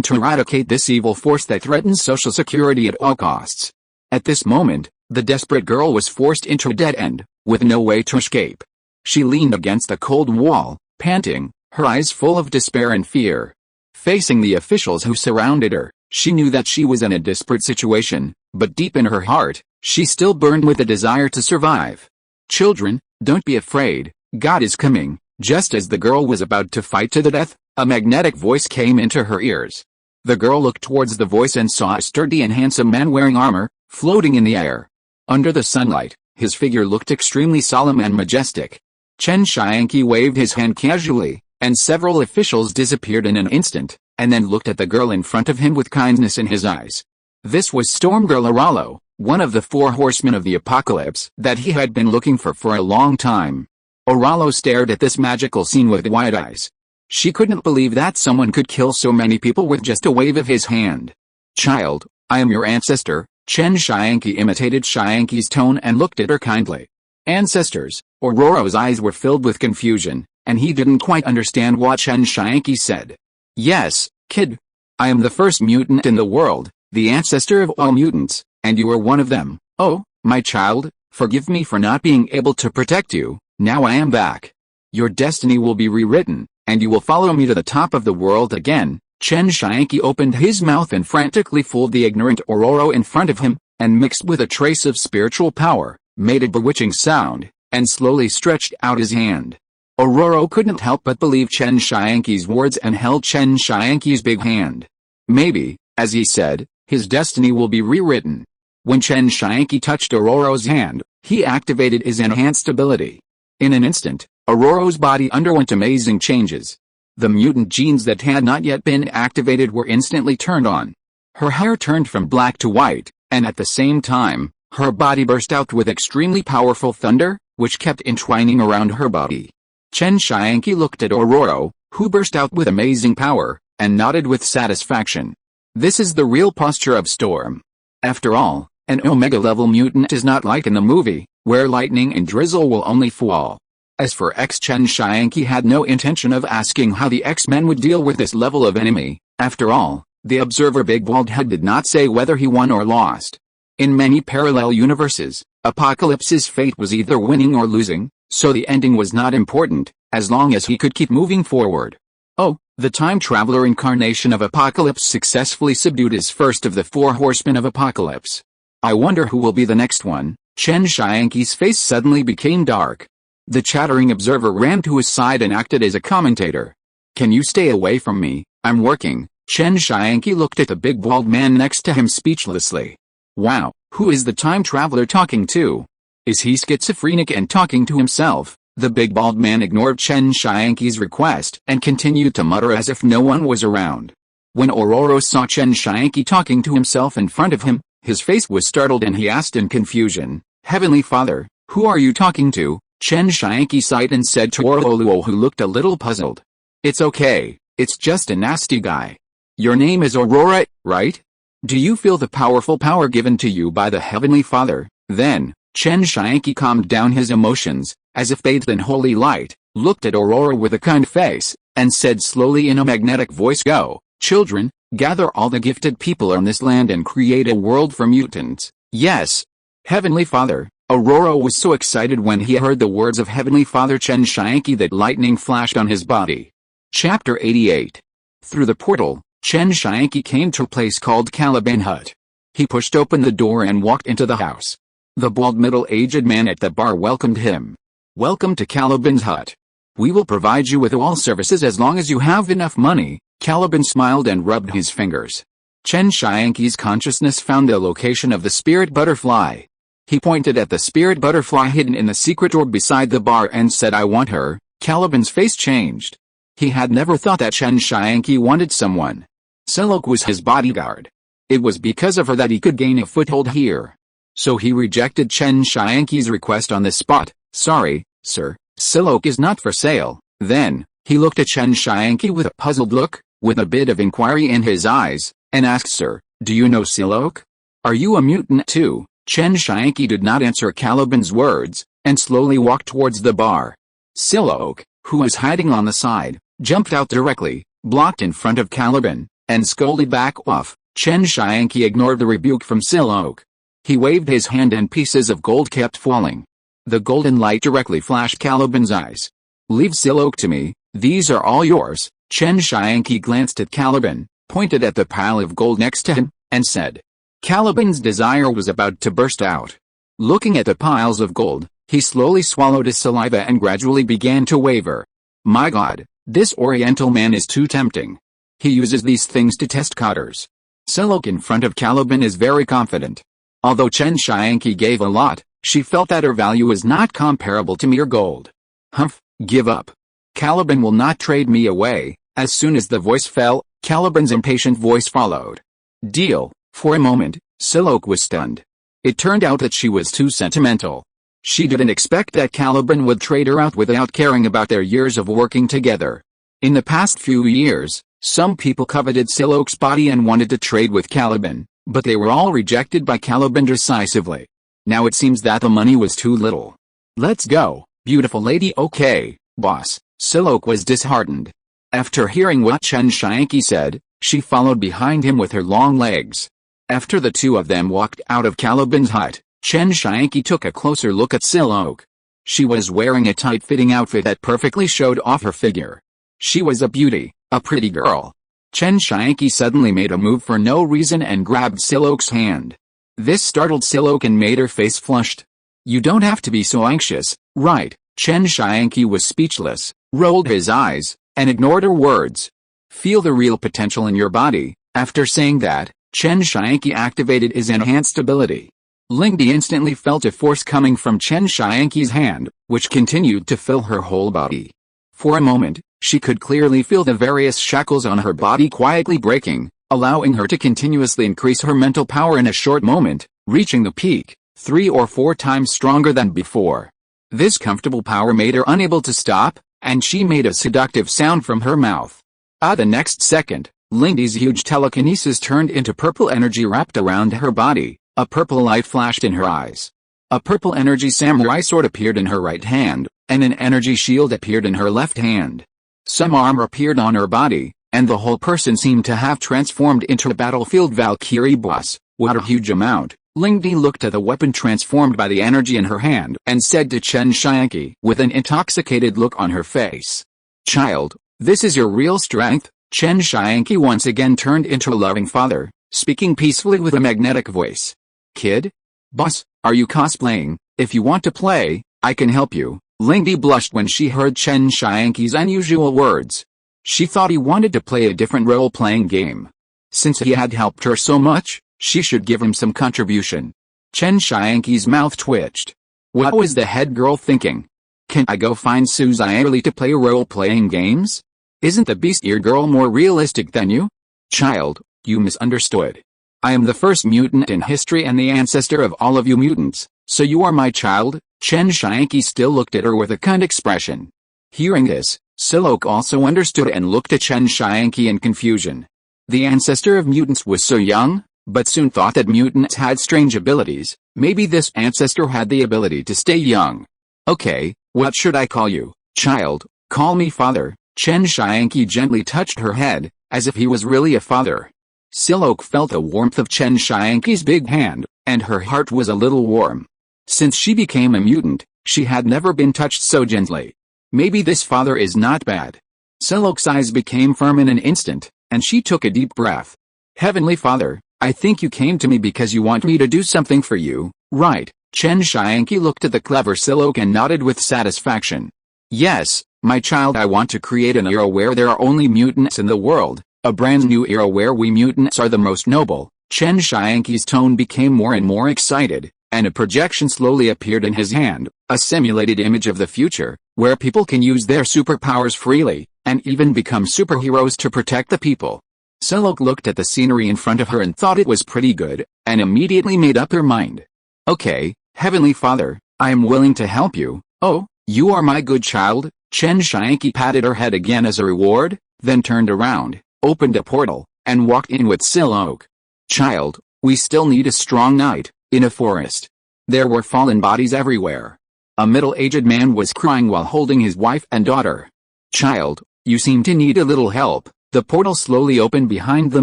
to eradicate this evil force that threatens social security at all costs. At this moment, the desperate girl was forced into a dead end, with no way to escape. She leaned against the cold wall, panting, her eyes full of despair and fear. Facing the officials who surrounded her, she knew that she was in a desperate situation, but deep in her heart, she still burned with a desire to survive. "Children, don't be afraid, God is coming." Just as the girl was about to fight to the death, a magnetic voice came into her ears. The girl looked towards the voice and saw a sturdy and handsome man wearing armor, floating in the air. Under the sunlight, his figure looked extremely solemn and majestic. Chen Tianqi waved his hand casually, and several officials disappeared in an instant, and then looked at the girl in front of him with kindness in his eyes. This was Stormgirl Aralo, one of the 4 horsemen of the apocalypse that he had been looking for a long time. Aralo stared at this magical scene with wide eyes. She couldn't believe that someone could kill so many people with just a wave of his hand. "Child, I am your ancestor." Chen Tianqi imitated Tianqi's tone and looked at her kindly. Ancestors. Ororo's eyes were filled with confusion, and he didn't quite understand what Chen Tianqi said. "Yes, kid. I am the first mutant in the world, the ancestor of all mutants, and you are one of them. Oh, my child, forgive me for not being able to protect you. Now I am back. Your destiny will be rewritten, and you will follow me to the top of the world again." Chen Tianqi opened his mouth and frantically fooled the ignorant Ororo in front of him, and mixed with a trace of spiritual power, made a bewitching sound, and slowly stretched out his hand. Ororo couldn't help but believe Chen Tianqi's words and held Chen Tianqi's big hand. Maybe, as he said, his destiny will be rewritten. When Chen Tianqi touched Ororo's hand, he activated his enhanced ability. In an instant, Ororo's body underwent amazing changes. The mutant genes that had not yet been activated were instantly turned on. Her hair turned from black to white, and at the same time, her body burst out with extremely powerful thunder, which kept entwining around her body. Chen Tianqi looked at Ororo, who burst out with amazing power, and nodded with satisfaction. This is the real posture of Storm. After all, an Omega-level mutant is not like in the movie, where lightning and drizzle will only fall. As for Chen Tianqi had no intention of asking how the X-Men would deal with this level of enemy. After all, the observer Big Bald Head did not say whether he won or lost. In many parallel universes, Apocalypse's fate was either winning or losing, so the ending was not important, as long as he could keep moving forward. "Oh, The time traveler incarnation of Apocalypse successfully subdued his first of the 4 horsemen of Apocalypse. I wonder who will be the next one. Chen Tianqi's face suddenly became dark. The chattering observer ran to his side and acted as a commentator. Can you stay away from me? I'm working. Chen Tianqi looked at the big bald man next to him speechlessly. Wow, who is the time traveler talking to? Is he schizophrenic and talking to himself? The big bald man ignored Chen Tianqi's request and continued to mutter as if no one was around. When Ororo saw Chen Tianqi talking to himself in front of him, his face was startled and he asked in confusion, Heavenly Father, who are you talking to? Chen Tianqi sighed and said to Ororo, who looked a little puzzled. It's okay, it's just a nasty guy. Your name is Aurora, right? Do you feel the powerful power given to you by the Heavenly Father? Then, Chen Tianqi calmed down his emotions, as if bathed in holy light, looked at Aurora with a kind face, and said slowly in a magnetic voice, Go, children, gather all the gifted people on this land and create a world for mutants. Yes. Heavenly Father. Aurora was so excited when he heard the words of Heavenly Father Chen Tianqi that lightning flashed on his body. Chapter 88. Through the portal, Chen Tianqi came to a place called Caliban Hut. He pushed open the door and walked into the house. The bald middle-aged man at the bar welcomed him. Welcome to Caliban's hut. We will provide you with all services as long as you have enough money. Caliban smiled and rubbed his fingers. Chen Tianqi's consciousness found the location of the spirit butterfly. He pointed at the spirit butterfly hidden in the secret orb beside the bar and said, I want her. Caliban's face changed. He had never thought that Chen Tianqi wanted someone. Silok was his bodyguard. It was because of her that he could gain a foothold here. So he rejected Chen Tianqi's request on the spot. Sorry, sir, Silok is not for sale. Then, he looked at Chen Tianqi with a puzzled look, with a bit of inquiry in his eyes, and asked, Sir, do you know Silok? Are you a mutant too? Chen Tianqi did not answer Caliban's words, and slowly walked towards the bar. Silok, who was hiding on the side, jumped out directly, blocked in front of Caliban, and scolded back off. Chen Tianqi ignored the rebuke from Silok. He waved his hand and pieces of gold kept falling. The golden light directly flashed Caliban's eyes. Leave Silok to me, these are all yours. Chen Tianqi glanced at Caliban, pointed at the pile of gold next to him, and said. Caliban's desire was about to burst out. Looking at the piles of gold, he slowly swallowed his saliva and gradually began to waver. My God, this Oriental man is too tempting. He uses these things to test cutters. Silok in front of Caliban is very confident. Although Chen Tianqi gave a lot, she felt that her value was not comparable to mere gold. Humph, give up. Caliban will not trade me away. As soon as the voice fell, Caliban's impatient voice followed. Deal. For a moment, Silok was stunned. It turned out that she was too sentimental. She didn't expect that Caliban would trade her out without caring about their years of working together. In the past few years, some people coveted Silok's body and wanted to trade with Caliban, but they were all rejected by Caliban decisively. Now it seems that the money was too little. Let's go, beautiful lady. Okay, boss. Silok was disheartened. After hearing what Chen Tianqi said, she followed behind him with her long legs. After the two of them walked out of Caliban's hut, Chen Tianqi took a closer look at Silok. She was wearing a tight-fitting outfit that perfectly showed off her figure. She was a beauty, a pretty girl. Chen Tianqi suddenly made a move for no reason and grabbed Silok's hand. This startled Silok and made her face flushed. You don't have to be so anxious, right? Chen Tianqi was speechless, rolled his eyes, and ignored her words. Feel the real potential in your body. After saying that, Chen Tianqi activated his enhanced ability. Lingdi instantly felt a force coming from Chen Tianqi's hand, which continued to fill her whole body. For a moment, she could clearly feel the various shackles on her body quietly breaking, allowing her to continuously increase her mental power in a short moment, reaching the peak, 3 or 4 times stronger than before. This comfortable power made her unable to stop, and she made a seductive sound from her mouth. The next second, Lingdi's huge telekinesis turned into purple energy wrapped around her body. A purple light flashed in her eyes. A purple energy samurai sword appeared in her right hand, and an energy shield appeared in her left hand. Some armor appeared on her body, and the whole person seemed to have transformed into a battlefield Valkyrie boss. What a huge amount! Lingdi looked at the weapon transformed by the energy in her hand and said to Chen Tianqi with an intoxicated look on her face. Child, This is your real strength? Chen Tianqi once again turned into a loving father, speaking peacefully with a magnetic voice. Kid? Boss, are you cosplaying? If you want to play, I can help you. Lingdi blushed when she heard Chen Tianqi's unusual words. She thought he wanted to play a different role-playing game. Since he had helped her so much, she should give him some contribution. Chen Tianqi's mouth twitched. What was the head girl thinking? Can I go find Suzy to play role-playing games? Isn't the beast ear girl more realistic than you? Child, you misunderstood. I am the first mutant in history and the ancestor of all of you mutants, so you are my child. Chen Tianqi still looked at her with a kind expression. Hearing this, Silok also understood and looked at Chen Tianqi in confusion. The ancestor of mutants was so young, but soon thought that mutants had strange abilities. Maybe this ancestor had the ability to stay young. Okay, what should I call you, child? Call me father. Chen Tianqi gently touched her head, as if he was really a father. Silok felt the warmth of Chen Tianqi's big hand, and her heart was a little warm. Since she became a mutant, she had never been touched so gently. Maybe this father is not bad. Silok's eyes became firm in an instant, and she took a deep breath. Heavenly Father, I think you came to me because you want me to do something for you, right? Chen Tianqi looked at the clever Silok and nodded with satisfaction. Yes, my child, I want to create an era where there are only mutants in the world, a brand new era where we mutants are the most noble. Chen Tianqi's tone became more and more excited, and a projection slowly appeared in his hand, a simulated image of the future, where people can use their superpowers freely, and even become superheroes to protect the people. Silok looked at the scenery in front of her and thought it was pretty good, and immediately made up her mind. Okay, Heavenly Father, I am willing to help you. Oh, you are my good child. Chen Tianqi patted her head again as a reward, then turned around, opened a portal, and walked in with Silok. Child, we still need a strong knight. In a forest, there were fallen bodies everywhere. A middle-aged man was crying while holding his wife and daughter. Child, you seem to need a little help. The portal slowly opened behind the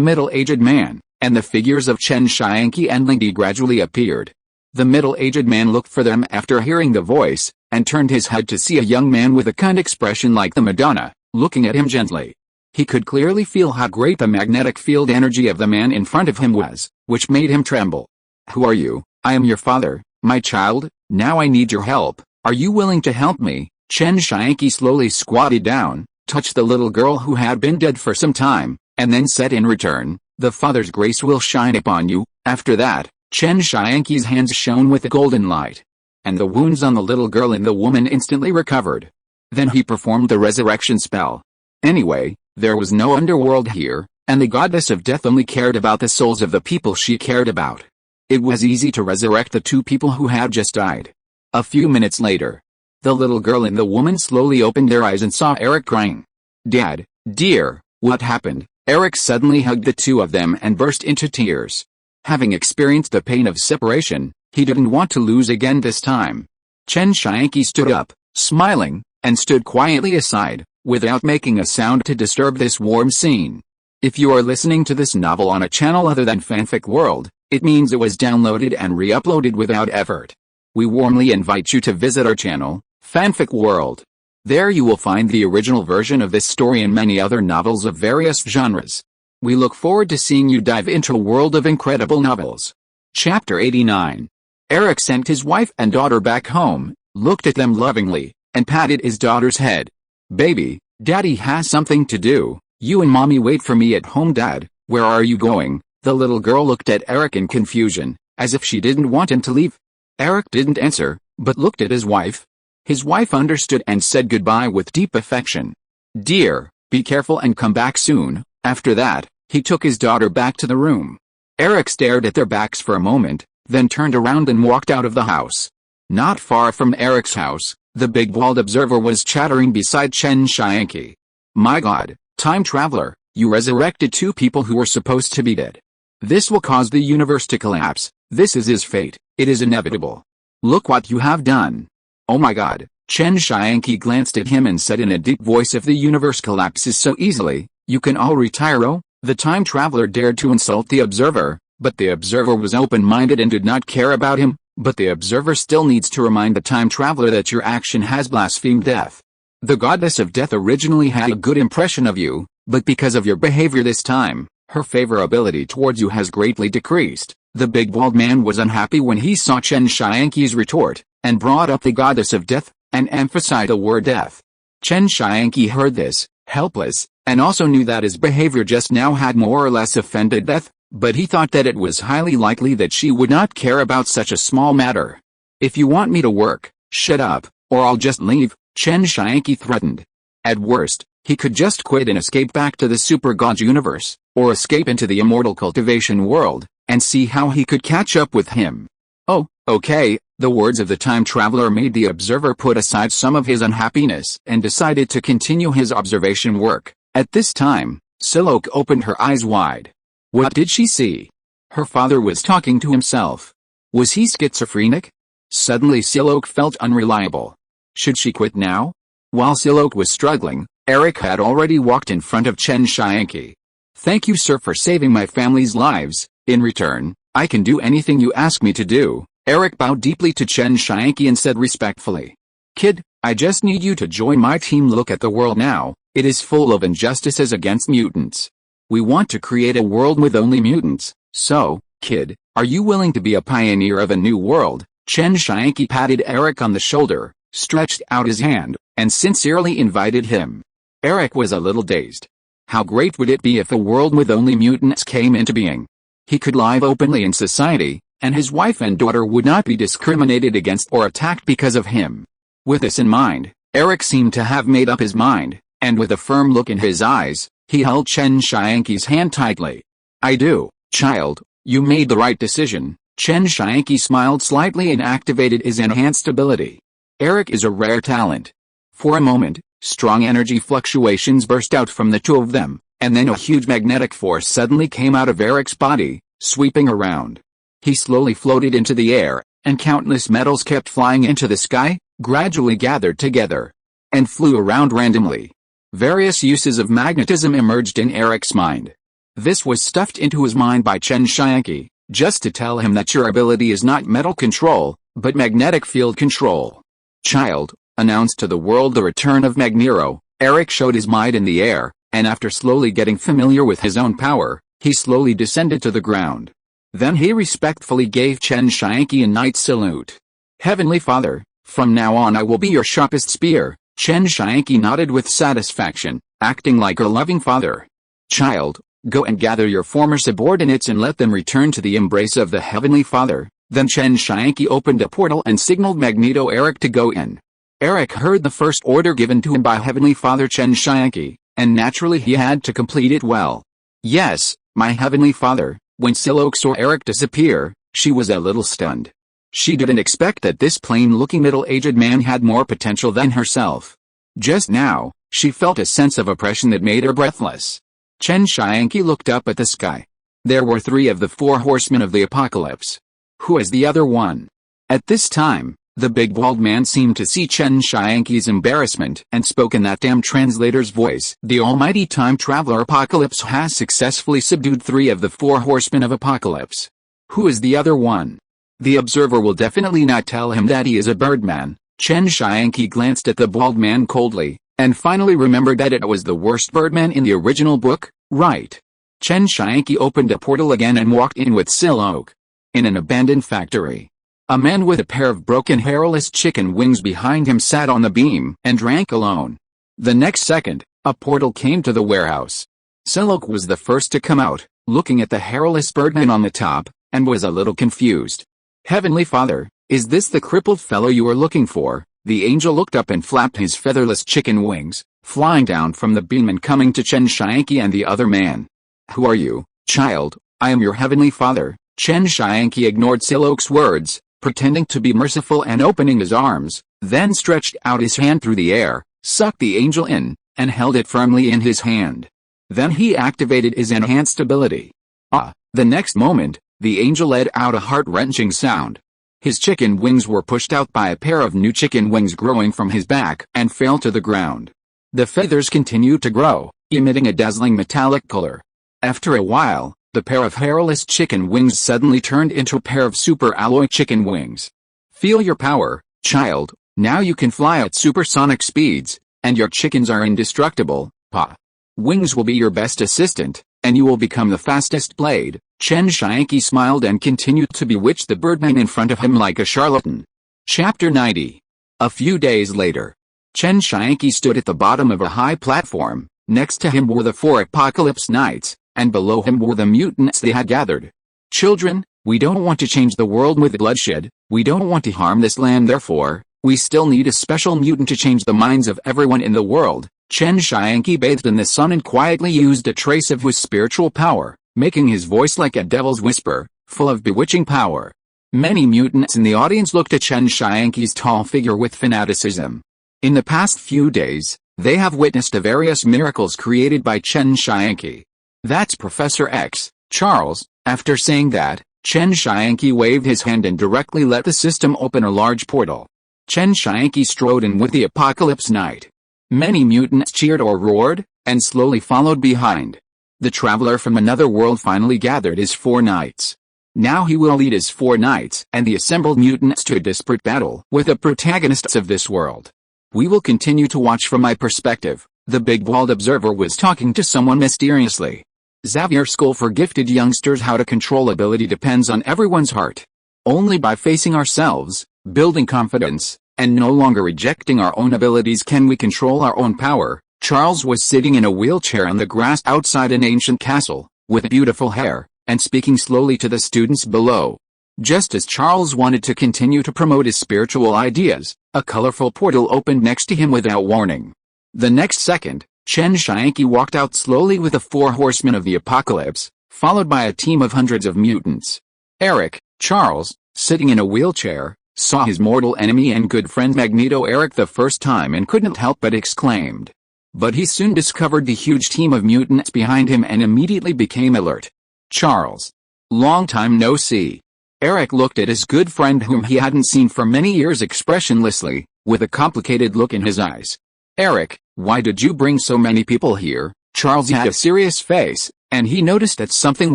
middle-aged man, and the figures of Chen Tianqi and Lingdi gradually appeared. The middle-aged man looked for them after hearing the voice, and turned his head to see a young man with a kind expression like the Madonna, looking at him gently. He could clearly feel how great the magnetic field energy of the man in front of him was, which made him tremble. Who are you? I am your father, my child. Now I need your help. Are you willing to help me? Chen Tianqi slowly squatted down, touched the little girl who had been dead for some time, and then said in return, the Father's grace will shine upon you. After that, Chen Tianqi's hands shone with a golden light, and the wounds on the little girl and the woman instantly recovered. Then he performed the resurrection spell. Anyway, there was no underworld here, and the goddess of death only cared about the souls of the people she cared about. It was easy to resurrect the two people who had just died. A few minutes later, the little girl and the woman slowly opened their eyes and saw Eric crying. Dad, dear, what happened? Eric suddenly hugged the two of them and burst into tears. Having experienced the pain of separation, he didn't want to lose again this time. Chen Tianqi stood up, smiling, and stood quietly aside, without making a sound to disturb this warm scene. If you are listening to this novel on a channel other than Fanfic World, it means it was downloaded and re-uploaded without effort. We warmly invite you to visit our channel, Fanfic World. There you will find the original version of this story and many other novels of various genres. We look forward to seeing you dive into a world of incredible novels. Chapter 89. Eric sent his wife and daughter back home, looked at them lovingly, and patted his daughter's head. Baby, Daddy has something to do. You and Mommy wait for me at home. Dad, where are you going? The little girl looked at Eric in confusion, as if she didn't want him to leave. Eric didn't answer, but looked at his wife. His wife understood and said goodbye with deep affection. Dear, be careful and come back soon. After that, he took his daughter back to the room. Eric stared at their backs for a moment, then turned around and walked out of the house. Not far from Eric's house, the big-bald observer was chattering beside Chen Tianqi. My God, time traveler, you resurrected two people who were supposed to be dead. This will cause the universe to collapse. This is his fate. It is inevitable. Look what you have done. Oh my God. Chen Tianqi glanced at him and said in a deep voice, if the universe collapses so easily, you can all retire. Oh, the time traveler dared to insult the observer, but the observer was open-minded and did not care about him. But the observer still needs to remind the time traveler that your action has blasphemed death. The goddess of death originally had a good impression of you, but because of your behavior this time, her favorability towards you has greatly decreased. The big bald man was unhappy when he saw Chen Tianqi's retort, and brought up the goddess of death, and emphasized the word death. Chen Tianqi heard this, helpless, and also knew that his behavior just now had more or less offended death, but he thought that it was highly likely that she would not care about such a small matter. If you want me to work, shut up, or I'll just leave, Chen Tianqi threatened. At worst, he could just quit and escape back to the super god universe, or escape into the immortal cultivation world, and see how he could catch up with him. Oh, okay, the words of the time traveler made the observer put aside some of his unhappiness and decided to continue his observation work. At this time, Silok opened her eyes wide. What did she see? Her father was talking to himself. Was he schizophrenic? Suddenly Silok felt unreliable. Should she quit now? While Silok was struggling, Eric had already walked in front of Chen Tianqi. Thank you, sir, for saving my family's lives. In return, I can do anything you ask me to do. Eric bowed deeply to Chen Tianqi and said respectfully. Kid, I just need you to join my team. Look at the world now, it is full of injustices against mutants. We want to create a world with only mutants, so, kid, are you willing to be a pioneer of a new world? Chen Tianqi patted Eric on the shoulder, stretched out his hand, and sincerely invited him. Eric was a little dazed. How great would it be if a world with only mutants came into being? He could live openly in society, and his wife and daughter would not be discriminated against or attacked because of him. With this in mind, Eric seemed to have made up his mind, and with a firm look in his eyes, he held Chen Tianqi's hand tightly. I do, child, you made the right decision. Chen Tianqi smiled slightly and activated his enhanced ability. Eric is a rare talent. For a moment, strong energy fluctuations burst out from the two of them, and then a huge magnetic force suddenly came out of Eric's body, sweeping around. He slowly floated into the air, and countless metals kept flying into the sky, gradually gathered together, and flew around randomly. Various uses of magnetism emerged in Eric's mind. This was stuffed into his mind by Chen Tianqi, just to tell him that your ability is not metal control, but magnetic field control. Child, announced to the world the return of Magneto. Eric showed his might in the air, and after slowly getting familiar with his own power, he slowly descended to the ground. Then he respectfully gave Chen Tianqi a knight salute. Heavenly Father, from now on I will be your sharpest spear. Chen Tianqi nodded with satisfaction, acting like a loving father. Child, go and gather your former subordinates and let them return to the embrace of the Heavenly Father. Then Chen Tianqi opened a portal and signaled Magneto Eric to go in. Eric heard the first order given to him by Heavenly Father Chen Tianqi, and naturally he had to complete it well. Yes, my Heavenly Father. When Silok saw Eric disappear, she was a little stunned. She didn't expect that this plain-looking middle-aged man had more potential than herself. Just now, she felt a sense of oppression that made her breathless. Chen Tianqi looked up at the sky. There were 3 of the 4 horsemen of the apocalypse. Who is the other one? At this time, the big bald man seemed to see Chen Tianqi's embarrassment and spoke in that damn translator's voice. The almighty time traveler Apocalypse has successfully subdued 3 of the 4 horsemen of Apocalypse. Who is the other one? The observer will definitely not tell him that he is a birdman. Chen Tianqi glanced at the bald man coldly, and finally remembered that it was the worst birdman in the original book, right? Chen Tianqi opened a portal again and walked in with Silok. In an abandoned factory, a man with a pair of broken hairless chicken wings behind him sat on the beam and drank alone. The next second, a portal came to the warehouse. Silok was the first to come out, looking at the hairless birdman on the top, and was a little confused. Heavenly Father, is this the crippled fellow you are looking for? The angel looked up and flapped his featherless chicken wings, flying down from the beam and coming to Chen Tianqi and the other man. Who are you, child? I am your Heavenly Father. Chen Tianqi ignored Silok's words, pretending to be merciful and opening his arms, then stretched out his hand through the air, sucked the angel in, and held it firmly in his hand. Then he activated his enhanced ability. The next moment, the angel let out a heart-wrenching sound. His chicken wings were pushed out by a pair of new chicken wings growing from his back and fell to the ground. The feathers continued to grow, emitting a dazzling metallic color. After a while, the pair of hairless chicken wings suddenly turned into a pair of super alloy chicken wings. Feel your power, child, now you can fly at supersonic speeds. And your chickens are indestructible, Pa. Wings will be your best assistant, and you will become the fastest blade. Chen Tianqi smiled and continued to bewitch the birdman in front of him like a charlatan. Chapter 90. A few days later, Chen Tianqi stood at the bottom of a high platform. Next to him were the 4 apocalypse knights, and below him were the mutants they had gathered. Children, we don't want to change the world with bloodshed, we don't want to harm this land, therefore, we still need a special mutant to change the minds of everyone in the world. Chen Tianqi bathed in the sun and quietly used a trace of his spiritual power, making his voice like a devil's whisper, full of bewitching power. Many mutants in the audience looked at Chen Tianqi's tall figure with fanaticism. In the past few days, they have witnessed the various miracles created by Chen Tianqi. That's Professor X, Charles. After saying that, Chen Tianqi waved his hand and directly let the system open a large portal. Chen Tianqi strode in with the Apocalypse Knight. Many mutants cheered or roared, and slowly followed behind. The traveler from another world finally gathered his 4 knights. Now he will lead his 4 knights and the assembled mutants to a desperate battle with the protagonists of this world. We will continue to watch from my perspective. The big-walled observer was talking to someone mysteriously. Xavier's school for gifted youngsters. How to control ability depends on everyone's heart. Only by facing ourselves, building confidence, and no longer rejecting our own abilities can we control our own power. Charles was sitting in a wheelchair on the grass outside an ancient castle, with beautiful hair, and speaking slowly to the students below. Just as Charles wanted to continue to promote his spiritual ideas, a colorful portal opened next to him without warning. The next second, Chen Tianqi walked out slowly with the 4 horsemen of the apocalypse, followed by a team of hundreds of mutants. Eric, Charles, sitting in a wheelchair, saw his mortal enemy and good friend Magneto Eric the first time and couldn't help but exclaimed. But he soon discovered the huge team of mutants behind him and immediately became alert. Charles. Long time no see. Eric looked at his good friend whom he hadn't seen for many years expressionlessly, with a complicated look in his eyes. Eric, why did you bring so many people here? Charles had a serious face, and he noticed that something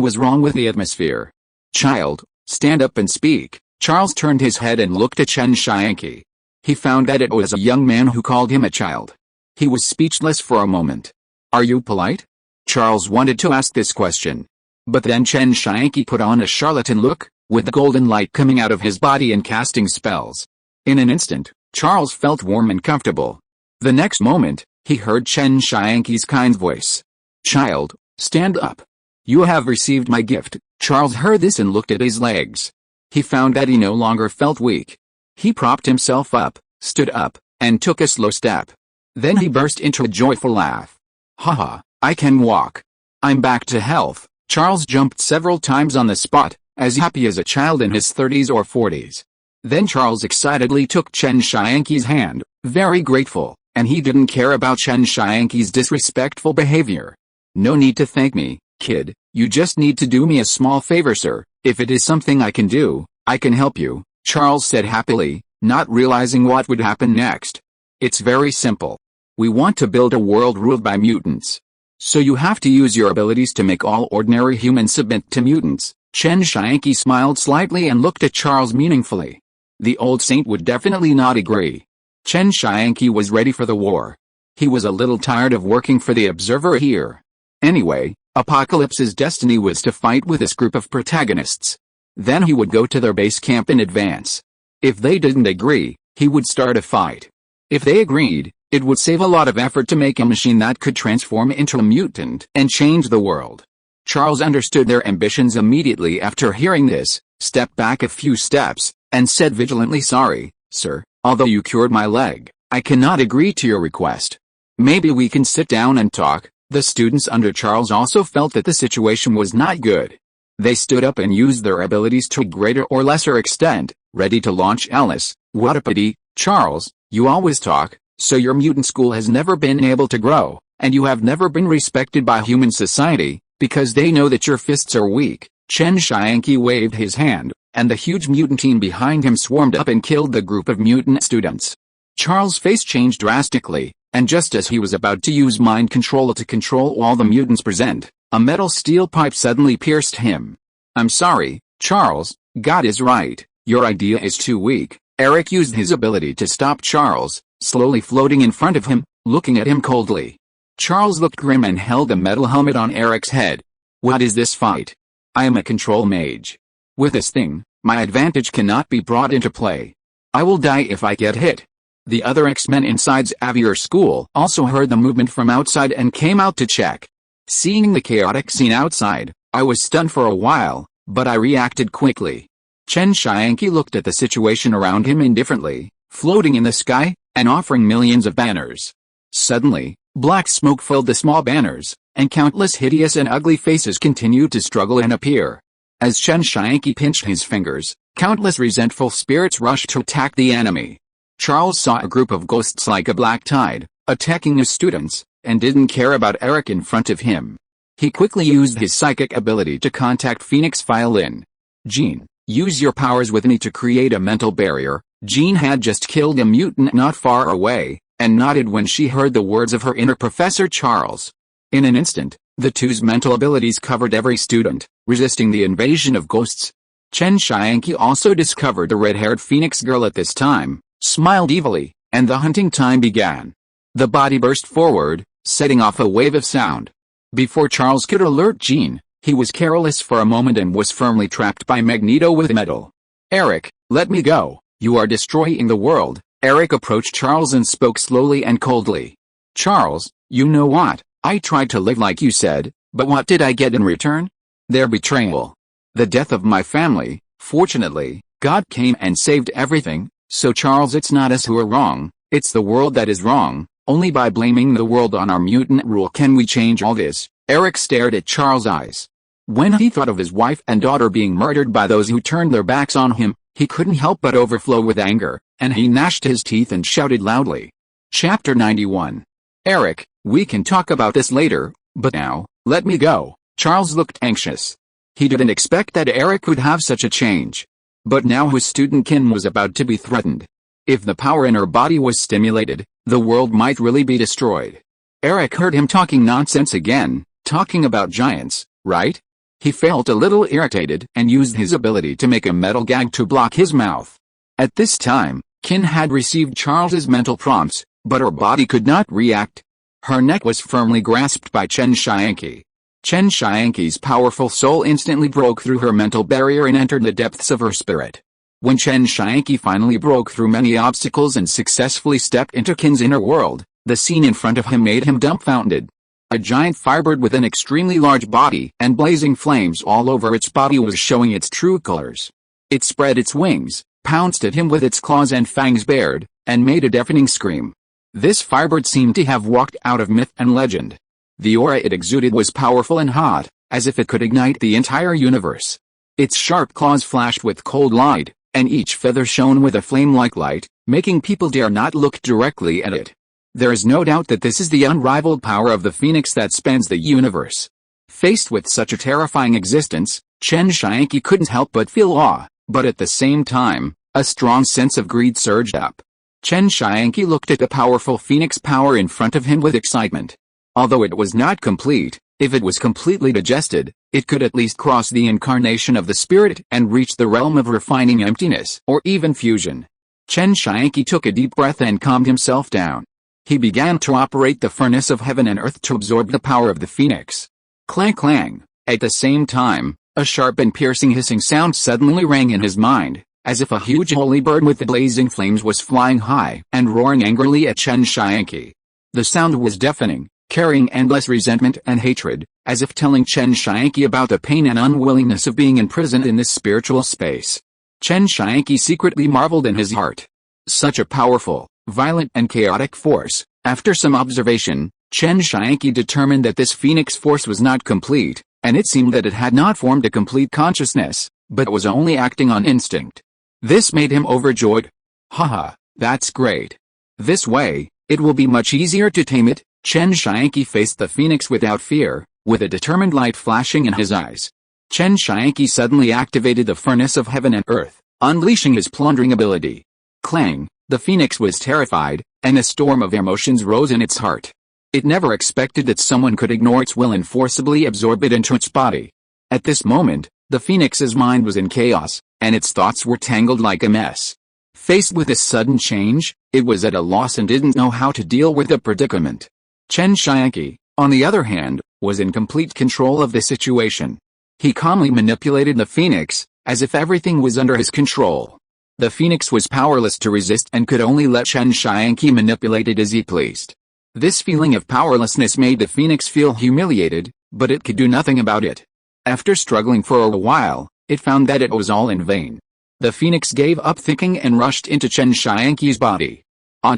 was wrong with the atmosphere. Child, stand up and speak. Charles turned his head and looked at Chen Tianqi. He found that it was a young man who called him a child. He was speechless for a moment. Are you polite? Charles wanted to ask this question. But then Chen Tianqi put on a charlatan look, with golden light coming out of his body and casting spells. In an instant, Charles felt warm and comfortable. The next moment, he heard Chen Tianqi's kind voice. Child, stand up. You have received my gift. Charles heard this and looked at his legs. He found that he no longer felt weak. He propped himself up, stood up, and took a slow step. Then he burst into a joyful laugh. Haha, I can walk. I'm back to health. Charles jumped several times on the spot, as happy as a child in his 30s or 40s. Then Charles excitedly took Chen Tianqi's hand, very grateful, and he didn't care about Chen Tianqi's disrespectful behavior. No need to thank me, kid, you just need to do me a small favor, sir. If it is something I can do, I can help you, Charles said happily, not realizing what would happen next. It's very simple. We want to build a world ruled by mutants. So you have to use your abilities to make all ordinary humans submit to mutants. Chen Tianqi smiled slightly and looked at Charles meaningfully. The old saint would definitely not agree. Chen Tianqi was ready for the war. He was a little tired of working for the Observer here. Anyway, Apocalypse's destiny was to fight with this group of protagonists. Then he would go to their base camp in advance. If they didn't agree, he would start a fight. If they agreed, it would save a lot of effort to make a machine that could transform into a mutant and change the world. Charles understood their ambitions immediately after hearing this, stepped back a few steps, and said vigilantly, sorry, sir, although you cured my leg, I cannot agree to your request. Maybe we can sit down and talk. The students under Charles also felt that the situation was not good. They stood up and used their abilities to a greater or lesser extent, ready to launch Alice. What a pity, Charles, you always talk, so your mutant school has never been able to grow, and you have never been respected by human society, because they know that your fists are weak. Chen Tianqi waved his hand, and the huge mutant team behind him swarmed up and killed the group of mutant students. Charles' face changed drastically, and just as he was about to use mind control to control all the mutants present, a metal steel pipe suddenly pierced him. I'm sorry, Charles, God is right, your idea is too weak. Eric used his ability to stop Charles, slowly floating in front of him, looking at him coldly. Charles looked grim and held a metal helmet on Eric's head. What is this fight? I am a control mage. With this thing, my advantage cannot be brought into play. I will die if I get hit. The other X-Men inside Xavier's school also heard the movement from outside and came out to check. Seeing the chaotic scene outside, I was stunned for a while, but I reacted quickly. Chen Tianqi looked at the situation around him indifferently, floating in the sky, and offering millions of banners. Suddenly, black smoke filled the small banners, and countless hideous and ugly faces continued to struggle and appear. As Chen Tianqi pinched his fingers, countless resentful spirits rushed to attack the enemy. Charles saw a group of ghosts like a black tide, attacking his students, and didn't care about Eric in front of him. He quickly used his psychic ability to contact Phoenix Violin. Jean, use your powers with me to create a mental barrier. Jean had just killed a mutant not far away, and nodded when she heard the words of her inner Professor Charles. In an instant, the two's mental abilities covered every student, resisting the invasion of ghosts. Chen Tianqi also discovered the red-haired Phoenix girl at this time, smiled evilly, and the hunting time began. The body burst forward, setting off a wave of sound. Before Charles could alert Jean, he was careless for a moment and was firmly trapped by Magneto with metal. Eric, let me go, you are destroying the world. Eric approached Charles and spoke slowly and coldly. Charles, you know what, I tried to live like you said, but what did I get in return? Their betrayal. The death of my family. Fortunately, God came and saved everything, so Charles, it's not us who are wrong, it's the world that is wrong. Only by blaming the world on our mutant rule can we change all this. Eric stared at Charles' eyes. When he thought of his wife and daughter being murdered by those who turned their backs on him, he couldn't help but overflow with anger, and he gnashed his teeth and shouted loudly. Chapter 91. Eric, we can talk about this later, but now, let me go. Charles looked anxious. He didn't expect that Eric would have such a change. But now his student Kin was about to be threatened. If the power in her body was stimulated, the world might really be destroyed. Eric heard him talking nonsense again, talking about giants, right? He felt a little irritated and used his ability to make a metal gag to block his mouth. At this time, Kin had received Charles's mental prompts, but her body could not react. Her neck was firmly grasped by Chen Tianqi. Chen Tianqi's powerful soul instantly broke through her mental barrier and entered the depths of her spirit. When Chen Tianqi finally broke through many obstacles and successfully stepped into Kin's inner world, the scene in front of him made him dumbfounded. A giant firebird with an extremely large body and blazing flames all over its body was showing its true colors. It spread its wings, pounced at him with its claws and fangs bared, and made a deafening scream. This firebird seemed to have walked out of myth and legend. The aura it exuded was powerful and hot, as if it could ignite the entire universe. Its sharp claws flashed with cold light, and each feather shone with a flame-like light, making people dare not look directly at it. There is no doubt that this is the unrivaled power of the phoenix that spans the universe. Faced with such a terrifying existence, Chen Tianqi couldn't help but feel awe, but at the same time, a strong sense of greed surged up. Chen Tianqi looked at the powerful phoenix power in front of him with excitement. Although it was not complete, if it was completely digested, it could at least cross the incarnation of the spirit and reach the realm of refining emptiness, or even fusion. Chen Tianqi took a deep breath and calmed himself down. He began to operate the furnace of heaven and earth to absorb the power of the phoenix. Clang clang. At the same time, a sharp and piercing hissing sound suddenly rang in his mind, as if a huge holy bird with the blazing flames was flying high and roaring angrily at Chen Tianqi. The sound was deafening, carrying endless resentment and hatred, as if telling Chen Tianqi about the pain and unwillingness of being imprisoned in this spiritual space. Chen Tianqi secretly marveled in his heart. Such a powerful, violent and chaotic force. After some observation, Chen Tianqi determined that this phoenix force was not complete, and it seemed that it had not formed a complete consciousness, but was only acting on instinct. This made him overjoyed. Haha, that's great. This way, it will be much easier to tame it. Chen Tianqi faced the phoenix without fear, with a determined light flashing in his eyes. Chen Tianqi suddenly activated the furnace of heaven and earth, unleashing his plundering ability. Clang, the phoenix was terrified, and a storm of emotions rose in its heart. It never expected that someone could ignore its will and forcibly absorb it into its body. At this moment, the phoenix's mind was in chaos, and its thoughts were tangled like a mess. Faced with this sudden change, it was at a loss and didn't know how to deal with the predicament. Chen Tianqi, on the other hand, was in complete control of the situation. He calmly manipulated the phoenix, as if everything was under his control. The phoenix was powerless to resist and could only let Chen Tianqi manipulate it as he pleased. This feeling of powerlessness made the phoenix feel humiliated, but it could do nothing about it. After struggling for a while, it found that it was all in vain. The phoenix gave up thinking and rushed into Chen Tianqi's body.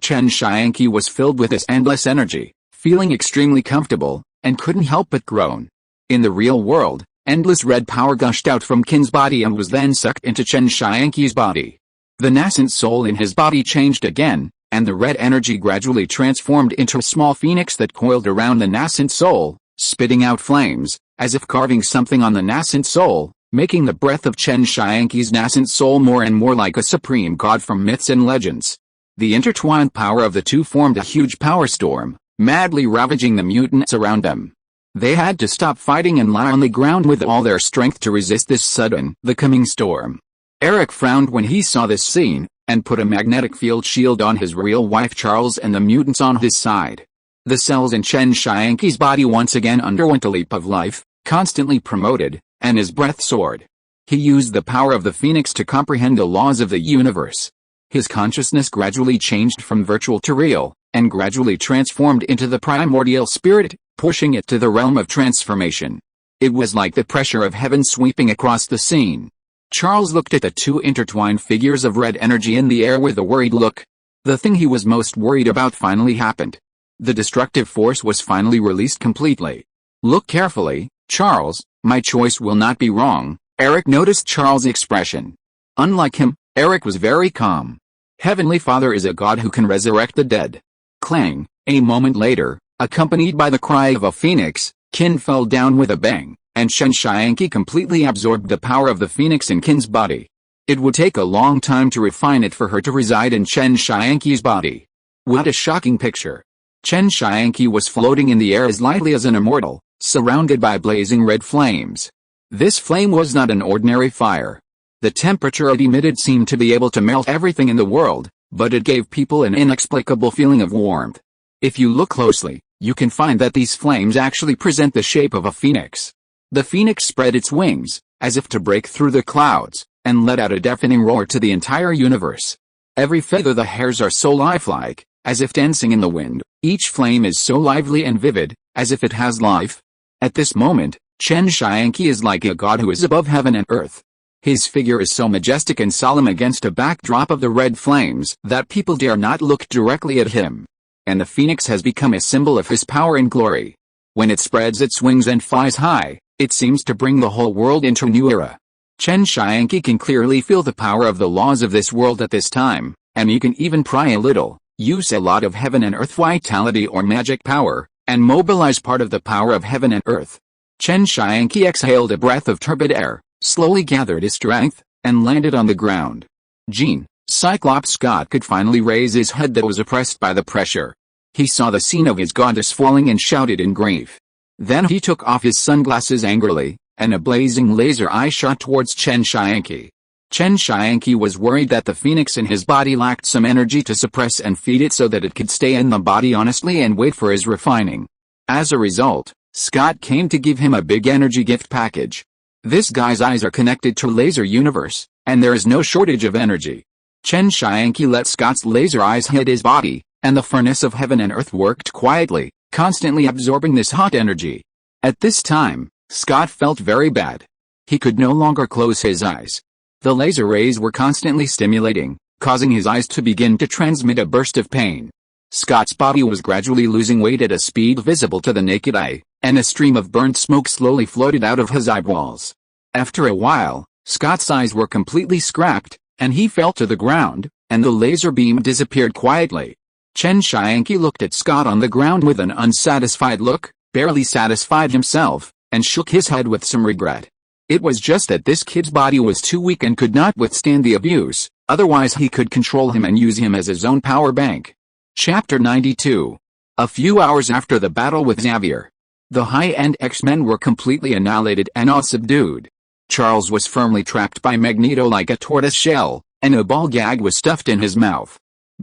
Chen Tianqi was filled with this endless energy, feeling extremely comfortable, and couldn't help but groan. In the real world, endless red power gushed out from Qin's body and was then sucked into Chen Tianqi's body. The nascent soul in his body changed again, and the red energy gradually transformed into a small phoenix that coiled around the nascent soul, spitting out flames, as if carving something on the nascent soul, making the breath of Chen Tianqi's nascent soul more and more like a supreme god from myths and legends. The intertwined power of the two formed a huge power storm, madly ravaging the mutants around them. They had to stop fighting and lie on the ground with all their strength to resist this sudden, the coming storm. Eric frowned when he saw this scene, and put a magnetic field shield on his real wife Charles and the mutants on his side. The cells in Chen Tianqi's body once again underwent a leap of life, constantly promoted, and his breath soared. He used the power of the phoenix to comprehend the laws of the universe. His consciousness gradually changed from virtual to real, and gradually transformed into the primordial spirit, pushing it to the realm of transformation. It was like the pressure of heaven sweeping across the scene. Charles looked at the two intertwined figures of red energy in the air with a worried look. The thing he was most worried about finally happened. The destructive force was finally released completely. Look carefully, Charles, my choice will not be wrong. Eric noticed Charles' expression. Unlike him, Eric was very calm. Heavenly Father is a god who can resurrect the dead. Clang, a moment later, accompanied by the cry of a phoenix, Qin fell down with a bang, and Chen Tianqi completely absorbed the power of the phoenix in Qin's body. It would take a long time to refine it for her to reside in Chen Tianqi's body. What a shocking picture. Chen Tianqi was floating in the air as lightly as an immortal, surrounded by blazing red flames. This flame was not an ordinary fire. The temperature it emitted seemed to be able to melt everything in the world, but it gave people an inexplicable feeling of warmth. If you look closely, you can find that these flames actually present the shape of a phoenix. The phoenix spread its wings, as if to break through the clouds, and let out a deafening roar to the entire universe. Every feather the hairs are so lifelike, as if dancing in the wind. Each flame is so lively and vivid, as if it has life. At this moment, Chen Tianqi is like a god who is above heaven and earth. His figure is so majestic and solemn against a backdrop of the red flames that people dare not look directly at him. And the phoenix has become a symbol of his power and glory. When it spreads its wings and flies high, it seems to bring the whole world into a new era. Chen Tianqi can clearly feel the power of the laws of this world at this time, and he can even pry a little, use a lot of heaven and earth vitality or magic power, and mobilize part of the power of heaven and earth. Chen Tianqi exhaled a breath of turbid air, slowly gathered his strength, and landed on the ground. Jean, Cyclops Scott could finally raise his head that was oppressed by the pressure. He saw the scene of his goddess falling and shouted in grief. Then he took off his sunglasses angrily, and a blazing laser eye shot towards Chen Tianqi. Chen Tianqi was worried that the phoenix in his body lacked some energy to suppress and feed it so that it could stay in the body honestly and wait for his refining. As a result, Scott came to give him a big energy gift package. This guy's eyes are connected to laser universe, and there is no shortage of energy. Chen Tianqi let Scott's laser eyes hit his body, and the furnace of heaven and earth worked quietly, constantly absorbing this hot energy. At this time, Scott felt very bad. He could no longer close his eyes. The laser rays were constantly stimulating, causing his eyes to begin to transmit a burst of pain. Scott's body was gradually losing weight at a speed visible to the naked eye, and a stream of burnt smoke slowly floated out of his eyeballs. After a while, Scott's eyes were completely scrapped, and he fell to the ground, and the laser beam disappeared quietly. Chen Tianqi looked at Scott on the ground with an unsatisfied look, barely satisfied himself, and shook his head with some regret. It was just that this kid's body was too weak and could not withstand the abuse, otherwise he could control him and use him as his own power bank. Chapter 92. A few hours after the battle with Xavier, the high-end X-Men were completely annihilated and all subdued. Charles was firmly trapped by Magneto like a tortoise shell, and a ball gag was stuffed in his mouth.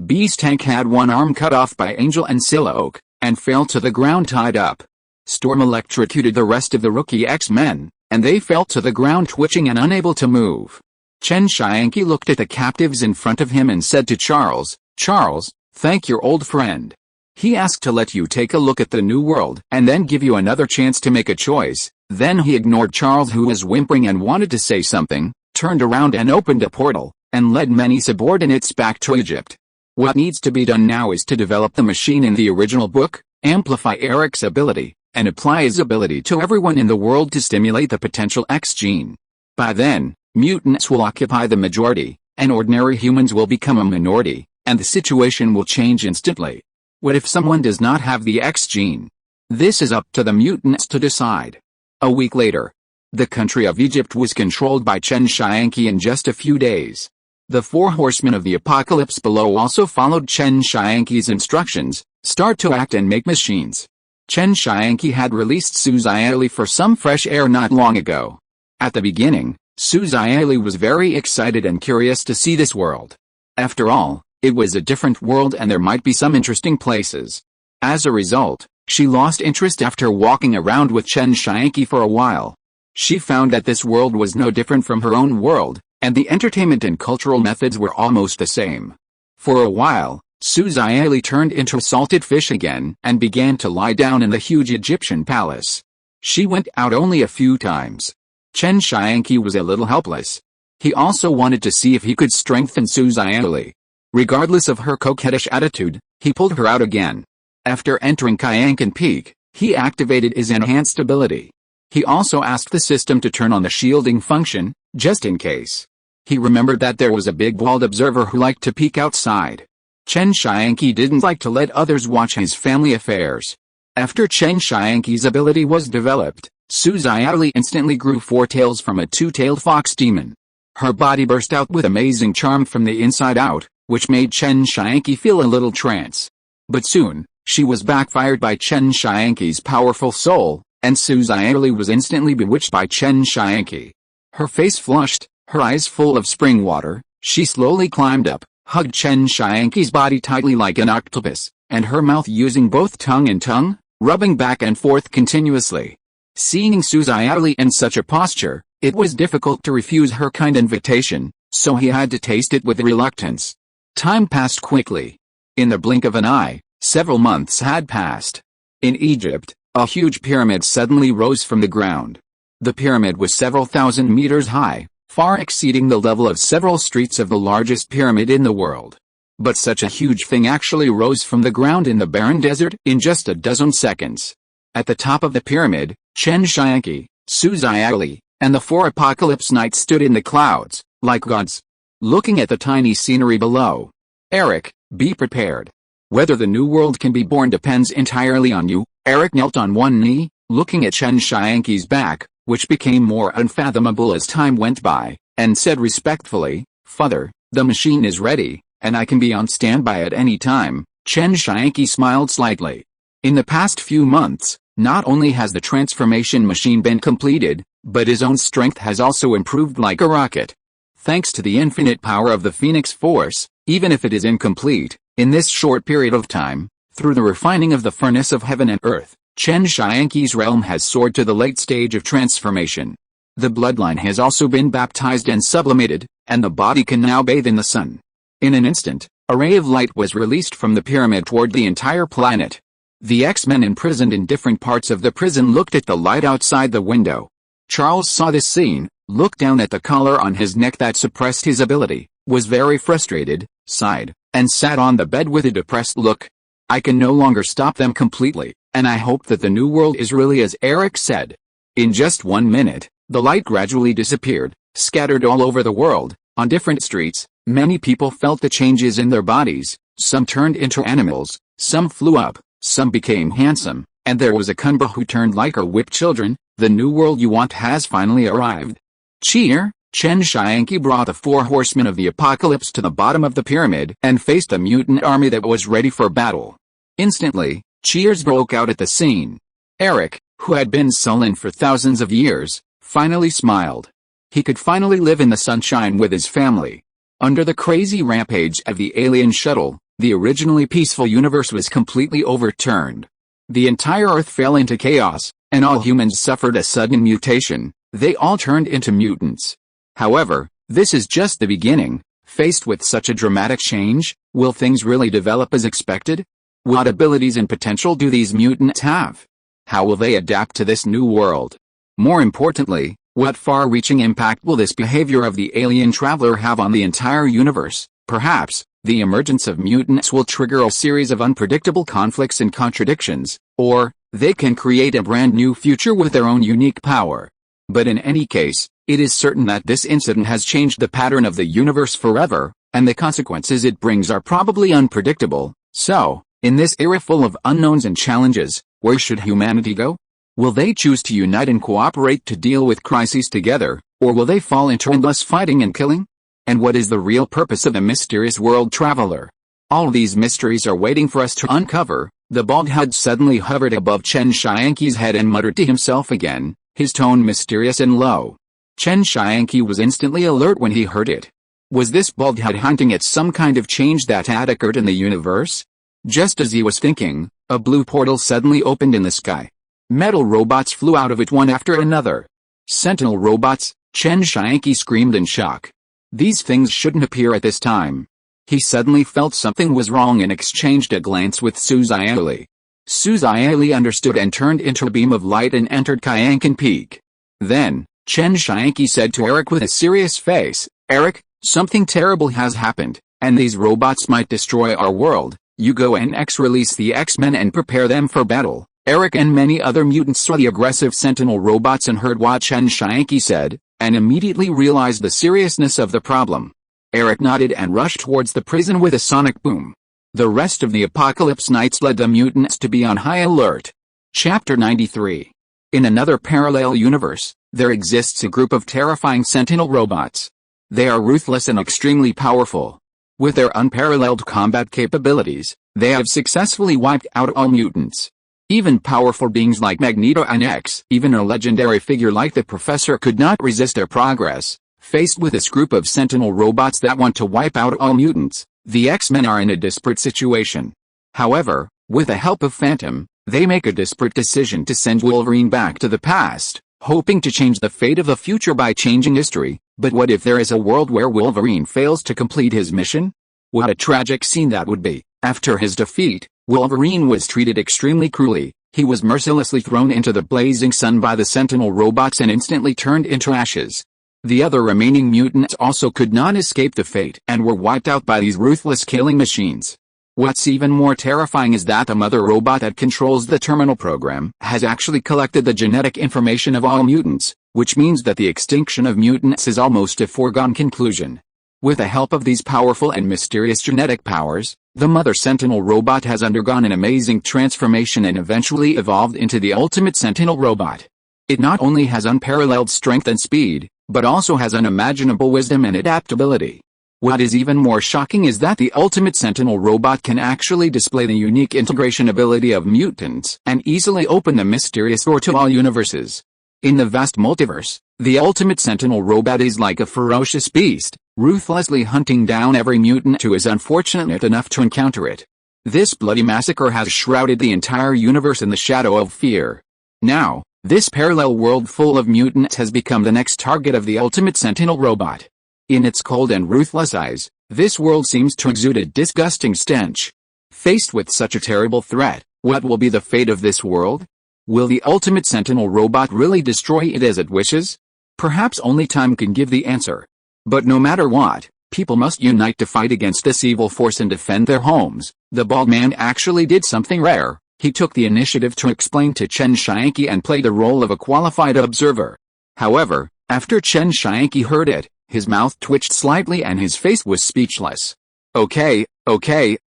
Beast Tank had one arm cut off by Angel and Scylla Oak, and fell to the ground tied up. Storm electrocuted the rest of the rookie X-Men, and they fell to the ground twitching and unable to move. Chen Tianqi looked at the captives in front of him and said to Charles, "Charles, thank your old friend. He asked to let you take a look at the new world and then give you another chance to make a choice." Then he ignored Charles, who was whimpering and wanted to say something, turned around and opened a portal, and led many subordinates back to Egypt. What needs to be done now is to develop the machine in the original book, amplify Eric's ability, and apply his ability to everyone in the world to stimulate the potential X gene. By then, mutants will occupy the majority, and ordinary humans will become a minority, and the situation will change instantly. What if someone does not have the X gene? This is up to the mutants to decide. A week later, the country of Egypt was controlled by Chen Tianqi in just a few days. The four horsemen of the apocalypse below also followed Chen Tianqi's instructions: start to act and make machines. Chen Tianqi had released Su Xiaoli for some fresh air not long ago. At the beginning, Su Xiaoli was very excited and curious to see this world. After all, it was a different world and there might be some interesting places. As a result, she lost interest after walking around with Chen Tianqi for a while. She found that this world was no different from her own world, and the entertainment and cultural methods were almost the same. For a while, Su Xiaoli turned into a salted fish again and began to lie down in the huge Egyptian palace. She went out only a few times. Chen Tianqi was a little helpless. He also wanted to see if he could strengthen Su Xiaoli. Regardless of her coquettish attitude, he pulled her out again. After entering Kyankan Peak, he activated his enhanced ability. He also asked the system to turn on the shielding function, just in case. He remembered that there was a big bald observer who liked to peek outside. Chen Tianqi didn't like to let others watch his family affairs. After Chen Tianqi's ability was developed, Su Xiaoli instantly grew four tails from a two-tailed fox demon. Her body burst out with amazing charm from the inside out, which made Chen Tianqi feel a little trance. But soon, she was backfired by Chen Tianqi's powerful soul, and Su Xiaoli was instantly bewitched by Chen Tianqi. Her face flushed, her eyes full of spring water, she slowly climbed up, hugged Chen Tianqi's body tightly like an octopus, and her mouth using both tongue and tongue, rubbing back and forth continuously. Seeing Su Xiaoli in such a posture, it was difficult to refuse her kind invitation, so he had to taste it with reluctance. Time passed quickly. In the blink of an eye, several months had passed. In Egypt, a huge pyramid suddenly rose from the ground. The pyramid was several thousand meters high, far exceeding the level of several streets of the largest pyramid in the world. But such a huge thing actually rose from the ground in the barren desert in just a dozen seconds. At the top of the pyramid, Chen Tianqi, Su Xiaoli, and the four apocalypse knights stood in the clouds, like gods. Looking at the tiny scenery below. Eric, be prepared. Whether the new world can be born depends entirely on you. Eric knelt on one knee, looking at Chen Tianqi's back, which became more unfathomable as time went by, and said respectfully, "Father, the machine is ready, and I can be on standby at any time." Chen Tianqi smiled slightly. In the past few months, not only has the transformation machine been completed, but his own strength has also improved like a rocket. Thanks to the infinite power of the Phoenix Force, even if it is incomplete, in this short period of time, through the refining of the furnace of heaven and earth, Chen Tianqi's realm has soared to the late stage of transformation. The bloodline has also been baptized and sublimated, and the body can now bathe in the sun. In an instant, a ray of light was released from the pyramid toward the entire planet. The X-Men imprisoned in different parts of the prison looked at the light outside the window. Charles saw this scene, looked down at the collar on his neck that suppressed his ability, was very frustrated, sighed, and sat on the bed with a depressed look. I can no longer stop them completely, and I hope that the new world is really as Eric said. In just 1 minute, the light gradually disappeared, scattered all over the world. On different streets, many people felt the changes in their bodies. Some turned into animals, some flew up, some became handsome, and there was a Kunba who turned like her whipped children. The new world you want has finally arrived. Cheer! Chen Tianqi brought the four horsemen of the apocalypse to the bottom of the pyramid and faced a mutant army that was ready for battle. Instantly, cheers broke out at the scene. Eric, who had been sullen for thousands of years, finally smiled. He could finally live in the sunshine with his family. Under the crazy rampage of the alien shuttle, the originally peaceful universe was completely overturned. The entire Earth fell into chaos, and all humans suffered a sudden mutation. They all turned into mutants. However, this is just the beginning. Faced with such a dramatic change, will things really develop as expected? What abilities and potential do these mutants have? How will they adapt to this new world? More importantly, what far-reaching impact will this behavior of the alien traveler have on the entire universe? Perhaps, the emergence of mutants will trigger a series of unpredictable conflicts and contradictions, or, they can create a brand new future with their own unique power. But in any case, it is certain that this incident has changed the pattern of the universe forever, and the consequences it brings are probably unpredictable. So, in this era full of unknowns and challenges, where should humanity go? Will they choose to unite and cooperate to deal with crises together, or will they fall into endless fighting and killing? And what is the real purpose of a mysterious world traveler? All these mysteries are waiting for us to uncover. The bald head suddenly hovered above Chen Tianqi's head and muttered to himself again, his tone mysterious and low. Chen Tianqi was instantly alert when he heard it. Was this bald head hinting at some kind of change that had occurred in the universe? Just as he was thinking, a blue portal suddenly opened in the sky. Metal robots flew out of it one after another. Sentinel robots, Chen Tianqi screamed in shock. These things shouldn't appear at this time. He suddenly felt something was wrong and exchanged a glance with Su Xiaoli. Su Xiaoli understood and turned into a beam of light and entered Kyankan Peak. Then, Chen Tianqi said to Eric with a serious face, "Eric, something terrible has happened, and these robots might destroy our world. You go and release the X-Men and prepare them for battle." Eric and many other mutants saw the aggressive Sentinel robots and heard what Chen Tianqi said, and immediately realized the seriousness of the problem. Eric nodded and rushed towards the prison with a sonic boom. The rest of the Apocalypse Knights led the mutants to be on high alert. Chapter 93. In another parallel universe, there exists a group of terrifying Sentinel robots. They are ruthless and extremely powerful. With their unparalleled combat capabilities, they have successfully wiped out all mutants. Even powerful beings like Magneto and X, even a legendary figure like the Professor could not resist their progress. Faced with this group of Sentinel robots that want to wipe out all mutants, the X-Men are in a desperate situation. However, with the help of Phantom, they make a desperate decision to send Wolverine back to the past, hoping to change the fate of the future by changing history. But what if there is a world where Wolverine fails to complete his mission? What a tragic scene that would be. After his defeat, Wolverine was treated extremely cruelly. He was mercilessly thrown into the blazing sun by the Sentinel robots and instantly turned into ashes. The other remaining mutants also could not escape the fate and were wiped out by these ruthless killing machines. What's even more terrifying is that the mother robot that controls the terminal program has actually collected the genetic information of all mutants, which means that the extinction of mutants is almost a foregone conclusion. With the help of these powerful and mysterious genetic powers, the mother Sentinel robot has undergone an amazing transformation and eventually evolved into the ultimate Sentinel robot. It not only has unparalleled strength and speed, but also has unimaginable wisdom and adaptability. What is even more shocking is that the ultimate Sentinel robot can actually display the unique integration ability of mutants and easily open the mysterious door to all universes. In the vast multiverse, the ultimate Sentinel robot is like a ferocious beast, ruthlessly hunting down every mutant who is unfortunate enough to encounter it. This bloody massacre has shrouded the entire universe in the shadow of fear. Now, this parallel world full of mutants has become the next target of the ultimate Sentinel robot. In its cold and ruthless eyes, this world seems to exude a disgusting stench. Faced with such a terrible threat, what will be the fate of this world? Will the ultimate Sentinel robot really destroy it as it wishes? Perhaps only time can give the answer. But no matter what, people must unite to fight against this evil force and defend their homes. The bald man actually did something rare. He took the initiative to explain to Chen Tianqi and play the role of a qualified observer. However, after Chen Tianqi heard it, his mouth twitched slightly and his face was speechless. Okay,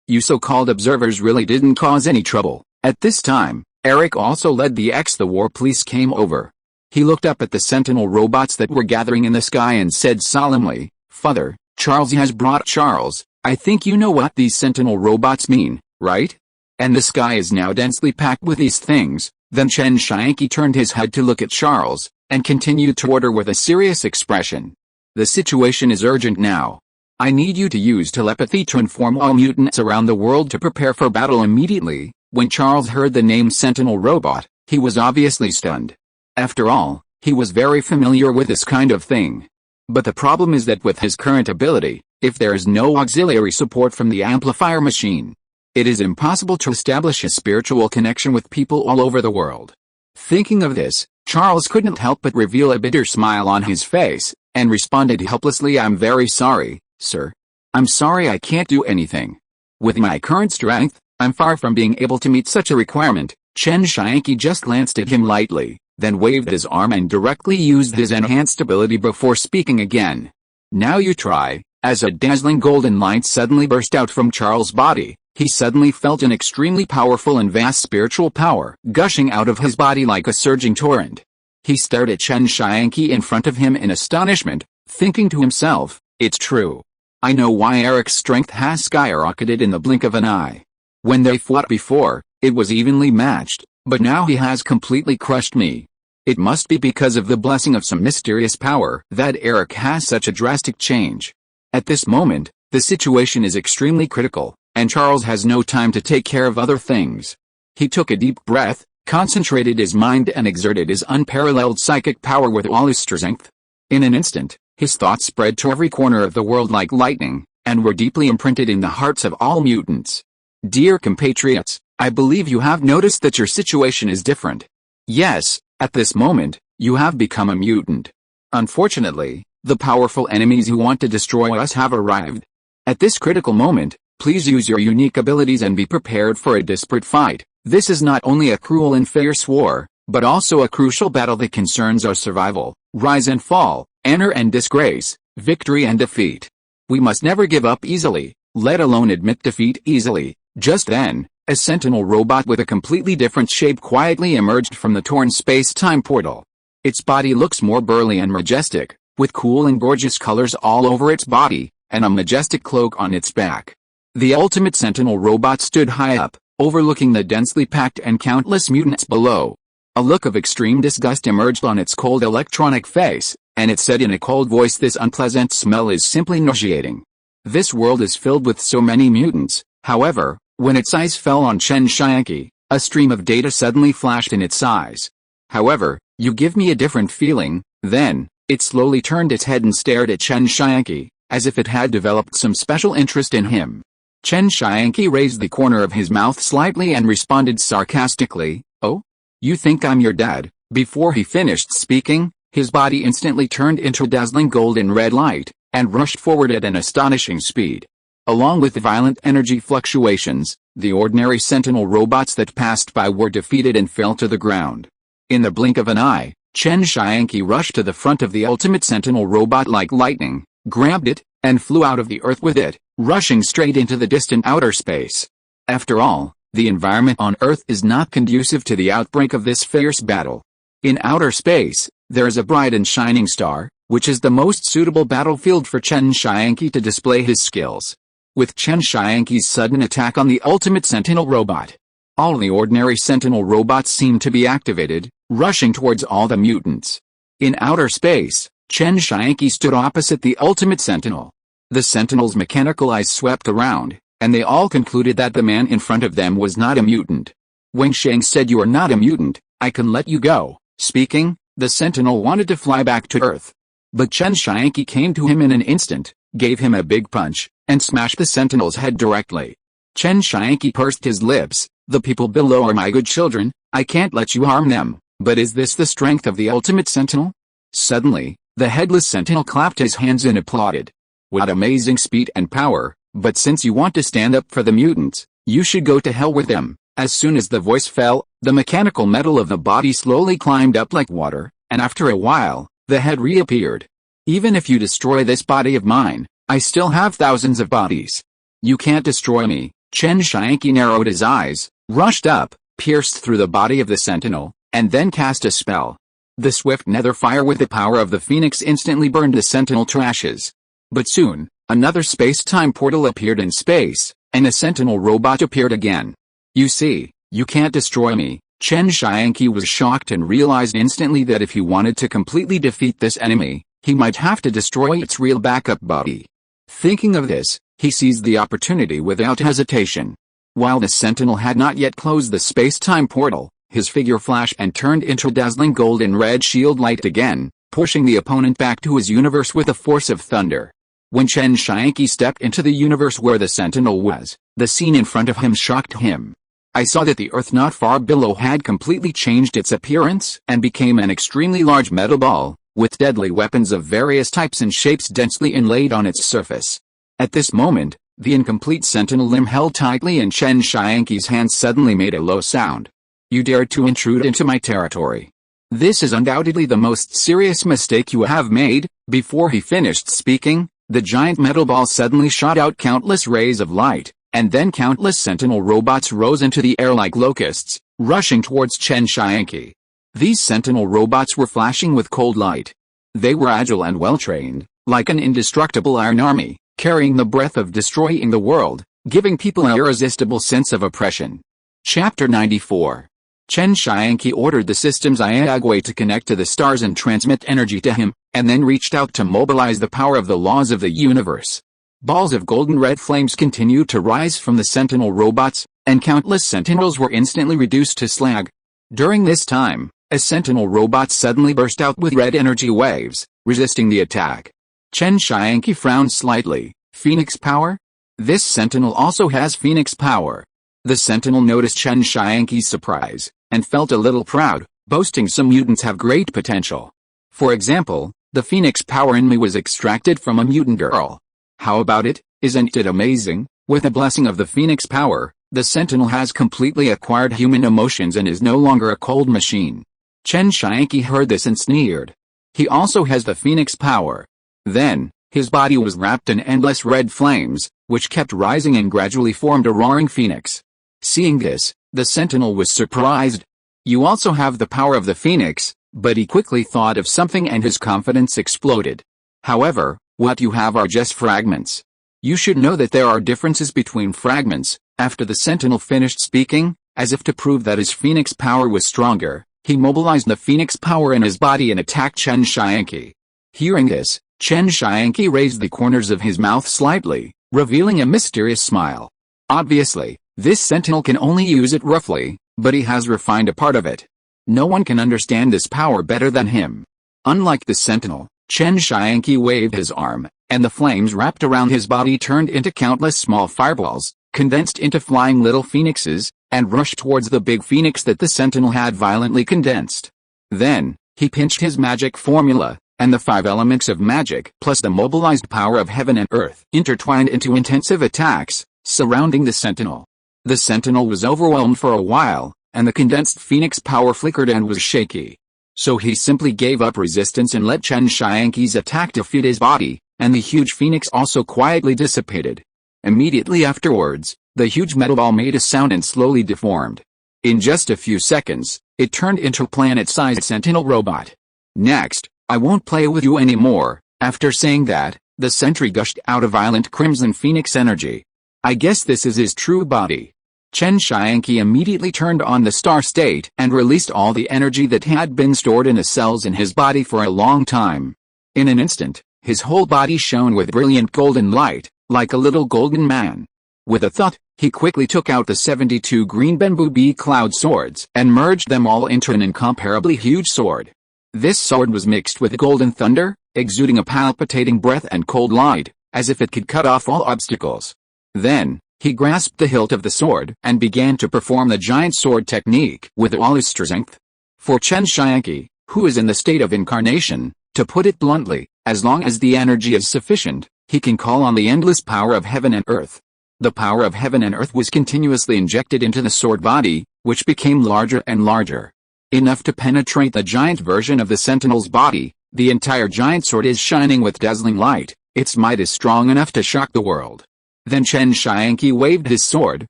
you so-called observers really didn't cause any trouble. At this time, Eric also led the War police came over. He looked up at the Sentinel robots that were gathering in the sky and said solemnly, "Father, Charles has brought Charles. I think you know what these Sentinel robots mean, right? And the sky is now densely packed with these things." Then Chen Tianqi turned his head to look at Charles, and continued to order with a serious expression. "The situation is urgent now. I need you to use telepathy to inform all mutants around the world to prepare for battle immediately." When Charles heard the name Sentinel Robot, he was obviously stunned. After all, he was very familiar with this kind of thing. But the problem is that with his current ability, if there is no auxiliary support from the amplifier machine, it is impossible to establish a spiritual connection with people all over the world. Thinking of this, Charles couldn't help but reveal a bitter smile on his face, and responded helplessly, "I'm very sorry, sir. I'm sorry I can't do anything. With my current strength, I'm far from being able to meet such a requirement." Chen Tianqi just glanced at him lightly, then waved his arm and directly used his enhanced ability before speaking again. "Now you try." As a dazzling golden light suddenly burst out from Charles' body, he suddenly felt an extremely powerful and vast spiritual power gushing out of his body like a surging torrent. He stared at Chen Tianqi in front of him in astonishment, thinking to himself, "It's true. I know why Eric's strength has skyrocketed in the blink of an eye. When they fought before, it was evenly matched, but now he has completely crushed me. It must be because of the blessing of some mysterious power that Eric has such a drastic change." At this moment, the situation is extremely critical, and Charles has no time to take care of other things. He took a deep breath, concentrated his mind and exerted his unparalleled psychic power with all his strength. In an instant, his thoughts spread to every corner of the world like lightning, and were deeply imprinted in the hearts of all mutants. "Dear compatriots, I believe you have noticed that your situation is different. Yes, at this moment, you have become a mutant. Unfortunately, the powerful enemies who want to destroy us have arrived. At this critical moment, please use your unique abilities and be prepared for a desperate fight. This is not only a cruel and fierce war, but also a crucial battle that concerns our survival, rise and fall, honor and disgrace, victory and defeat. We must never give up easily, let alone admit defeat easily." Just then, a sentinel robot with a completely different shape quietly emerged from the torn space-time portal. Its body looks more burly and majestic, with cool and gorgeous colors all over its body, and a majestic cloak on its back. The ultimate sentinel robot stood high up, overlooking the densely packed and countless mutants below. A look of extreme disgust emerged on its cold electronic face, and it said in a cold voice, "This unpleasant smell is simply nauseating. This world is filled with so many mutants." However, when its eyes fell on Chen Tianqi, a stream of data suddenly flashed in its eyes. "However, you give me a different feeling." Then, it slowly turned its head and stared at Chen Tianqi, as if it had developed some special interest in him. Chen Tianqi raised the corner of his mouth slightly and responded sarcastically, "Oh? You think I'm your dad?" Before he finished speaking, his body instantly turned into dazzling golden red light, and rushed forward at an astonishing speed. Along with violent energy fluctuations, the ordinary sentinel robots that passed by were defeated and fell to the ground. In the blink of an eye, Chen Tianqi rushed to the front of the ultimate sentinel robot like lightning, grabbed it, and flew out of the earth with it, rushing straight into the distant outer space. After all, the environment on Earth is not conducive to the outbreak of this fierce battle. In outer space, there is a bright and shining star, which is the most suitable battlefield for Chen Tianqi to display his skills. With Chen Tianqi's sudden attack on the ultimate sentinel robot, all the ordinary sentinel robots seemed to be activated, rushing towards all the mutants. In outer space, Chen Tianqi stood opposite the ultimate sentinel. The sentinel's mechanical eyes swept around, and they all concluded that the man in front of them was not a mutant. When Shang said, "You are not a mutant, I can let you go," speaking, the sentinel wanted to fly back to Earth. But Chen Tianqi came to him in an instant, gave him a big punch, and smashed the sentinel's head directly. Chen Tianqi pursed his lips, "The people below are my good children, I can't let you harm them, but is this the strength of the ultimate sentinel?" Suddenly, the headless sentinel clapped his hands and applauded. "What amazing speed and power, but since you want to stand up for the mutants, you should go to hell with them." As soon as the voice fell, the mechanical metal of the body slowly climbed up like water, and after a while, the head reappeared. "Even if you destroy this body of mine, I still have thousands of bodies. You can't destroy me." Chen Tianqi narrowed his eyes, rushed up, pierced through the body of the sentinel, and then cast a spell. The swift nether fire with the power of the phoenix instantly burned the sentinel to ashes. But soon, another space-time portal appeared in space, and a sentinel robot appeared again. "You see, you can't destroy me." Chen Tianqi was shocked and realized instantly that if he wanted to completely defeat this enemy, he might have to destroy its real backup body. Thinking of this, he seized the opportunity without hesitation. While the sentinel had not yet closed the space-time portal, his figure flashed and turned into dazzling golden red shield light again, pushing the opponent back to his universe with a force of thunder. When Chen Tianqi stepped into the universe where the sentinel was, the scene in front of him shocked him. I saw that the earth not far below had completely changed its appearance and became an extremely large metal ball, with deadly weapons of various types and shapes densely inlaid on its surface. At this moment, the incomplete sentinel limb held tightly in Chen Tianqi's hand suddenly made a low sound. You dared to intrude into my territory. This is undoubtedly the most serious mistake you have made. Before he finished speaking, the giant metal ball suddenly shot out countless rays of light, and then countless sentinel robots rose into the air like locusts, rushing towards Chen Tianqi. These sentinel robots were flashing with cold light. They were agile and well-trained, like an indestructible iron army, carrying the breath of destroying the world, giving people an irresistible sense of oppression. Chapter 94. Chen Tianqi ordered the system's Iagway to connect to the stars and transmit energy to him, and then reached out to mobilize the power of the laws of the universe. Balls of golden red flames continued to rise from the sentinel robots, and countless sentinels were instantly reduced to slag. During this time, a sentinel robot suddenly burst out with red energy waves, resisting the attack. Chen Tianqi frowned slightly. Phoenix power? This sentinel also has phoenix power. The sentinel noticed Chen Tianqi's surprise, and felt a little proud, boasting some mutants have great potential. For example, the phoenix power in me was extracted from a mutant girl. How about it? Isn't it amazing? With the blessing of the phoenix power, the sentinel has completely acquired human emotions and is no longer a cold machine. Chen Tianqi heard this and sneered. He also has the phoenix power. Then, his body was wrapped in endless red flames, which kept rising and gradually formed a roaring phoenix. Seeing this, the sentinel was surprised. You also have the power of the phoenix, but he quickly thought of something and his confidence exploded. However, what you have are just fragments. You should know that there are differences between fragments. After the sentinel finished speaking, as if to prove that his phoenix power was stronger, he mobilized the phoenix power in his body and attacked Chen Tianqi. Hearing this, Chen Tianqi raised the corners of his mouth slightly, revealing a mysterious smile. Obviously, this sentinel can only use it roughly, but he has refined a part of it. No one can understand this power better than him. Unlike the sentinel, Chen Tianqi waved his arm, and the flames wrapped around his body turned into countless small fireballs, condensed into flying little phoenixes, and rushed towards the big phoenix that the sentinel had violently condensed. Then, he pinched his magic formula, and the 5 elements of magic plus the mobilized power of heaven and earth intertwined into intensive attacks, surrounding the sentinel. The sentinel was overwhelmed for a while, and the condensed phoenix power flickered and was shaky. So he simply gave up resistance and let Chen Tianqi's attack defeat his body, and the huge phoenix also quietly dissipated. Immediately afterwards, the huge metal ball made a sound and slowly deformed. In just a few seconds, it turned into a planet-sized sentinel robot. Next, I won't play with you anymore. After saying that, the sentry gushed out a violent crimson phoenix energy. I guess this is his true body. Chen Tianqi immediately turned on the star state and released all the energy that had been stored in the cells in his body for a long time. In an instant, his whole body shone with brilliant golden light, like a little golden man. With a thought, he quickly took out the 72 green bamboo bee cloud swords and merged them all into an incomparably huge sword. This sword was mixed with golden thunder, exuding a palpitating breath and cold light, as if it could cut off all obstacles. Then, he grasped the hilt of the sword and began to perform the giant sword technique with all his strength. For Chen Tianqi, who is in the state of incarnation, to put it bluntly, as long as the energy is sufficient, he can call on the endless power of heaven and earth. The power of heaven and earth was continuously injected into the sword body, which became larger and larger. Enough to penetrate the giant version of the sentinel's body. The entire giant sword is shining with dazzling light. Its might is strong enough to shock the world. Then Chen Tianqi waved his sword,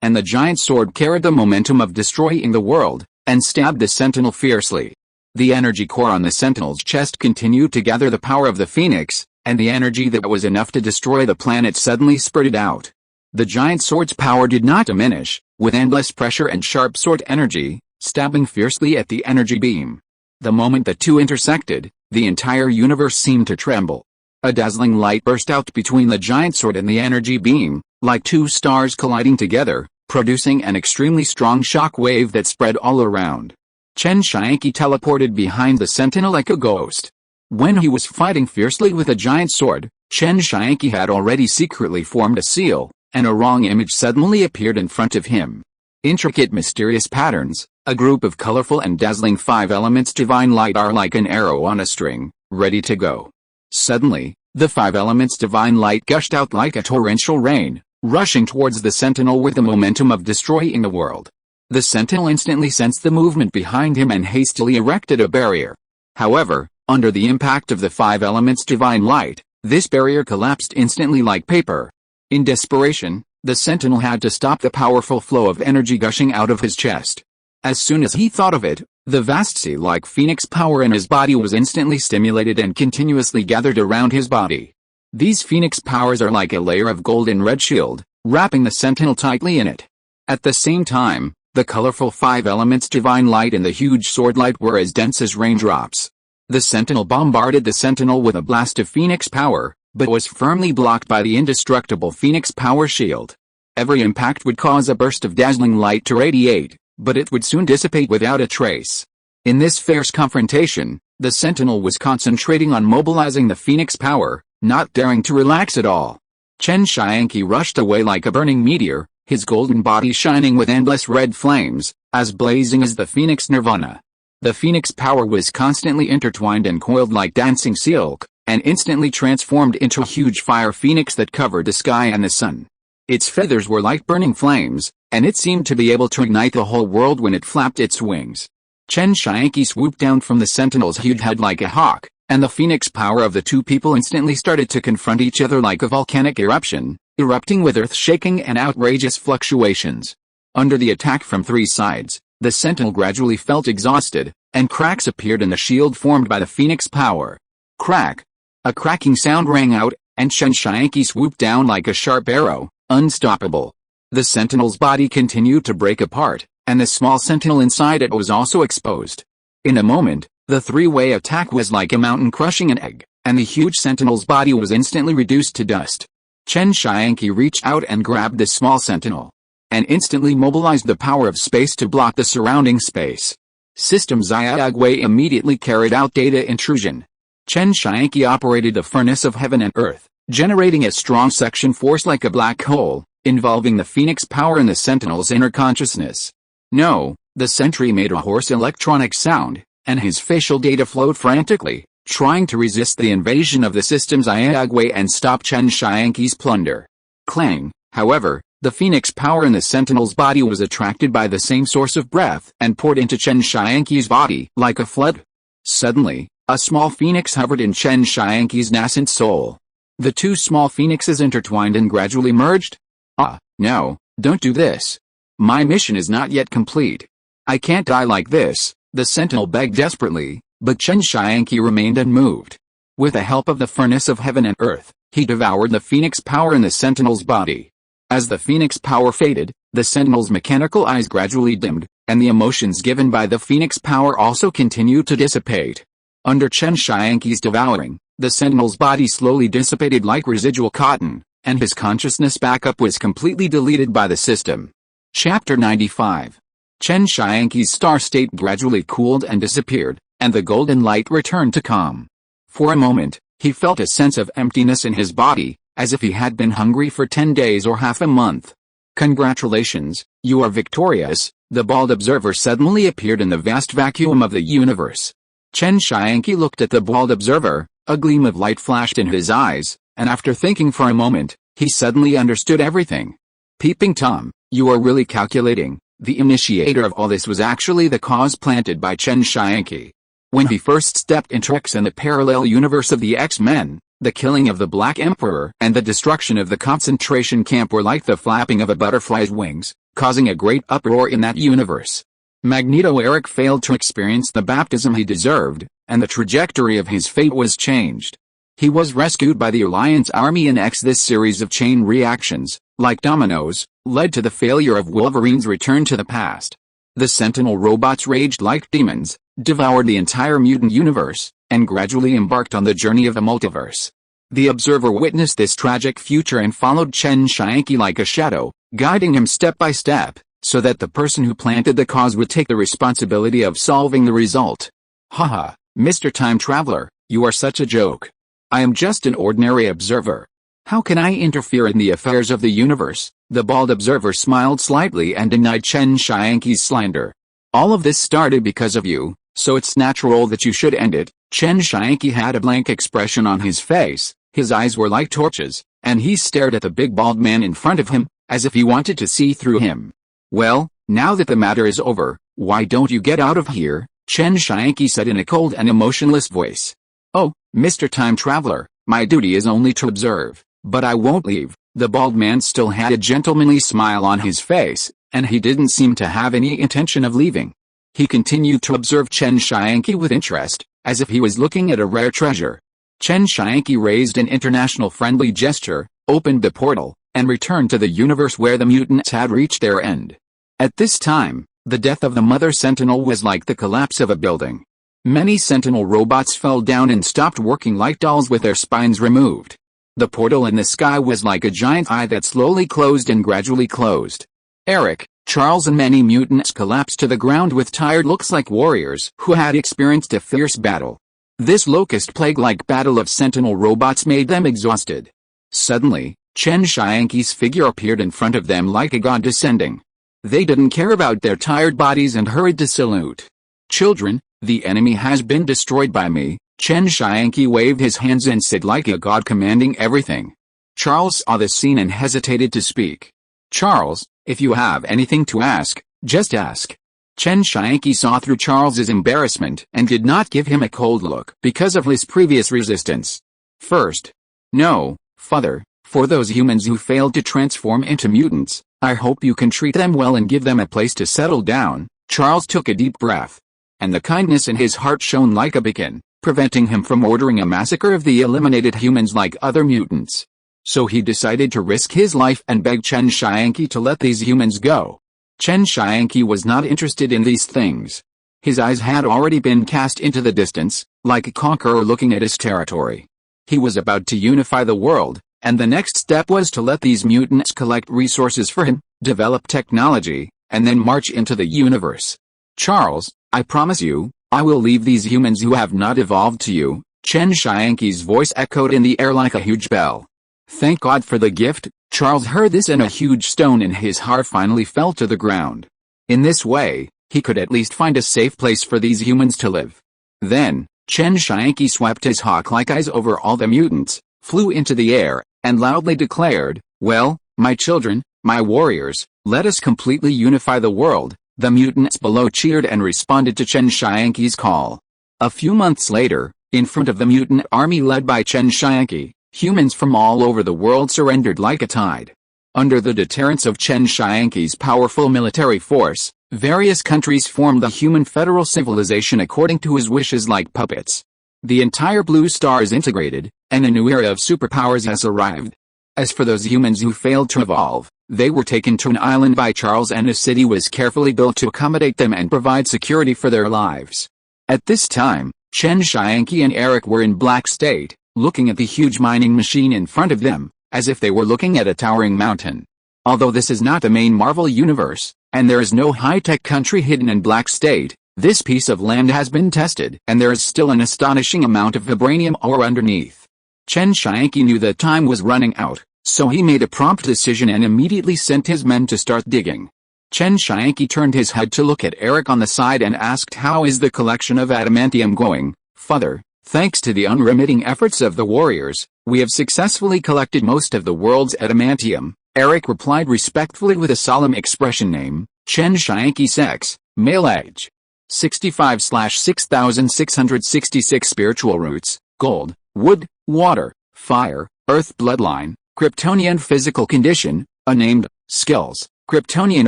and the giant sword carried the momentum of destroying the world, and stabbed the sentinel fiercely. The energy core on the sentinel's chest continued to gather the power of the phoenix, and the energy that was enough to destroy the planet suddenly spurted out. The giant sword's power did not diminish, with endless pressure and sharp sword energy, stabbing fiercely at the energy beam. The moment the two intersected, the entire universe seemed to tremble. A dazzling light burst out between the giant sword and the energy beam, like two stars colliding together, producing an extremely strong shock wave that spread all around. Chen Tianqi teleported behind the sentinel like a ghost. When he was fighting fiercely with a giant sword, Chen Tianqi had already secretly formed a seal, and a wrong image suddenly appeared in front of him. Intricate mysterious patterns, a group of colorful and dazzling 5 elements divine light are like an arrow on a string, ready to go. Suddenly, the 5 elements divine light gushed out like a torrential rain, rushing towards the sentinel with the momentum of destroying the world. The sentinel instantly sensed the movement behind him and hastily erected a barrier. However, under the impact of the 5 elements divine light, this barrier collapsed instantly like paper. In desperation, the sentinel had to stop the powerful flow of energy gushing out of his chest. As soon as he thought of it, the vast sea-like phoenix power in his body was instantly stimulated and continuously gathered around his body. These phoenix powers are like a layer of golden red shield, wrapping the sentinel tightly in it. At the same time, the colorful 5 elements divine light and the huge sword light were as dense as raindrops. The sentinel bombarded the sentinel with a blast of phoenix power, but was firmly blocked by the indestructible phoenix power shield. Every impact would cause a burst of dazzling light to radiate, but it would soon dissipate without a trace. In this fierce confrontation, the sentinel was concentrating on mobilizing the phoenix power, not daring to relax at all. Chen Tianqi rushed away like a burning meteor, his golden body shining with endless red flames, as blazing as the phoenix nirvana. The phoenix power was constantly intertwined and coiled like dancing silk, and instantly transformed into a huge fire phoenix that covered the sky and the sun. Its feathers were like burning flames, and it seemed to be able to ignite the whole world when it flapped its wings. Chen Tianqi swooped down from the sentinel's huge head like a hawk, and the phoenix power of the two people instantly started to confront each other like a volcanic eruption, erupting with earth-shaking and outrageous fluctuations. Under the attack from 3 sides, the sentinel gradually felt exhausted, and cracks appeared in the shield formed by the phoenix power. Crack! A cracking sound rang out, and Chen Tianqi swooped down like a sharp arrow, unstoppable. The sentinel's body continued to break apart, and the small sentinel inside it was also exposed. In a moment, the 3-way attack was like a mountain crushing an egg, and the huge sentinel's body was instantly reduced to dust. Chen Tianqi reached out and grabbed the small sentinel, and instantly mobilized the power of space to block the surrounding space. System Xiaogui immediately carried out data intrusion. Chen Tianqi operated the furnace of heaven and earth, generating a strong suction force like a black hole, involving the phoenix power in the sentinel's inner consciousness. No, the sentry made a hoarse electronic sound, and his facial data flowed frantically, trying to resist the invasion of the system's Xiaogui and stop Chen Tianqi's plunder. Clang, however, the phoenix power in the sentinel's body was attracted by the same source of breath and poured into Chen Tianqi's body like a flood. Suddenly, a small phoenix hovered in Chen Tianqi's nascent soul. The 2 small phoenixes intertwined and gradually merged. Ah, no, don't do this. My mission is not yet complete. I can't die like this, the sentinel begged desperately, but Chen Tianqi remained unmoved. With the help of the furnace of heaven and earth, he devoured the phoenix power in the sentinel's body. As the phoenix power faded, the sentinel's mechanical eyes gradually dimmed, and the emotions given by the phoenix power also continued to dissipate. Under Chen Tianqi's devouring, the sentinel's body slowly dissipated like residual cotton, and his consciousness backup was completely deleted by the system. Chapter 95. Chen Tianqi's star state gradually cooled and disappeared, and the golden light returned to calm. For a moment, he felt a sense of emptiness in his body, as if he had been hungry for 10 days or half a month. Congratulations, you are victorious, the bald observer suddenly appeared in the vast vacuum of the universe. Chen Tianqi looked at the bald observer, a gleam of light flashed in his eyes, and after thinking for a moment, he suddenly understood everything. Peeping Tom, you are really calculating. The initiator of all this was actually the cause planted by Chen Tianqi. When he first stepped into X in the parallel universe of the X-Men, the killing of the Black Emperor and the destruction of the concentration camp were like the flapping of a butterfly's wings, causing a great uproar in that universe. Magneto Eric failed to experience the baptism he deserved, and the trajectory of his fate was changed. He was rescued by the Alliance Army in X. This series of chain reactions, like dominoes, led to the failure of Wolverine's return to the past. The Sentinel robots raged like demons, devoured the entire mutant universe, and gradually embarked on the journey of the multiverse. The observer witnessed this tragic future and followed Chen Tianqi like a shadow, guiding him step by step, so that the person who planted the cause would take the responsibility of solving the result. Haha, Mr. Time Traveler, you are such a joke. I am just an ordinary observer. How can I interfere in the affairs of the universe? The bald observer smiled slightly and denied Chen Tianqi's slander. All of this started because of you, so it's natural that you should end it. Chen Tianqi had a blank expression on his face, his eyes were like torches, and he stared at the big bald man in front of him, as if he wanted to see through him. Well, now that the matter is over, why don't you get out of here? Chen Tianqi said in a cold and emotionless voice. Oh, Mr. Time Traveler, my duty is only to observe, but I won't leave. The bald man still had a gentlemanly smile on his face, and he didn't seem to have any intention of leaving. He continued to observe Chen Tianqi with interest, as if he was looking at a rare treasure. Chen Tianqi raised an international friendly gesture, opened the portal, and returned to the universe where the mutants had reached their end. At this time, the death of the Mother Sentinel was like the collapse of a building. Many Sentinel robots fell down and stopped working like dolls with their spines removed. The portal in the sky was like a giant eye that slowly closed and gradually closed. Eric, Charles and many mutants collapsed to the ground with tired looks like warriors who had experienced a fierce battle. This locust plague-like battle of Sentinel robots made them exhausted. Suddenly, Chen Tianqi's figure appeared in front of them like a god descending. They didn't care about their tired bodies and hurried to salute. Children, the enemy has been destroyed by me. Chen Tianqi waved his hands and said like a god commanding everything. Charles saw the scene and hesitated to speak. Charles, if you have anything to ask, just ask. Chen Tianqi saw through Charles's embarrassment and did not give him a cold look because of his previous resistance. First, no, Father, for those humans who failed to transform into mutants, I hope you can treat them well and give them a place to settle down. Charles took a deep breath, and the kindness in his heart shone like a beacon, preventing him from ordering a massacre of the eliminated humans like other mutants. So he decided to risk his life and beg Chen Tianqi to let these humans go. Chen Tianqi was not interested in these things. His eyes had already been cast into the distance, like a conqueror looking at his territory. He was about to unify the world, and the next step was to let these mutants collect resources for him, develop technology, and then march into the universe. Charles, I promise you, I will leave these humans who have not evolved to you. Chen Tianqi's voice echoed in the air like a huge bell. Thank God for the gift. Charles heard this and a huge stone in his heart finally fell to the ground. In this way, he could at least find a safe place for these humans to live. Then, Chen Tianqi swept his hawk-like eyes over all the mutants, flew into the air, and loudly declared, well, my children, my warriors, let us completely unify the world. The mutants below cheered and responded to Chen Tianqi's call. A few months later, in front of the mutant army led by Chen Tianqi, humans from all over the world surrendered like a tide. Under the deterrence of Chen Tianqi's powerful military force, various countries formed the human federal civilization according to his wishes like puppets. The entire blue star is integrated, and a new era of superpowers has arrived. As for those humans who failed to evolve, they were taken to an island by Charles and a city was carefully built to accommodate them and provide security for their lives. At this time, Chen Tianqi and Eric were in Black State, looking at the huge mining machine in front of them, as if they were looking at a towering mountain. Although this is not the main Marvel universe, and there is no high-tech country hidden in Black State, this piece of land has been tested and there is still an astonishing amount of vibranium ore underneath. Chen Tianqi knew that time was running out, so he made a prompt decision and immediately sent his men to start digging. Chen Tianqi turned his head to look at Eric on the side and asked, how is the collection of adamantium going, Father? Thanks to the unremitting efforts of the warriors, we have successfully collected most of the world's adamantium, Eric replied respectfully with a solemn expression. Name, Chen Tianqi. Sex, male. Age, 65/6666 Spiritual roots, gold, wood, water, fire, earth. Bloodline, Kryptonian. Physical condition, unnamed. Skills, Kryptonian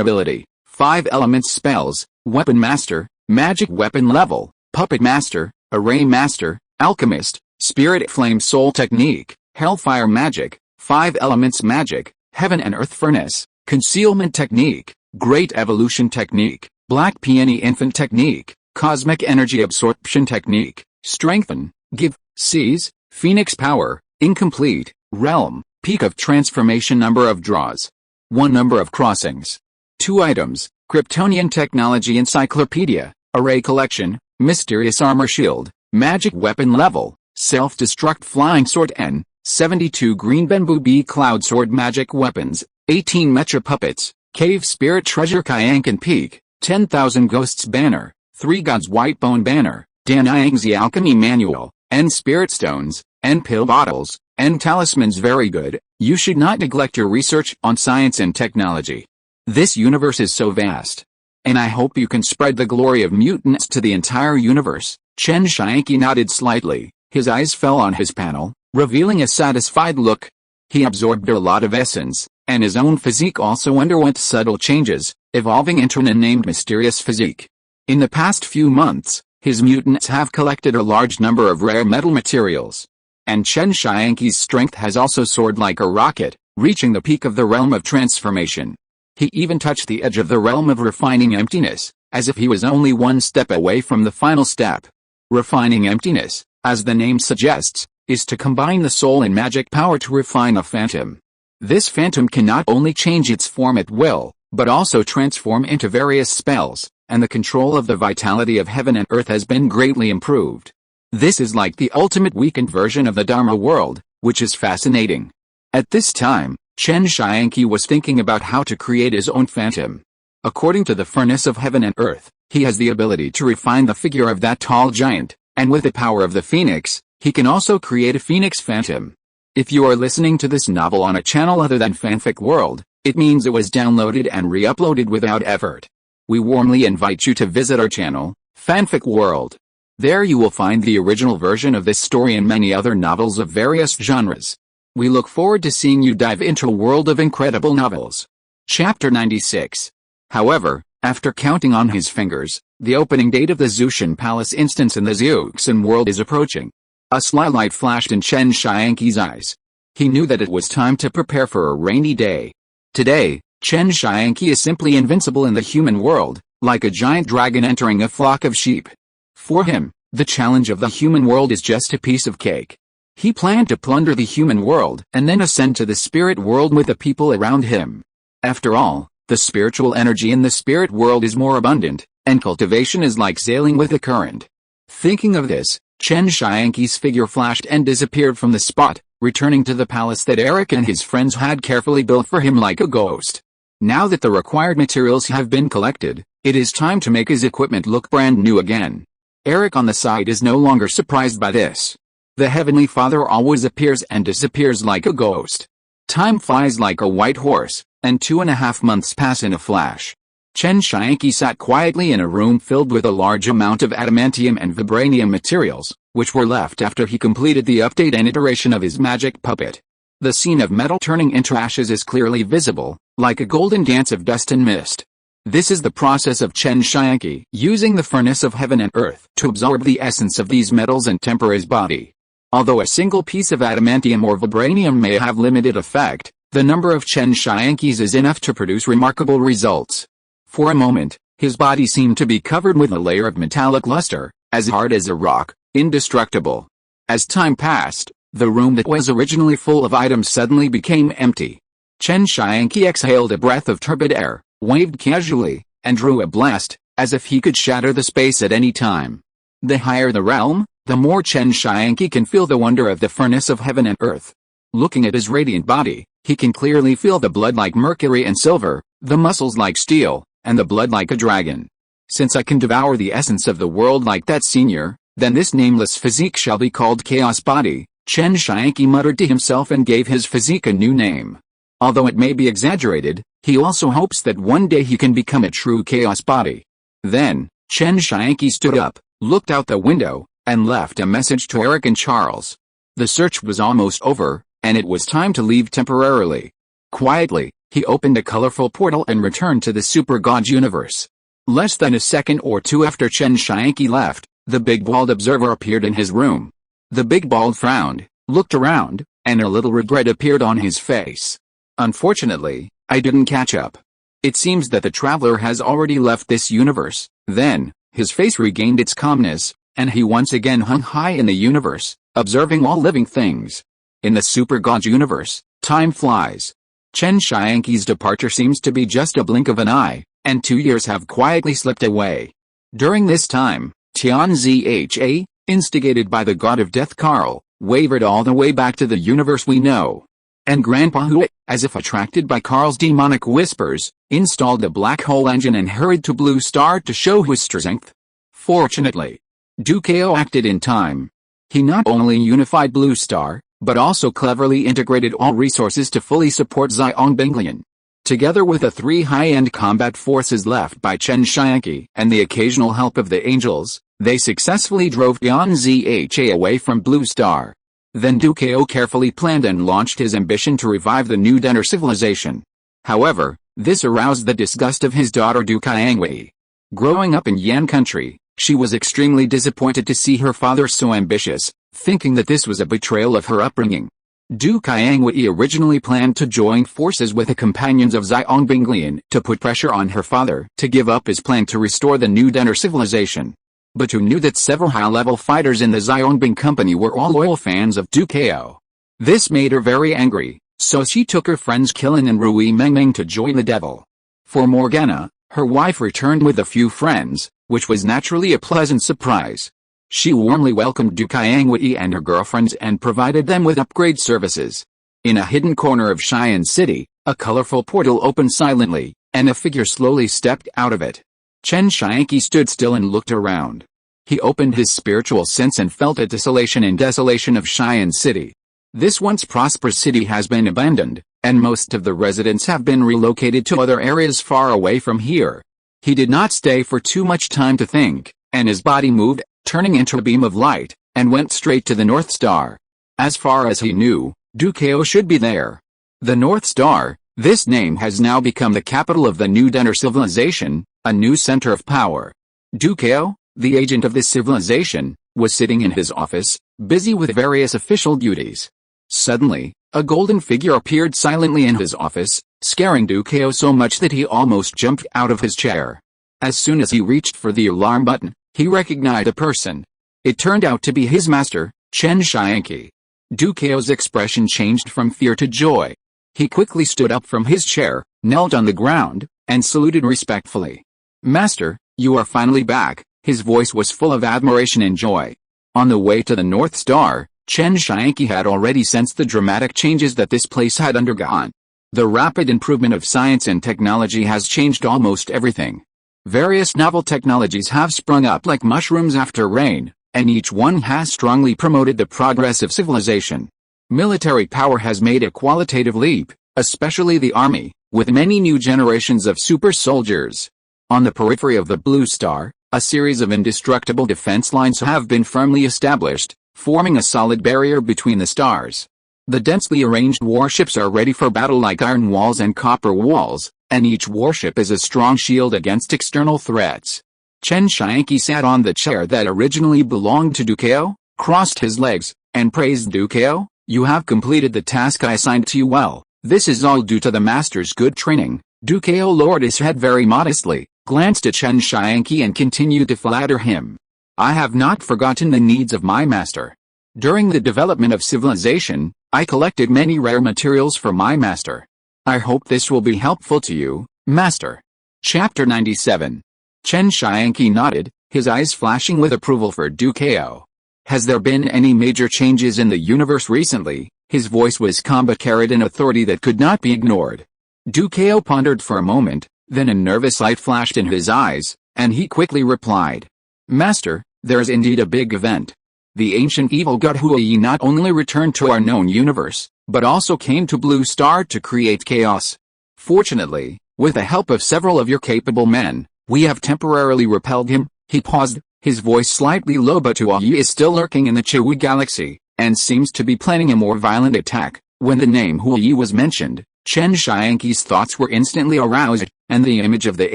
ability, 5 elements. Spells, weapon master, magic weapon level, puppet master, array master, alchemist, spirit flame soul technique, hellfire magic, 5 elements. Magic, heaven and earth furnace, concealment technique, great evolution technique, black peony infant technique, cosmic energy absorption technique, strengthen, give, seize, phoenix power, Incomplete. Realm. Peak of transformation. Number of draws. 1 number of crossings. 2 items. Kryptonian Technology Encyclopedia. Array Collection. Mysterious Armor Shield. Magic Weapon Level. Self-Destruct Flying Sword N. 72 Green Bamboo Bee Cloud Sword. Magic Weapons. 18 Mecha Puppets. Cave Spirit Treasure. Kyankan Peak. 10,000 Ghosts Banner. 3 Gods White Bone Banner. Danyangzi Alchemy Manual. N Spirit Stones. N Pill Bottles. N Talismans. Very good. You should not neglect your research on science and technology. This universe is so vast. And I hope you can spread the glory of mutants to the entire universe. Chen Tianqi nodded slightly. His eyes fell on his panel, revealing a satisfied look. He absorbed a lot of essence, and his own physique also underwent subtle changes, evolving into an unnamed mysterious physique. In the past few months, his mutants have collected a large number of rare metal materials. And Chen Tianqi's strength has also soared like a rocket, reaching the peak of the realm of transformation. He even touched the edge of the realm of refining emptiness, as if he was only one step away from the final step. Refining emptiness, as the name suggests, is to combine the soul and magic power to refine a phantom. This phantom can not only change its form at will, but also transform into various spells, and the control of the vitality of heaven and earth has been greatly improved. This is like the ultimate weakened version of the Dharma world, which is fascinating. At this time, Chen Tianqi was thinking about how to create his own phantom. According to the furnace of heaven and earth, he has the ability to refine the figure of that tall giant, and with the power of the phoenix, he can also create a phoenix phantom. If you are listening to this novel on a channel other than Fanfic World, it means it was downloaded and re-uploaded without effort. We warmly invite you to visit our channel, Fanfic World. There you will find the original version of this story and many other novels of various genres. We look forward to seeing you dive into a world of incredible novels. Chapter 96. However, after counting on his fingers, the opening date of the Zushan Palace instance in the Zuxan world is approaching. A sly light flashed in Chen Tianqi's eyes. He knew that it was time to prepare for a rainy day. Today, Chen Tianqi is simply invincible in the human world, like a giant dragon entering a flock of sheep. For him, the challenge of the human world is just a piece of cake. He planned to plunder the human world and then ascend to the spirit world with the people around him. After all, the spiritual energy in the spirit world is more abundant, and cultivation is like sailing with the current. Thinking of this, Chen Tianqi's figure flashed and disappeared from the spot, returning to the palace that Eric and his friends had carefully built for him like a ghost. Now that the required materials have been collected, it is time to make his equipment look brand new again. Eric on the side is no longer surprised by this. The Heavenly Father always appears and disappears like a ghost. Time flies like a white horse, and 2.5 months pass in a flash. Chen Tianqi sat quietly in a room filled with a large amount of adamantium and vibranium materials, which were left after he completed the update and iteration of his magic puppet. The scene of metal turning into ashes is clearly visible, like a golden dance of dust and mist. This is the process of Chen Tianqi using the furnace of heaven and earth to absorb the essence of these metals and temper his body. Although a single piece of adamantium or vibranium may have limited effect, the number of Chen Tianqi's is enough to produce remarkable results. For a moment, his body seemed to be covered with a layer of metallic luster, as hard as a rock, indestructible. As time passed, the room that was originally full of items suddenly became empty. Chen Tianqi exhaled a breath of turbid air, waved casually, and drew a blast, as if he could shatter the space at any time. The higher the realm, the more Chen Tianqi can feel the wonder of the furnace of heaven and earth. Looking at his radiant body, he can clearly feel the blood like mercury and silver, the muscles like steel, and the blood like a dragon. Since I can devour the essence of the world like that senior, then this nameless physique shall be called Chaos Body, Chen Tianqi muttered to himself and gave his physique a new name. Although it may be exaggerated, he also hopes that one day he can become a true Chaos Body. Then, Chen Tianqi stood up, looked out the window, and left a message to Eric and Charles. The search was almost over, and it was time to leave temporarily. Quietly, he opened a colorful portal and returned to the Super God universe. Less than a second or two after Chen Tianqi left, the big bald observer appeared in his room. The big bald frowned, looked around, and a little regret appeared on his face. Unfortunately, I didn't catch up. It seems that the traveler has already left this universe. Then, his face regained its calmness, and he once again hung high in the universe, observing all living things. In the Super God universe, time flies. Chen Tianqi's departure seems to be just a blink of an eye, and 2 years have quietly slipped away. During this time, Tianzi, instigated by the god of death Karl, wavered all the way back to the universe we know. And Grandpa Hui, as if attracted by Karl's demonic whispers, installed the black hole engine and hurried to Blue Star to show his strength. Fortunately, Dukeo acted in time. He not only unified Blue Star, but also cleverly integrated all resources to fully support Xiangbinglian. Together with the 3 high-end combat forces left by Chen Tianqi and the occasional help of the angels, they successfully drove Tianzi away from Blue Star. Then Dukeo carefully planned and launched his ambition to revive the new Denner civilization. However, this aroused the disgust of his daughter Du Qiangwei. Growing up in Yan country, she was extremely disappointed to see her father so ambitious, thinking that this was a betrayal of her upbringing. Du Qiangwei originally planned to join forces with the companions of Xiangbinglian to put pressure on her father to give up his plan to restore the new Denner civilization. But who knew that several high-level fighters in the Xiangbing company were all loyal fans of Dukeo. This made her very angry, so she took her friends Qilin and Rui Mengmeng to join the devil. For Morgana, her wife returned with a few friends, which was naturally a pleasant surprise. She warmly welcomed Du Qiangwei and her girlfriends and provided them with upgrade services. In a hidden corner of Xi'an City, a colorful portal opened silently, and a figure slowly stepped out of it. Chen Tianqi stood still and looked around. He opened his spiritual sense and felt a desolation of Xi'an City. This once prosperous city has been abandoned, and most of the residents have been relocated to other areas far away from here. He did not stay for too much time to think, and his body moved, turning into a beam of light, and went straight to the North Star. As far as he knew, Dukeo should be there. The North Star, this name has now become the capital of the new Denner civilization, a new center of power. Dukeo, the agent of this civilization, was sitting in his office, busy with various official duties. Suddenly, a golden figure appeared silently in his office, scaring Dukeo so much that he almost jumped out of his chair. As soon as he reached for the alarm button, he recognized a person. It turned out to be his master, Chen Tianqi. Dukeo's expression changed from fear to joy. He quickly stood up from his chair, knelt on the ground, and saluted respectfully. "Master, you are finally back." His voice was full of admiration and joy. On the way to the North Star, Chen Tianqi had already sensed the dramatic changes that this place had undergone. The rapid improvement of science and technology has changed almost everything. Various novel technologies have sprung up like mushrooms after rain, and each one has strongly promoted the progress of civilization. Military power has made a qualitative leap, especially the army, with many new generations of super soldiers. On the periphery of the Blue Star, a series of indestructible defense lines have been firmly established, forming a solid barrier between the stars. The densely arranged warships are ready for battle like iron walls and copper walls, and each warship is a strong shield against external threats. Chen Tianqi sat on the chair that originally belonged to Dukeo, crossed his legs, and praised Dukeo. "You have completed the task I assigned to you well. This is all due to the master's good training." Dukeo lowered his head very modestly, glanced at Chen Tianqi and continued to flatter him. "I have not forgotten the needs of my master. During the development of civilization, I collected many rare materials for my master. I hope this will be helpful to you, master." Chapter 97. Chen Tianqi nodded, his eyes flashing with approval for Dukeo. "Has there been any major changes in the universe recently?" His voice was calm but carried an authority that could not be ignored. Dukeo pondered for a moment, then a nervous light flashed in his eyes, and he quickly replied. "Master, there is indeed a big event. The ancient evil god Hui not only returned to our known universe, but also came to Blue Star to create chaos. Fortunately, with the help of several of your capable men, we have temporarily repelled him." He paused, his voice slightly low, but Hui is still lurking in the Chihui galaxy, and seems to be planning a more violent attack. When the name Hui was mentioned, Chen Tianqi's thoughts were instantly aroused, and the image of the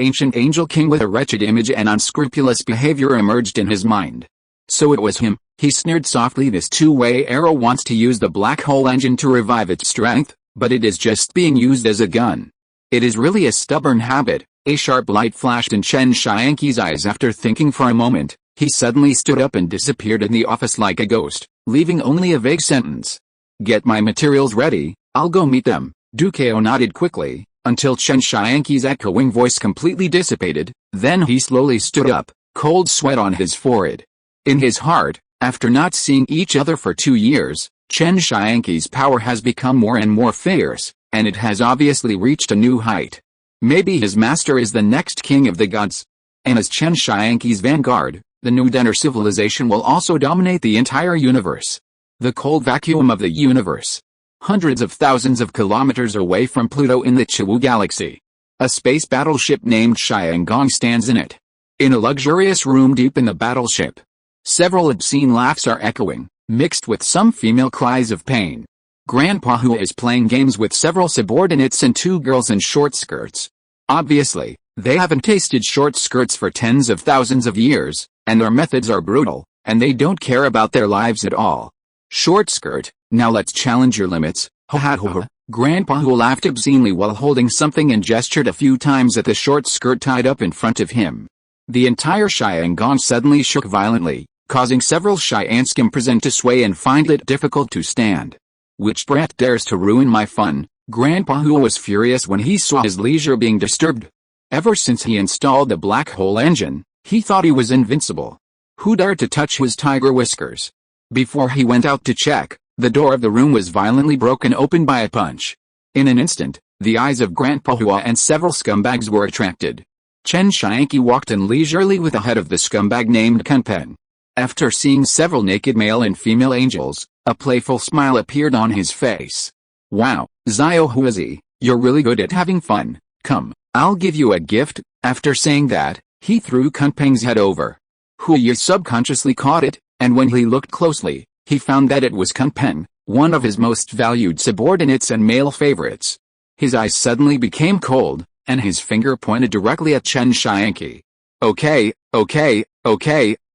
ancient angel king with a wretched image and unscrupulous behavior emerged in his mind. "So it was him," he sneered softly. "This two-way arrow wants to use the black hole engine to revive its strength, but it is just being used as a gun. It is really a stubborn habit." A sharp light flashed in Chen Tianqi's eyes. After thinking for a moment, he suddenly stood up and disappeared in the office like a ghost, leaving only a vague sentence. Get my materials ready, I'll go meet them. Dukeo nodded quickly, until Chen Tianqi's echoing voice completely dissipated, then he slowly stood up, cold sweat on his forehead. In his heart, after not seeing each other for 2 years, Chen Tianqi's power has become more and more fierce, and it has obviously reached a new height. Maybe his master is the next king of the gods. And as Chen Tianqi's vanguard, the new Denner civilization will also dominate the entire universe. The cold vacuum of the universe. Hundreds of thousands of kilometers away from Pluto in the Chiwu galaxy. A space battleship named Xiangong stands in it. In a luxurious room deep in the battleship, several obscene laughs are echoing, mixed with some female cries of pain. Grandpa Hu is playing games with several subordinates and 2 girls in short skirts. Obviously, they haven't tasted short skirts for tens of thousands of years, and their methods are brutal, and they don't care about their lives at all. Short skirt, now let's challenge your limits. Ha ha ha. Grandpa Hu laughed obscenely while holding something and gestured a few times at the short skirt tied up in front of him. The entire Xiangong suddenly shook violently, causing several Xianskim present to sway and find it difficult to stand. Which brat dares to ruin my fun? Grandpa Hu was furious when he saw his leisure being disturbed. Ever since he installed the black hole engine, he thought he was invincible. Who dared to touch his tiger whiskers? Before he went out to check, the door of the room was violently broken open by a punch. In an instant, the eyes of Grandpa Hu and several scumbags were attracted. Chen Tianqi walked in leisurely with the head of the scumbag named Kunpen. After seeing several naked male and female angels, a playful smile appeared on his face. Wow, Zio Huizi, you're really good at having fun. Come, I'll give you a gift. After saying that, he threw Kunpeng's head over. Huiyi subconsciously caught it, and when he looked closely, he found that it was Kunpeng, one of his most valued subordinates and male favorites. His eyes suddenly became cold, and his finger pointed directly at Chen Tianqi. Okay,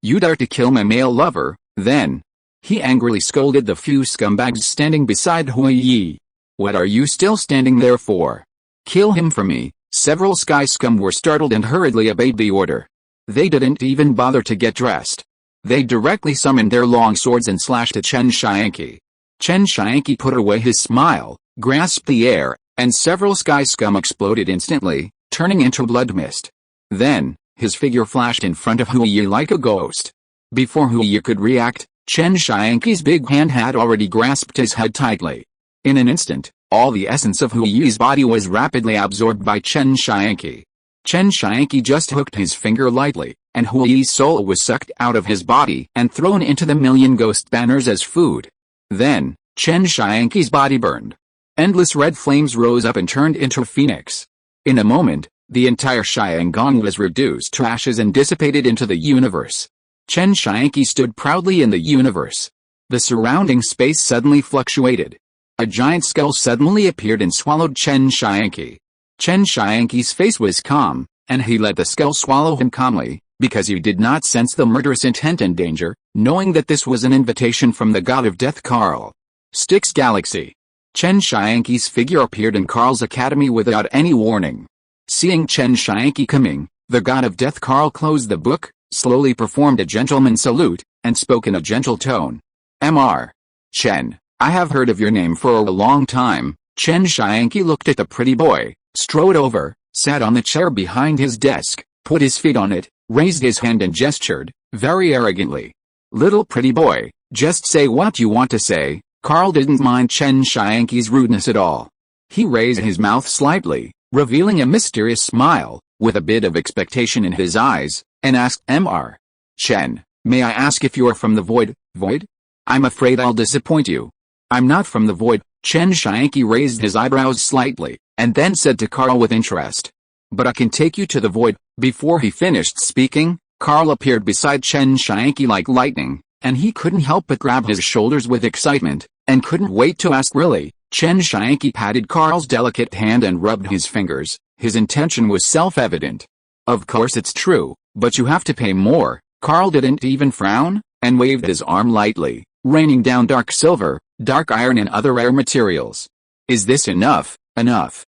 you dare to kill my male lover, then. He angrily scolded the few scumbags standing beside Huiyi. What are you still standing there for? Kill him for me. Several sky scum were startled and hurriedly obeyed the order. They didn't even bother to get dressed. They directly summoned their long swords and slashed at Chen Tianqi. Chen Tianqi put away his smile, grasped the air, and several sky scum exploded instantly, turning into blood mist. Then, his figure flashed in front of Huiyi like a ghost. Before Huiyi could react, Chen Tianqi's big hand had already grasped his head tightly. In an instant, all the essence of Huiyi's body was rapidly absorbed by Chen Tianqi. Chen Tianqi just hooked his finger lightly, and Huiyi's soul was sucked out of his body and thrown into the million ghost banners as food. Then, Chen Tianqi's body burned. Endless red flames rose up and turned into a phoenix. In a moment, the entire Xiangong was reduced to ashes and dissipated into the universe. Chen Tianqi stood proudly in the universe. The surrounding space suddenly fluctuated. A giant skull suddenly appeared and swallowed Chen Tianqi. Chen Tianqi's face was calm, and he let the skull swallow him calmly, because he did not sense the murderous intent and danger, knowing that this was an invitation from the god of death Karl. Styx Galaxy. Chen Tianqi's figure appeared in Karl's academy without any warning. Seeing Chen Tianqi coming, the god of death Karl closed the book, slowly performed a gentleman's salute, and spoke in a gentle tone. Mr. Chen, I have heard of your name for a long time. Chen Tianqi looked at the pretty boy, strode over, sat on the chair behind his desk, put his feet on it, raised his hand and gestured, very arrogantly. Little pretty boy, just say what you want to say. Karl didn't mind Chen Tianqi's rudeness at all. He raised his mouth slightly, revealing a mysterious smile, with a bit of expectation in his eyes, and asked Mr. Chen, may I ask if you're from the void? Void? I'm afraid I'll disappoint you. I'm not from the void. Chen Tianqi raised his eyebrows slightly, and then said to Karl with interest. But I can take you to the void. Before he finished speaking, Karl appeared beside Chen Tianqi like lightning, and he couldn't help but grab his shoulders with excitement, and couldn't wait to ask really. Chen Tianqi patted Karl's delicate hand and rubbed his fingers. His intention was self-evident. Of course it's true, but you have to pay more. Karl didn't even frown, and waved his arm lightly, raining down dark silver, dark iron and other rare materials. Is this enough? Enough.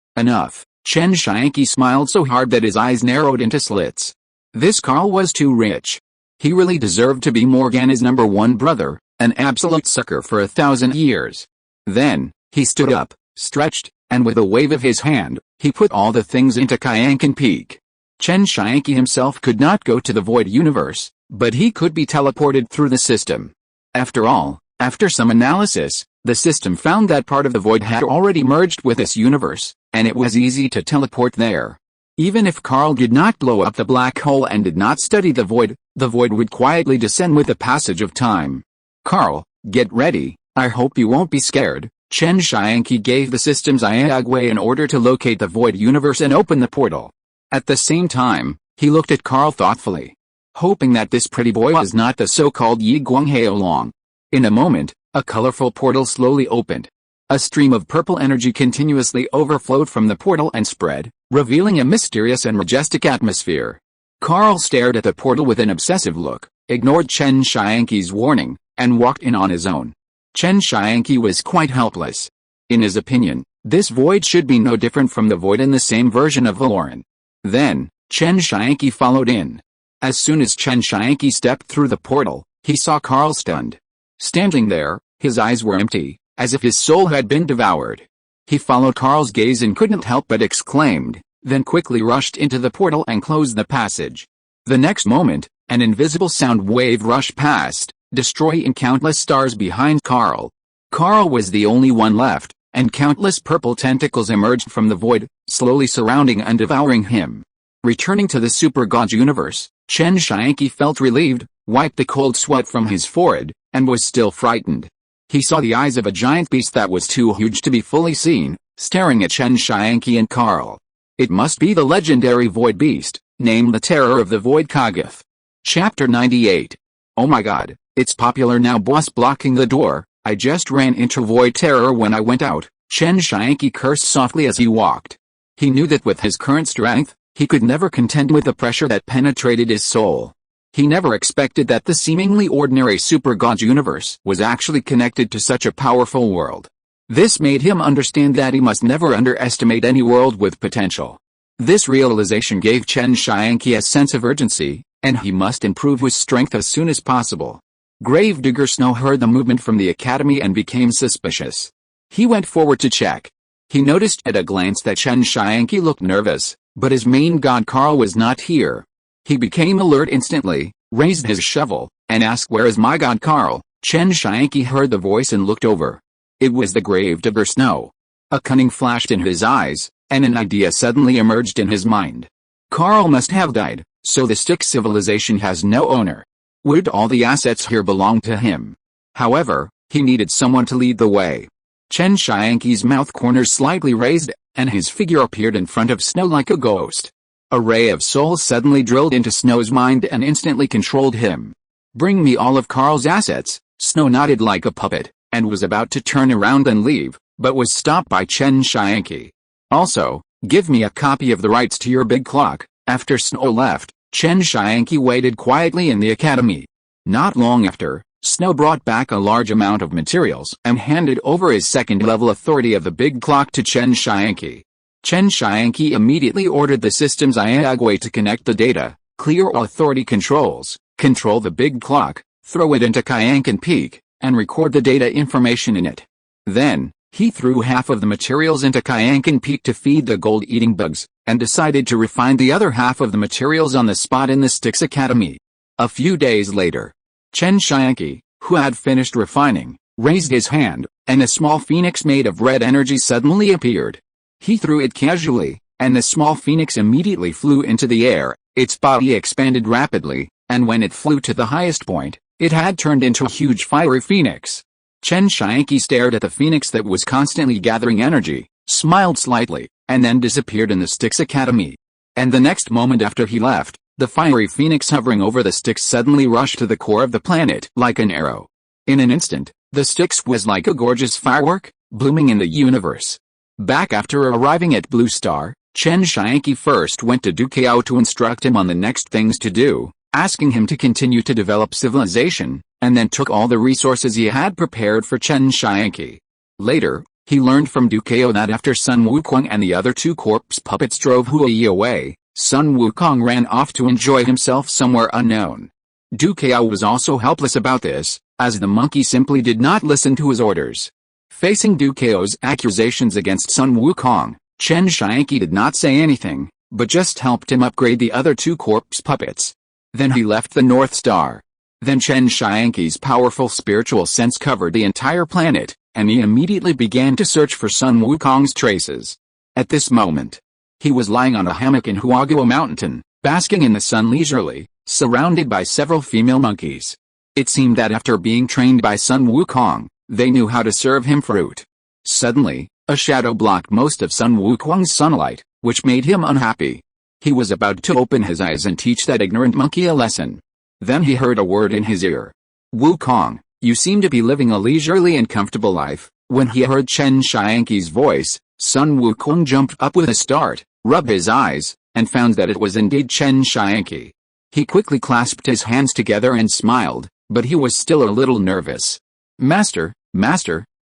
Chen Tianqi smiled so hard that his eyes narrowed into slits. This Karl was too rich. He really deserved to be Morgana's #1 brother, an absolute sucker for 1,000 years. Then, he stood up, stretched, and with a wave of his hand, he put all the things into Tianqi Peak. Chen Tianqi himself could not go to the void universe, but he could be teleported through the system. After all, after some analysis, the system found that part of the void had already merged with this universe, and it was easy to teleport there. Even if Carl did not blow up the black hole and did not study the void would quietly descend with the passage of time. Carl, get ready, I hope you won't be scared. Chen Tianqi gave the system's Iagway in order to locate the void universe and open the portal. At the same time, he looked at Carl thoughtfully, hoping that this pretty boy was not the so-called Yi Guanghe Long. In a moment, a colorful portal slowly opened. A stream of purple energy continuously overflowed from the portal and spread, revealing a mysterious and majestic atmosphere. Carl stared at the portal with an obsessive look, ignored Chen Tianqi's warning, and walked in on his own. Chen Tianqi was quite helpless. In his opinion, this void should be no different from the void in the same version of Valoran. Then, Chen Tianqi followed in. As soon as Chen Tianqi stepped through the portal, he saw Carl stunned. Standing there, his eyes were empty, as if his soul had been devoured. He followed Carl's gaze and couldn't help but exclaimed, then quickly rushed into the portal and closed the passage. The next moment, an invisible sound wave rushed past, destroying countless stars behind Carl. Carl was the only one left, and countless purple tentacles emerged from the void, slowly surrounding and devouring him. Returning to the super god universe, Chen Tianqi felt relieved, wiped the cold sweat from his forehead, and was still frightened. He saw the eyes of a giant beast that was too huge to be fully seen, staring at Chen Tianqi and Carl. It must be the legendary void beast, named the Terror of the Void Kagath. Chapter 98. Oh my god, it's popular now, boss. Blocking the door, I just ran into void terror when I went out. Chen Tianqi cursed softly as he walked. He knew that with his current strength, he could never contend with the pressure that penetrated his soul. He never expected that the seemingly ordinary super god universe was actually connected to such a powerful world. This made him understand that he must never underestimate any world with potential. This realization gave Chen Tianqi a sense of urgency, and he must improve his strength as soon as possible. Gravedigger Snow heard the movement from the academy and became suspicious. He went forward to check. He noticed at a glance that Chen Tianqi looked nervous, but his main god Carl was not here. He became alert instantly, raised his shovel, and asked, "Where is my god Carl?" Chen Tianqi heard the voice and looked over. It was the Gravedigger Snow. A cunning flashed in his eyes, and an idea suddenly emerged in his mind. Carl must have died, so the Styx civilization has no owner. Would all the assets here belong to him? However, he needed someone to lead the way. Chen Tianqi's mouth corners slightly raised, and his figure appeared in front of Snow like a ghost. A ray of soul suddenly drilled into Snow's mind and instantly controlled him. "Bring me all of Carl's assets." Snow nodded like a puppet, and was about to turn around and leave, but was stopped by Chen Tianqi. "Also, give me a copy of the rights to your big clock." After Snow left, Chen Tianqi waited quietly in the academy. Not long after, Snow brought back a large amount of materials and handed over his second-level authority of the big clock to Chen Tianqi. Chen Tianqi immediately ordered the system's Iagway to connect the data, clear all authority controls, control the big clock, throw it into Tianqi Peak, and record the data information in it. Then, he threw half of the materials into Tianqi Peak to feed the gold-eating bugs, and decided to refine the other half of the materials on the spot in the Styx Academy. A few days later, Chen Tianqi, who had finished refining, raised his hand, and a small phoenix made of red energy suddenly appeared. He threw it casually, and the small phoenix immediately flew into the air. Its body expanded rapidly, and when it flew to the highest point, it had turned into a huge fiery phoenix. Chen Tianqi stared at the phoenix that was constantly gathering energy, smiled slightly, and then disappeared in the Styx Academy. And the next moment after he left, the fiery phoenix hovering over the Styx suddenly rushed to the core of the planet like an arrow. In an instant, the Styx was like a gorgeous firework, blooming in the universe. Back after arriving at Blue Star, Chen Tianqi first went to Duqiao to instruct him on the next things to do, asking him to continue to develop civilization, and then took all the resources he had prepared for Chen Tianqi. Later, he learned from Duqiao that after Sun Wukong and the other two corpse puppets drove Huai away, Sun Wukong ran off to enjoy himself somewhere unknown. Duqiao was also helpless about this, as the monkey simply did not listen to his orders. Facing Dukeo's accusations against Sun Wukong, Chen Tianqi did not say anything, but just helped him upgrade the other two corpse puppets. Then he left the North Star. Then Chen Tianqi's powerful spiritual sense covered the entire planet, and he immediately began to search for Sun Wukong's traces. At this moment, he was lying on a hammock in Huangfeng Mountain, basking in the sun leisurely, surrounded by several female monkeys. It seemed that after being trained by Sun Wukong, they knew how to serve him fruit. Suddenly, a shadow blocked most of Sun Wukong's sunlight, which made him unhappy. He was about to open his eyes and teach that ignorant monkey a lesson. Then he heard a word in his ear. "Wukong, you seem to be living a leisurely and comfortable life." When he heard Chen Tianqi's voice, Sun Wukong jumped up with a start, rubbed his eyes, and found that it was indeed Chen Tianqi. He quickly clasped his hands together and smiled, but he was still a little nervous. Master,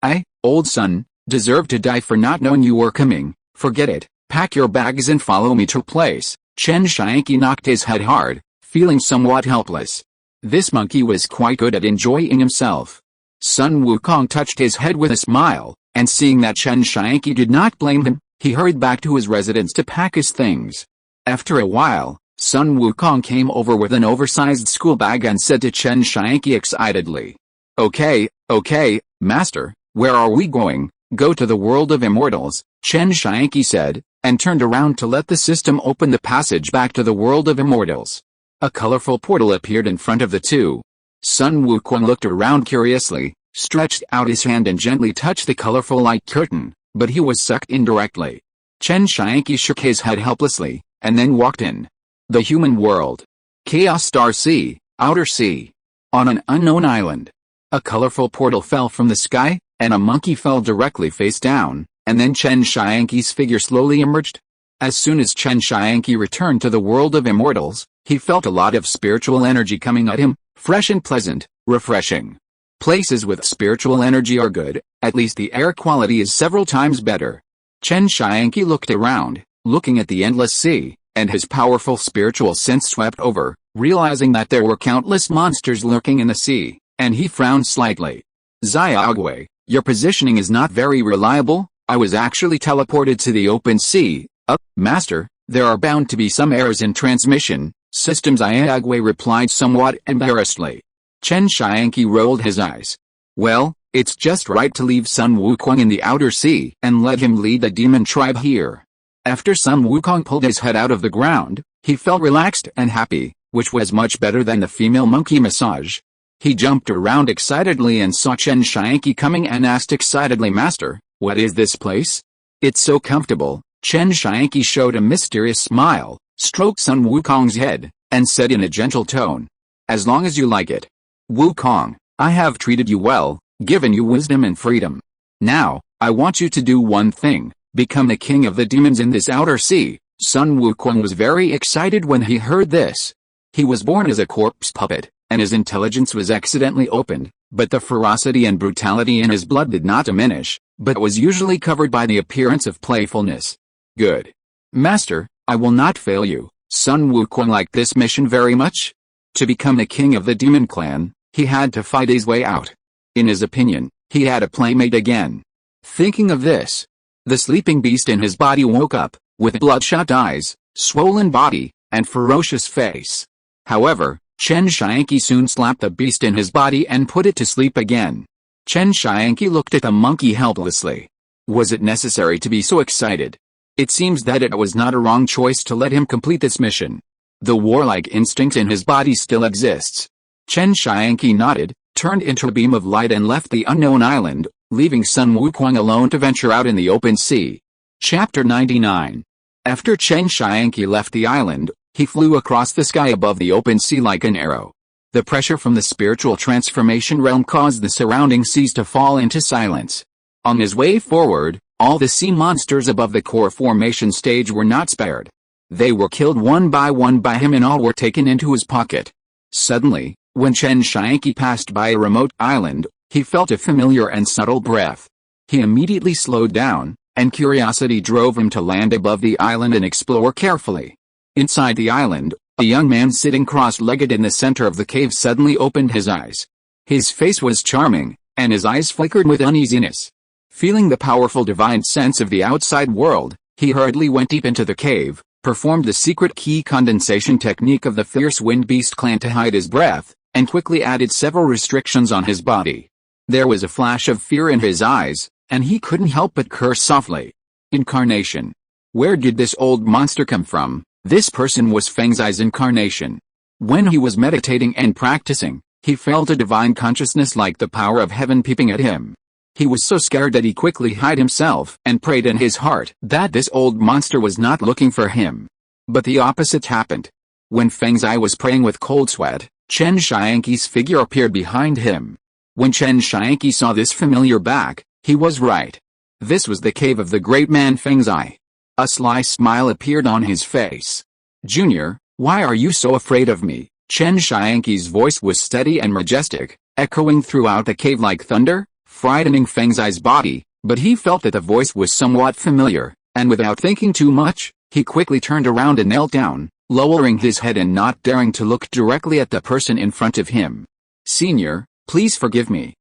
I, old son, deserve to die for not knowing you were coming. Forget it, pack your bags and follow me to place." Chen Tianqi knocked his head hard, feeling somewhat helpless. This monkey was quite good at enjoying himself. Sun Wukong touched his head with a smile, and seeing that Chen Tianqi did not blame him, he hurried back to his residence to pack his things. After a while, Sun Wukong came over with an oversized school bag and said to Chen Tianqi excitedly, Okay, master, where are we going?" "Go to the world of immortals," Chen Tianqi said, and turned around to let the system open the passage back to the world of immortals. A colorful portal appeared in front of the two. Sun Wukong looked around curiously, stretched out his hand and gently touched the colorful light curtain, but he was sucked in directly. Chen Tianqi shook his head helplessly, and then walked in. The human world. Chaos Star Sea, Outer Sea. On an unknown island. A colorful portal fell from the sky, and a monkey fell directly face down, and then Chen Tianqi's figure slowly emerged. As soon as Chen Tianqi returned to the world of immortals, he felt a lot of spiritual energy coming at him, fresh and pleasant, refreshing. Places with spiritual energy are good, at least the air quality is several times better. Chen Tianqi looked around, looking at the endless sea, and his powerful spiritual sense swept over, realizing that there were countless monsters lurking in the sea, and he frowned slightly. "Xiaogui, your positioning is not very reliable. I was actually teleported to the open sea." Master, there are bound to be some errors in transmission systems," Xiaogui replied somewhat embarrassedly. Chen Tianqi rolled his eyes. "Well, it's just right to leave Sun Wukong in the outer sea and let him lead the demon tribe here." After Sun Wukong pulled his head out of the ground, he felt relaxed and happy, which was much better than the female monkey massage. He jumped around excitedly and saw Chen Tianqi coming and asked excitedly, "Master, what is this place?" "It's so comfortable." Chen Tianqi showed a mysterious smile, stroked Sun Wukong's head, and said in a gentle tone, "As long as you like it. Wukong, I have treated you well, given you wisdom and freedom. Now, I want you to do one thing, become the king of the demons in this outer sea." Sun Wukong was very excited when he heard this. He was born as a corpse puppet, and his intelligence was accidentally opened, but the ferocity and brutality in his blood did not diminish, but was usually covered by the appearance of playfulness. "Good. Master, I will not fail you." Sun Wukong liked this mission very much. To become the king of the demon clan, he had to fight his way out. In his opinion, he had a playmate again. Thinking of this, the sleeping beast in his body woke up, with bloodshot eyes, swollen body, and ferocious face. However, Chen Tianqi soon slapped the beast in his body and put it to sleep again. Chen Tianqi looked at the monkey helplessly. Was it necessary to be so excited? It seems that it was not a wrong choice to let him complete this mission. The warlike instinct in his body still exists. Chen Tianqi nodded, turned into a beam of light and left the unknown island, leaving Sun Wukong alone to venture out in the open sea. Chapter 99. After Chen Tianqi left the island, he flew across the sky above the open sea like an arrow. The pressure from the spiritual transformation realm caused the surrounding seas to fall into silence. On his way forward, all the sea monsters above the core formation stage were not spared. They were killed one by him and all were taken into his pocket. Suddenly, when Chen Tianqi passed by a remote island, he felt a familiar and subtle breath. He immediately slowed down, and curiosity drove him to land above the island and explore carefully. Inside the island, a young man sitting cross-legged in the center of the cave suddenly opened his eyes. His face was charming, and his eyes flickered with uneasiness. Feeling the powerful divine sense of the outside world, he hurriedly went deep into the cave, performed the secret key condensation technique of the fierce wind beast clan to hide his breath, and quickly added several restrictions on his body. There was a flash of fear in his eyes, and he couldn't help but curse softly. Incarnation. Where did this old monster come from? This person was Feng Zai's incarnation. When he was meditating and practicing, he felt a divine consciousness like the power of heaven peeping at him. He was so scared that he quickly hid himself and prayed in his heart that this old monster was not looking for him. But the opposite happened. When Feng Zai was praying with cold sweat, Chen Tianqi's figure appeared behind him. When Chen Tianqi saw this familiar back, he was right. This was the cave of the great man Feng Zai. A sly smile appeared on his face. "Junior, why are you so afraid of me?" Chen Tianqi's voice was steady and majestic, echoing throughout the cave like thunder, frightening Feng Zai's body, but he felt that the voice was somewhat familiar, and without thinking too much, he quickly turned around and knelt down, lowering his head and not daring to look directly at the person in front of him. "Senior, please forgive me.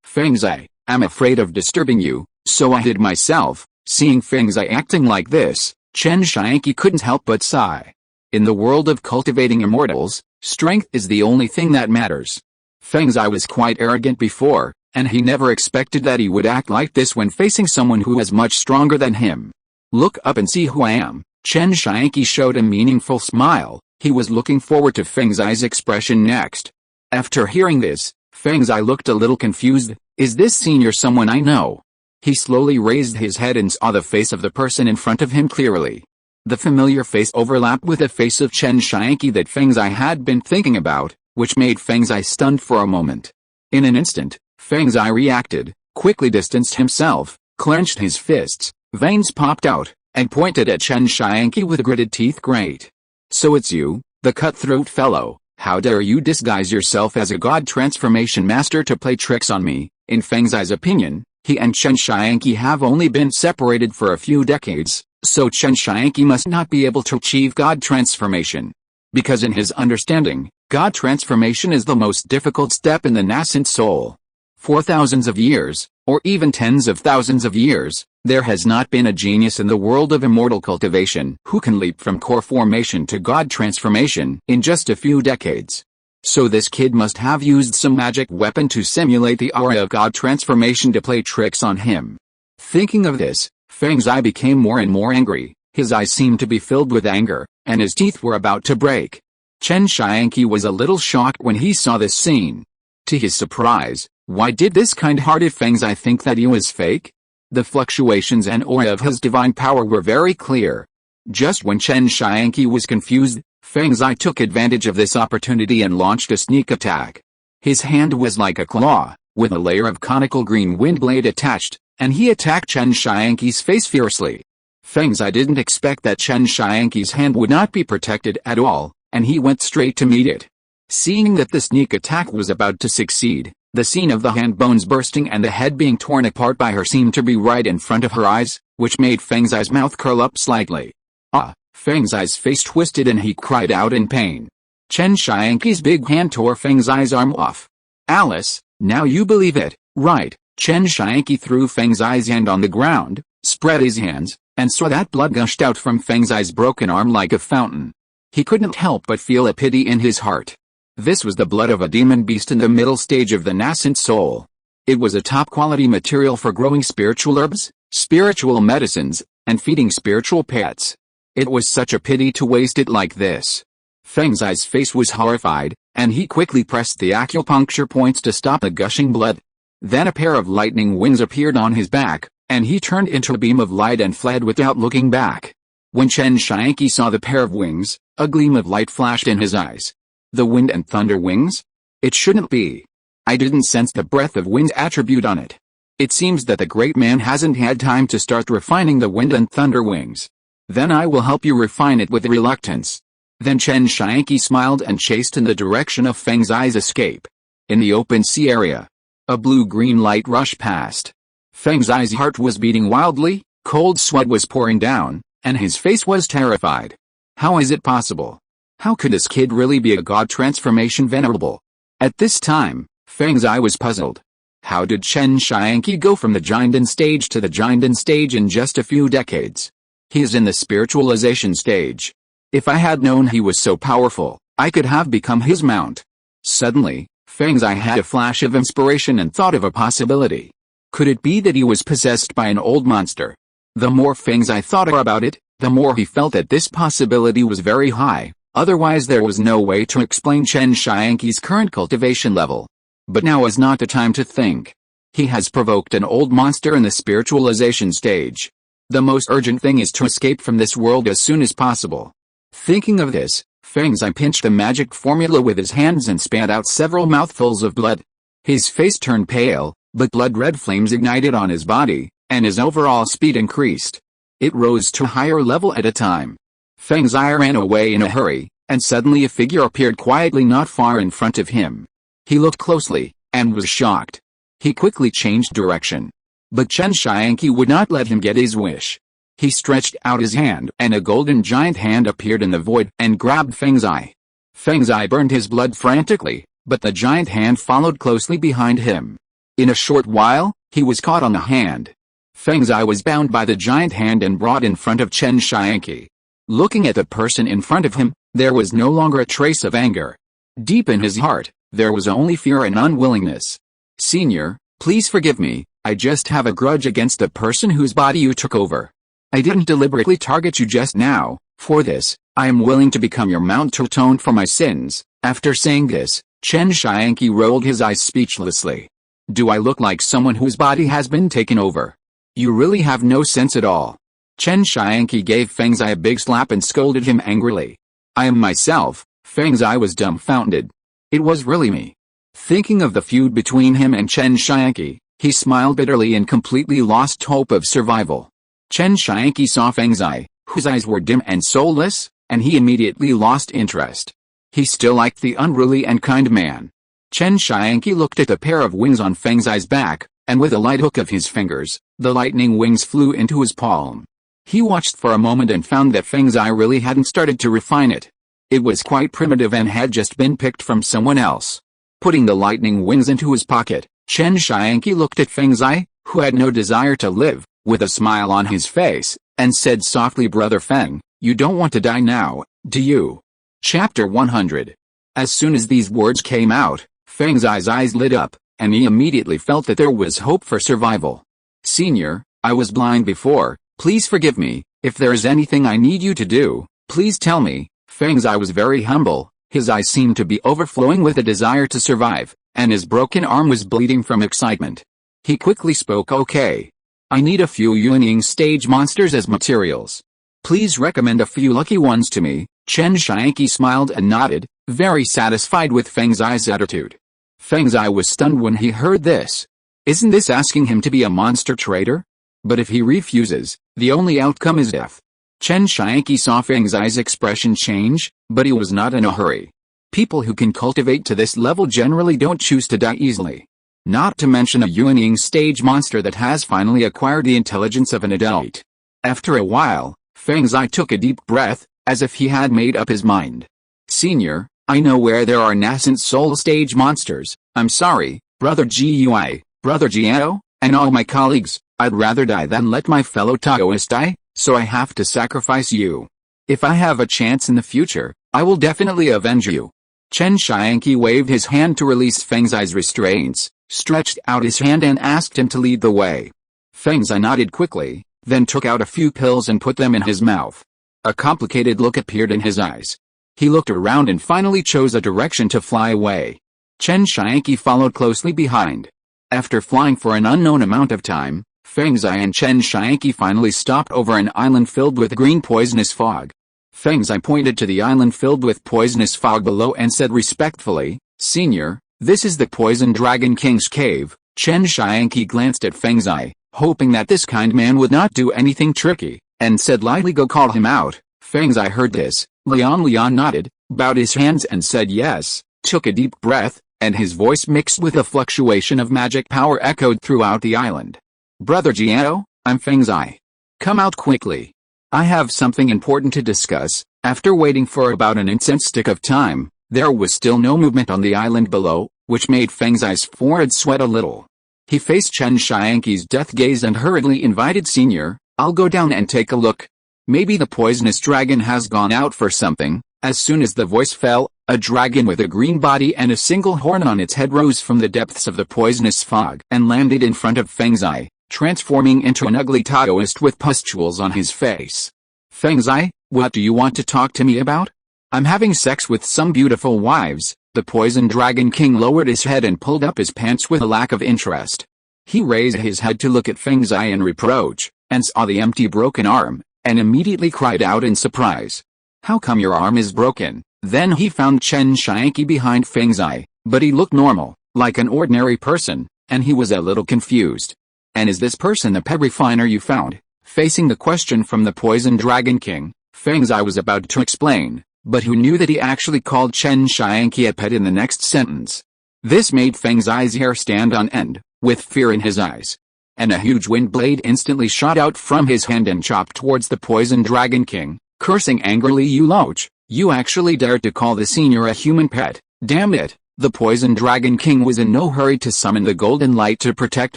Feng Zai, I'm afraid of disturbing you, so I hid myself." Seeing Feng Zai acting like this, Chen Tianqi couldn't help but sigh. In the world of cultivating immortals, strength is the only thing that matters. Feng Zai was quite arrogant before, and he never expected that he would act like this when facing someone who was much stronger than him. "Look up and see who I am." Chen Tianqi showed a meaningful smile. He was looking forward to Feng Zai's expression next. After hearing this, Feng Zai looked a little confused. "Is this senior someone I know?" He slowly raised his head and saw the face of the person in front of him clearly. The familiar face overlapped with the face of Chen Tianqi that Feng Zai had been thinking about, which made Feng Zai stunned for a moment. In an instant, Feng Zai reacted, quickly distanced himself, clenched his fists, veins popped out, and pointed at Chen Tianqi with gritted teeth. "Great. So it's you, the cutthroat fellow. How dare you disguise yourself as a god transformation master to play tricks on me?" In Feng Zai's opinion, he and Chen Tianqi have only been separated for a few decades, so Chen Tianqi must not be able to achieve god transformation. Because in his understanding, god transformation is the most difficult step in the nascent soul. For thousands of years, or even tens of thousands of years, there has not been a genius in the world of immortal cultivation who can leap from core formation to god transformation in just a few decades. So this kid must have used some magic weapon to simulate the aura of god transformation to play tricks on him. Thinking of this, Feng Zai became more and more angry. His eyes seemed to be filled with anger, and his teeth were about to break. Chen Tianqi was a little shocked when he saw this scene. To his surprise, why did this kind-hearted Feng Zai think that he was fake? The fluctuations and aura of his divine power were very clear. Just when Chen Tianqi was confused, Feng Zai took advantage of this opportunity and launched a sneak attack. His hand was like a claw, with a layer of conical green wind blade attached, and he attacked Chen Tianqi's face fiercely. Feng Zai didn't expect that Chen Tianqi's hand would not be protected at all, and he went straight to meet it. Seeing that the sneak attack was about to succeed, the scene of the hand bones bursting and the head being torn apart by her seemed to be right in front of her eyes, which made Feng Zai's mouth curl up slightly. "Ah!" Feng Zai's face twisted and he cried out in pain. Chen Tianqi's big hand tore Feng Zai's arm off. "Alice, now you believe it, right?" Chen Tianqi threw Feng Zai's hand on the ground, spread his hands, and saw that blood gushed out from Feng Zai's broken arm like a fountain. He couldn't help but feel a pity in his heart. This was the blood of a demon beast in the middle stage of the nascent soul. It was a top-quality material for growing spiritual herbs, spiritual medicines, and feeding spiritual pets. It was such a pity to waste it like this. Feng Zai's face was horrified, and he quickly pressed the acupuncture points to stop the gushing blood. Then a pair of lightning wings appeared on his back, and he turned into a beam of light and fled without looking back. When Chen Tianqi saw the pair of wings, a gleam of light flashed in his eyes. The wind and thunder wings? It shouldn't be. I didn't sense the breath of wind attribute on it. It seems that the great man hasn't had time to start refining the wind and thunder wings. Then I will help you refine it with reluctance. Then Chen Tianqi smiled and chased in the direction of Feng Zai's escape. In the open sea area, a blue-green light rushed past. Feng Zai's heart was beating wildly, cold sweat was pouring down, and his face was terrified. How is it possible? How could this kid really be a god transformation venerable? At this time, Feng Zai was puzzled. How did Chen Tianqi go from the Jinden stage to the Jinden stage in just a few decades? He is in the spiritualization stage. If I had known he was so powerful, I could have become his mount. Suddenly, Feng Zai had a flash of inspiration and thought of a possibility. Could it be that he was possessed by an old monster? The more Feng Zai thought about it, the more he felt that this possibility was very high, otherwise there was no way to explain Chen Tianqi's current cultivation level. But now is not the time to think. He has provoked an old monster in the spiritualization stage. The most urgent thing is to escape from this world as soon as possible. Thinking of this, Feng Zai pinched the magic formula with his hands and spat out several mouthfuls of blood. His face turned pale, but blood-red flames ignited on his body, and his overall speed increased. It rose to a higher level at a time. Feng Zai ran away in a hurry, and suddenly a figure appeared quietly not far in front of him. He looked closely, and was shocked. He quickly changed direction. But Chen Tianqi would not let him get his wish. He stretched out his hand, and a golden giant hand appeared in the void and grabbed Feng Zai. Feng Zai burned his blood frantically, but the giant hand followed closely behind him. In a short while, he was caught on the hand. Feng Zai was bound by the giant hand and brought in front of Chen Tianqi. Looking at the person in front of him, there was no longer a trace of anger. Deep in his heart, there was only fear and unwillingness. "Senior, please forgive me, I just have a grudge against the person whose body you took over. I didn't deliberately target you just now. For this, I am willing to become your mount to atone for my sins." After saying this, Chen Tianqi rolled his eyes speechlessly. "Do I look like someone whose body has been taken over? You really have no sense at all." Chen Tianqi gave Feng Zai a big slap and scolded him angrily. "I am myself." Feng Zai was dumbfounded. It was really me. Thinking of the feud between him and Chen Tianqi, he smiled bitterly and completely lost hope of survival. Chen Tianqi saw Feng Zai, whose eyes were dim and soulless, and he immediately lost interest. He still liked the unruly and kind man. Chen Tianqi looked at the pair of wings on Feng Zai's back, and with a light hook of his fingers, the lightning wings flew into his palm. He watched for a moment and found that Feng Zai really hadn't started to refine it. It was quite primitive and had just been picked from someone else. Putting the lightning wings into his pocket, Chen Tianqi looked at Feng Zai, who had no desire to live, with a smile on his face, and said softly, "Brother Feng, you don't want to die now, do you?" Chapter 100. As soon as these words came out, Feng Zai's eyes lit up, and he immediately felt that there was hope for survival. "Senior, I was blind before, please forgive me. If there is anything I need you to do, please tell me." Feng Zai was very humble, his eyes seemed to be overflowing with a desire to survive, and his broken arm was bleeding from excitement. He quickly spoke, "Okay. I need a few Yuanying stage monsters as materials. Please recommend a few lucky ones to me." Chen Tianqi smiled and nodded, very satisfied with Feng Zai's attitude. Feng Zai was stunned when he heard this. Isn't this asking him to be a monster trader? But if he refuses, the only outcome is death. Chen Tianqi saw Feng Zai's expression change, but he was not in a hurry. People who can cultivate to this level generally don't choose to die easily. Not to mention a Yuanying stage monster that has finally acquired the intelligence of an adult. After a while, Feng Zai took a deep breath, as if he had made up his mind. "Senior, I know where there are nascent soul stage monsters. I'm sorry, Brother Gui, Brother Jiao, and all my colleagues. I'd rather die than let my fellow Taoists die, so I have to sacrifice you. If I have a chance in the future, I will definitely avenge you." Chen Tianqi waved his hand to release Feng Zai's restraints, stretched out his hand and asked him to lead the way. Feng Zai nodded quickly, then took out a few pills and put them in his mouth. A complicated look appeared in his eyes. He looked around and finally chose a direction to fly away. Chen Tianqi followed closely behind. After flying for an unknown amount of time, Feng Zai and Chen Tianqi finally stopped over an island filled with green poisonous fog. Feng Zai pointed to the island filled with poisonous fog below and said respectfully, "Senior, this is the Poison Dragon King's cave." Chen Tianqi glanced at Feng Zai, hoping that this kind man would not do anything tricky, and said lightly, "Go call him out." Feng Zai heard this. Lian nodded, bowed his hands and said yes, took a deep breath, and his voice mixed with a fluctuation of magic power echoed throughout the island. "Brother Jiao, I'm Feng Zai. Come out quickly. I have something important to discuss." After waiting for about an instant of time, there was still no movement on the island below, which made Feng Zai's forehead sweat a little. He faced Chen Tianqi's death gaze and hurriedly invited, "Senior, I'll go down and take a look. Maybe the poisonous dragon has gone out for something." As soon as the voice fell, a dragon with a green body and a single horn on its head rose from the depths of the poisonous fog and landed in front of Feng Zai, transforming into an ugly Taoist with pustules on his face. "Feng Zai, what do you want to talk to me about?" "I'm having sex with some beautiful wives." The poison dragon king lowered his head and pulled up his pants with a lack of interest. He raised his head to look at Feng Zai in reproach, and saw the empty broken arm, and immediately cried out in surprise. "How come your arm is broken?" Then he found Chen Tianqi behind Feng Zai, but he looked normal, like an ordinary person, and he was a little confused. "And is this person the pet refiner you found?" Facing the question from the poison dragon king, Feng Zai was about to explain, but who knew that he actually called Chen Tianqi a pet in the next sentence. This made Feng Zai's hair stand on end, with fear in his eyes. And a huge wind blade instantly shot out from his hand and chopped towards the poison dragon king, cursing angrily, "You loach, you actually dared to call the senior a human pet, damn it!" The poison dragon king was in no hurry to summon the golden light to protect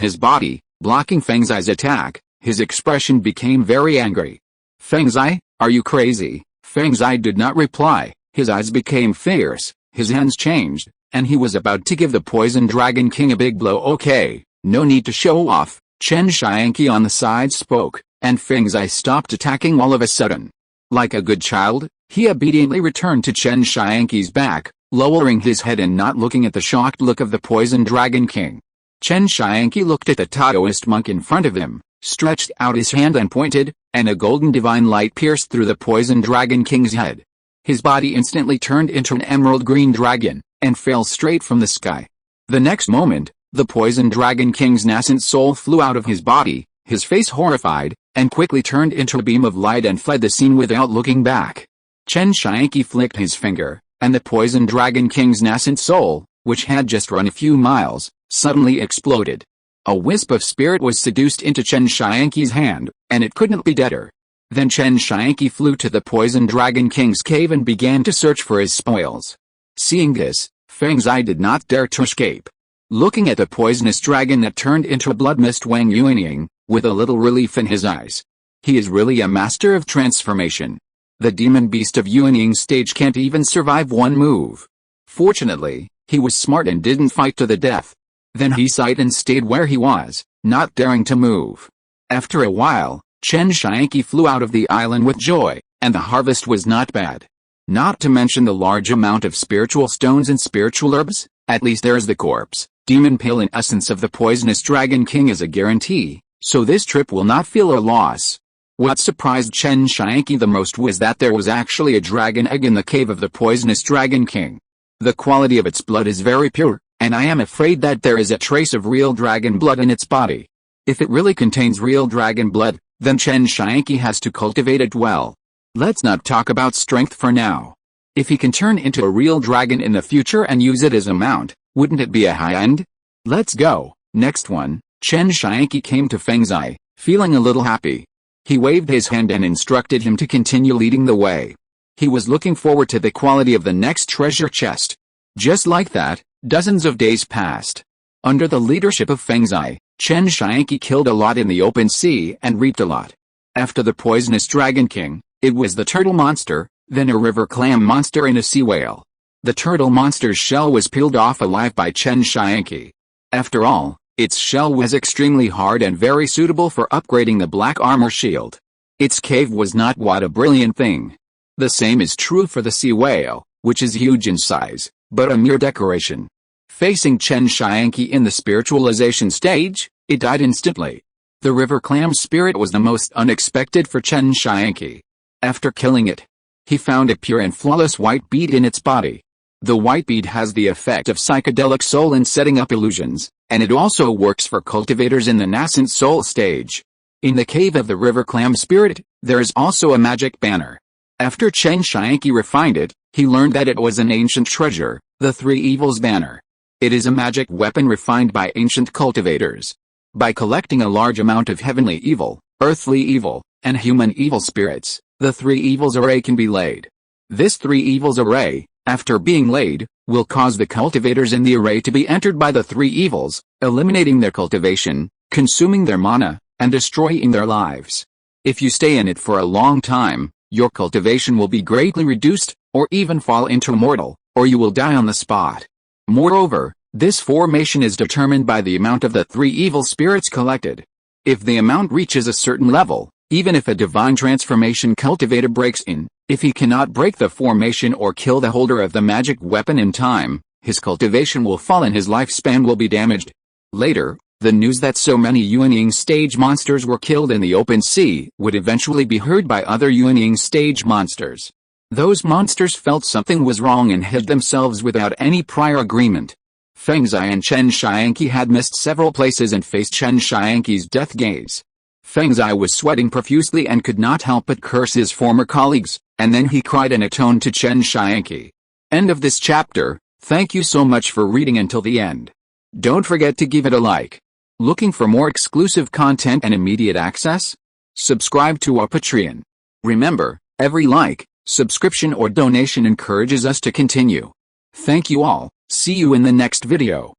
his body, blocking Feng Zai's attack. His expression became very angry. "Feng Zai, are you crazy?" Feng Zai did not reply. His eyes became fierce, his hands changed, and he was about to give the poison dragon king a big blow. "Okay, no need to show off," Chen Tianqi on the side spoke, and Feng Zai stopped attacking all of a sudden. Like a good child, he obediently returned to Chen Tianqi's back, lowering his head and not looking at the shocked look of the poison dragon king. Chen Tianqi looked at the Taoist monk in front of him, stretched out his hand and pointed, and a golden divine light pierced through the poison dragon king's head. His body instantly turned into an emerald green dragon, and fell straight from the sky. The next moment, the poison dragon king's nascent soul flew out of his body, his face horrified, and quickly turned into a beam of light and fled the scene without looking back. Chen Tianqi flicked his finger, and the poison dragon king's nascent soul, which had just run a few miles, suddenly exploded. A wisp of spirit was seduced into Chen Tianqi's hand, and it couldn't be deader. Then Chen Tianqi flew to the poison dragon king's cave and began to search for his spoils. Seeing this, Feng Zai did not dare to escape. Looking at the poisonous dragon that turned into a blood mist, Wang Yuanying, with a little relief in his eyes. He is really a master of transformation. The demon beast of Yuanying's stage can't even survive one move. Fortunately, he was smart and didn't fight to the death. Then he sighed and stayed where he was, not daring to move. After a while, Chen Tianqi flew out of the island with joy, and the harvest was not bad. Not to mention the large amount of spiritual stones and spiritual herbs. At least there's the corpse, demon pale in essence of the poisonous dragon king as a guarantee, so this trip will not feel a loss. What surprised Chen Tianqi the most was that there was actually a dragon egg in the cave of the poisonous dragon king. The quality of its blood is very pure, and I am afraid that there is a trace of real dragon blood in its body. If it really contains real dragon blood, then Chen Tianqi has to cultivate it well. Let's not talk about strength for now. If he can turn into a real dragon in the future and use it as a mount, wouldn't it be a high end? Let's go. Next one. Chen Tianqi came to Feng Zai, feeling a little happy. He waved his hand and instructed him to continue leading the way. He was looking forward to the quality of the next treasure chest. Just like that, dozens of days passed. Under the leadership of Feng Zai, Chen Tianqi killed a lot in the open sea and reaped a lot. After the poisonous dragon king, it was the turtle monster, then a river clam monster and a sea whale. The turtle monster's shell was peeled off alive by Chen Tianqi. After all, its shell was extremely hard and very suitable for upgrading the black armor shield. Its cave was not what a brilliant thing. The same is true for the sea whale, which is huge in size, but a mere decoration. Facing Chen Tianqi in the spiritualization stage, it died instantly. The river clam spirit was the most unexpected for Chen Tianqi. After killing it, he found a pure and flawless white bead in its body. The white bead has the effect of psychedelic soul in setting up illusions, and it also works for cultivators in the nascent soul stage. In the cave of the river clam spirit, there is also a magic banner. After Chen Tianqi refined it, he learned that it was an ancient treasure, the Three Evils banner. It is a magic weapon refined by ancient cultivators. By collecting a large amount of heavenly evil, earthly evil, and human evil spirits, the Three Evils array can be laid. This Three Evils array, after being laid, will cause the cultivators in the array to be entered by the three evils, eliminating their cultivation, consuming their mana, and destroying their lives. If you stay in it for a long time, your cultivation will be greatly reduced, or even fall into immortal, or you will die on the spot. Moreover, this formation is determined by the amount of the three evil spirits collected. If the amount reaches a certain level, even if a divine transformation cultivator breaks in, if he cannot break the formation or kill the holder of the magic weapon in time, his cultivation will fall and his lifespan will be damaged. Later, the news that so many Yuanying stage monsters were killed in the open sea would eventually be heard by other Yuanying stage monsters. Those monsters felt something was wrong and hid themselves without any prior agreement. Feng Zai and Chen Tianqi had missed several places and faced Chen Tianqi's death gaze. Feng Zai was sweating profusely and could not help but curse his former colleagues, and then he cried and atoned to Chen Tianqi. End of this chapter. Thank you so much for reading until the end. Don't forget to give it a like. Looking for more exclusive content and immediate access? Subscribe to our Patreon. Remember, every like, subscription or donation encourages us to continue. Thank you all. See you in the next video.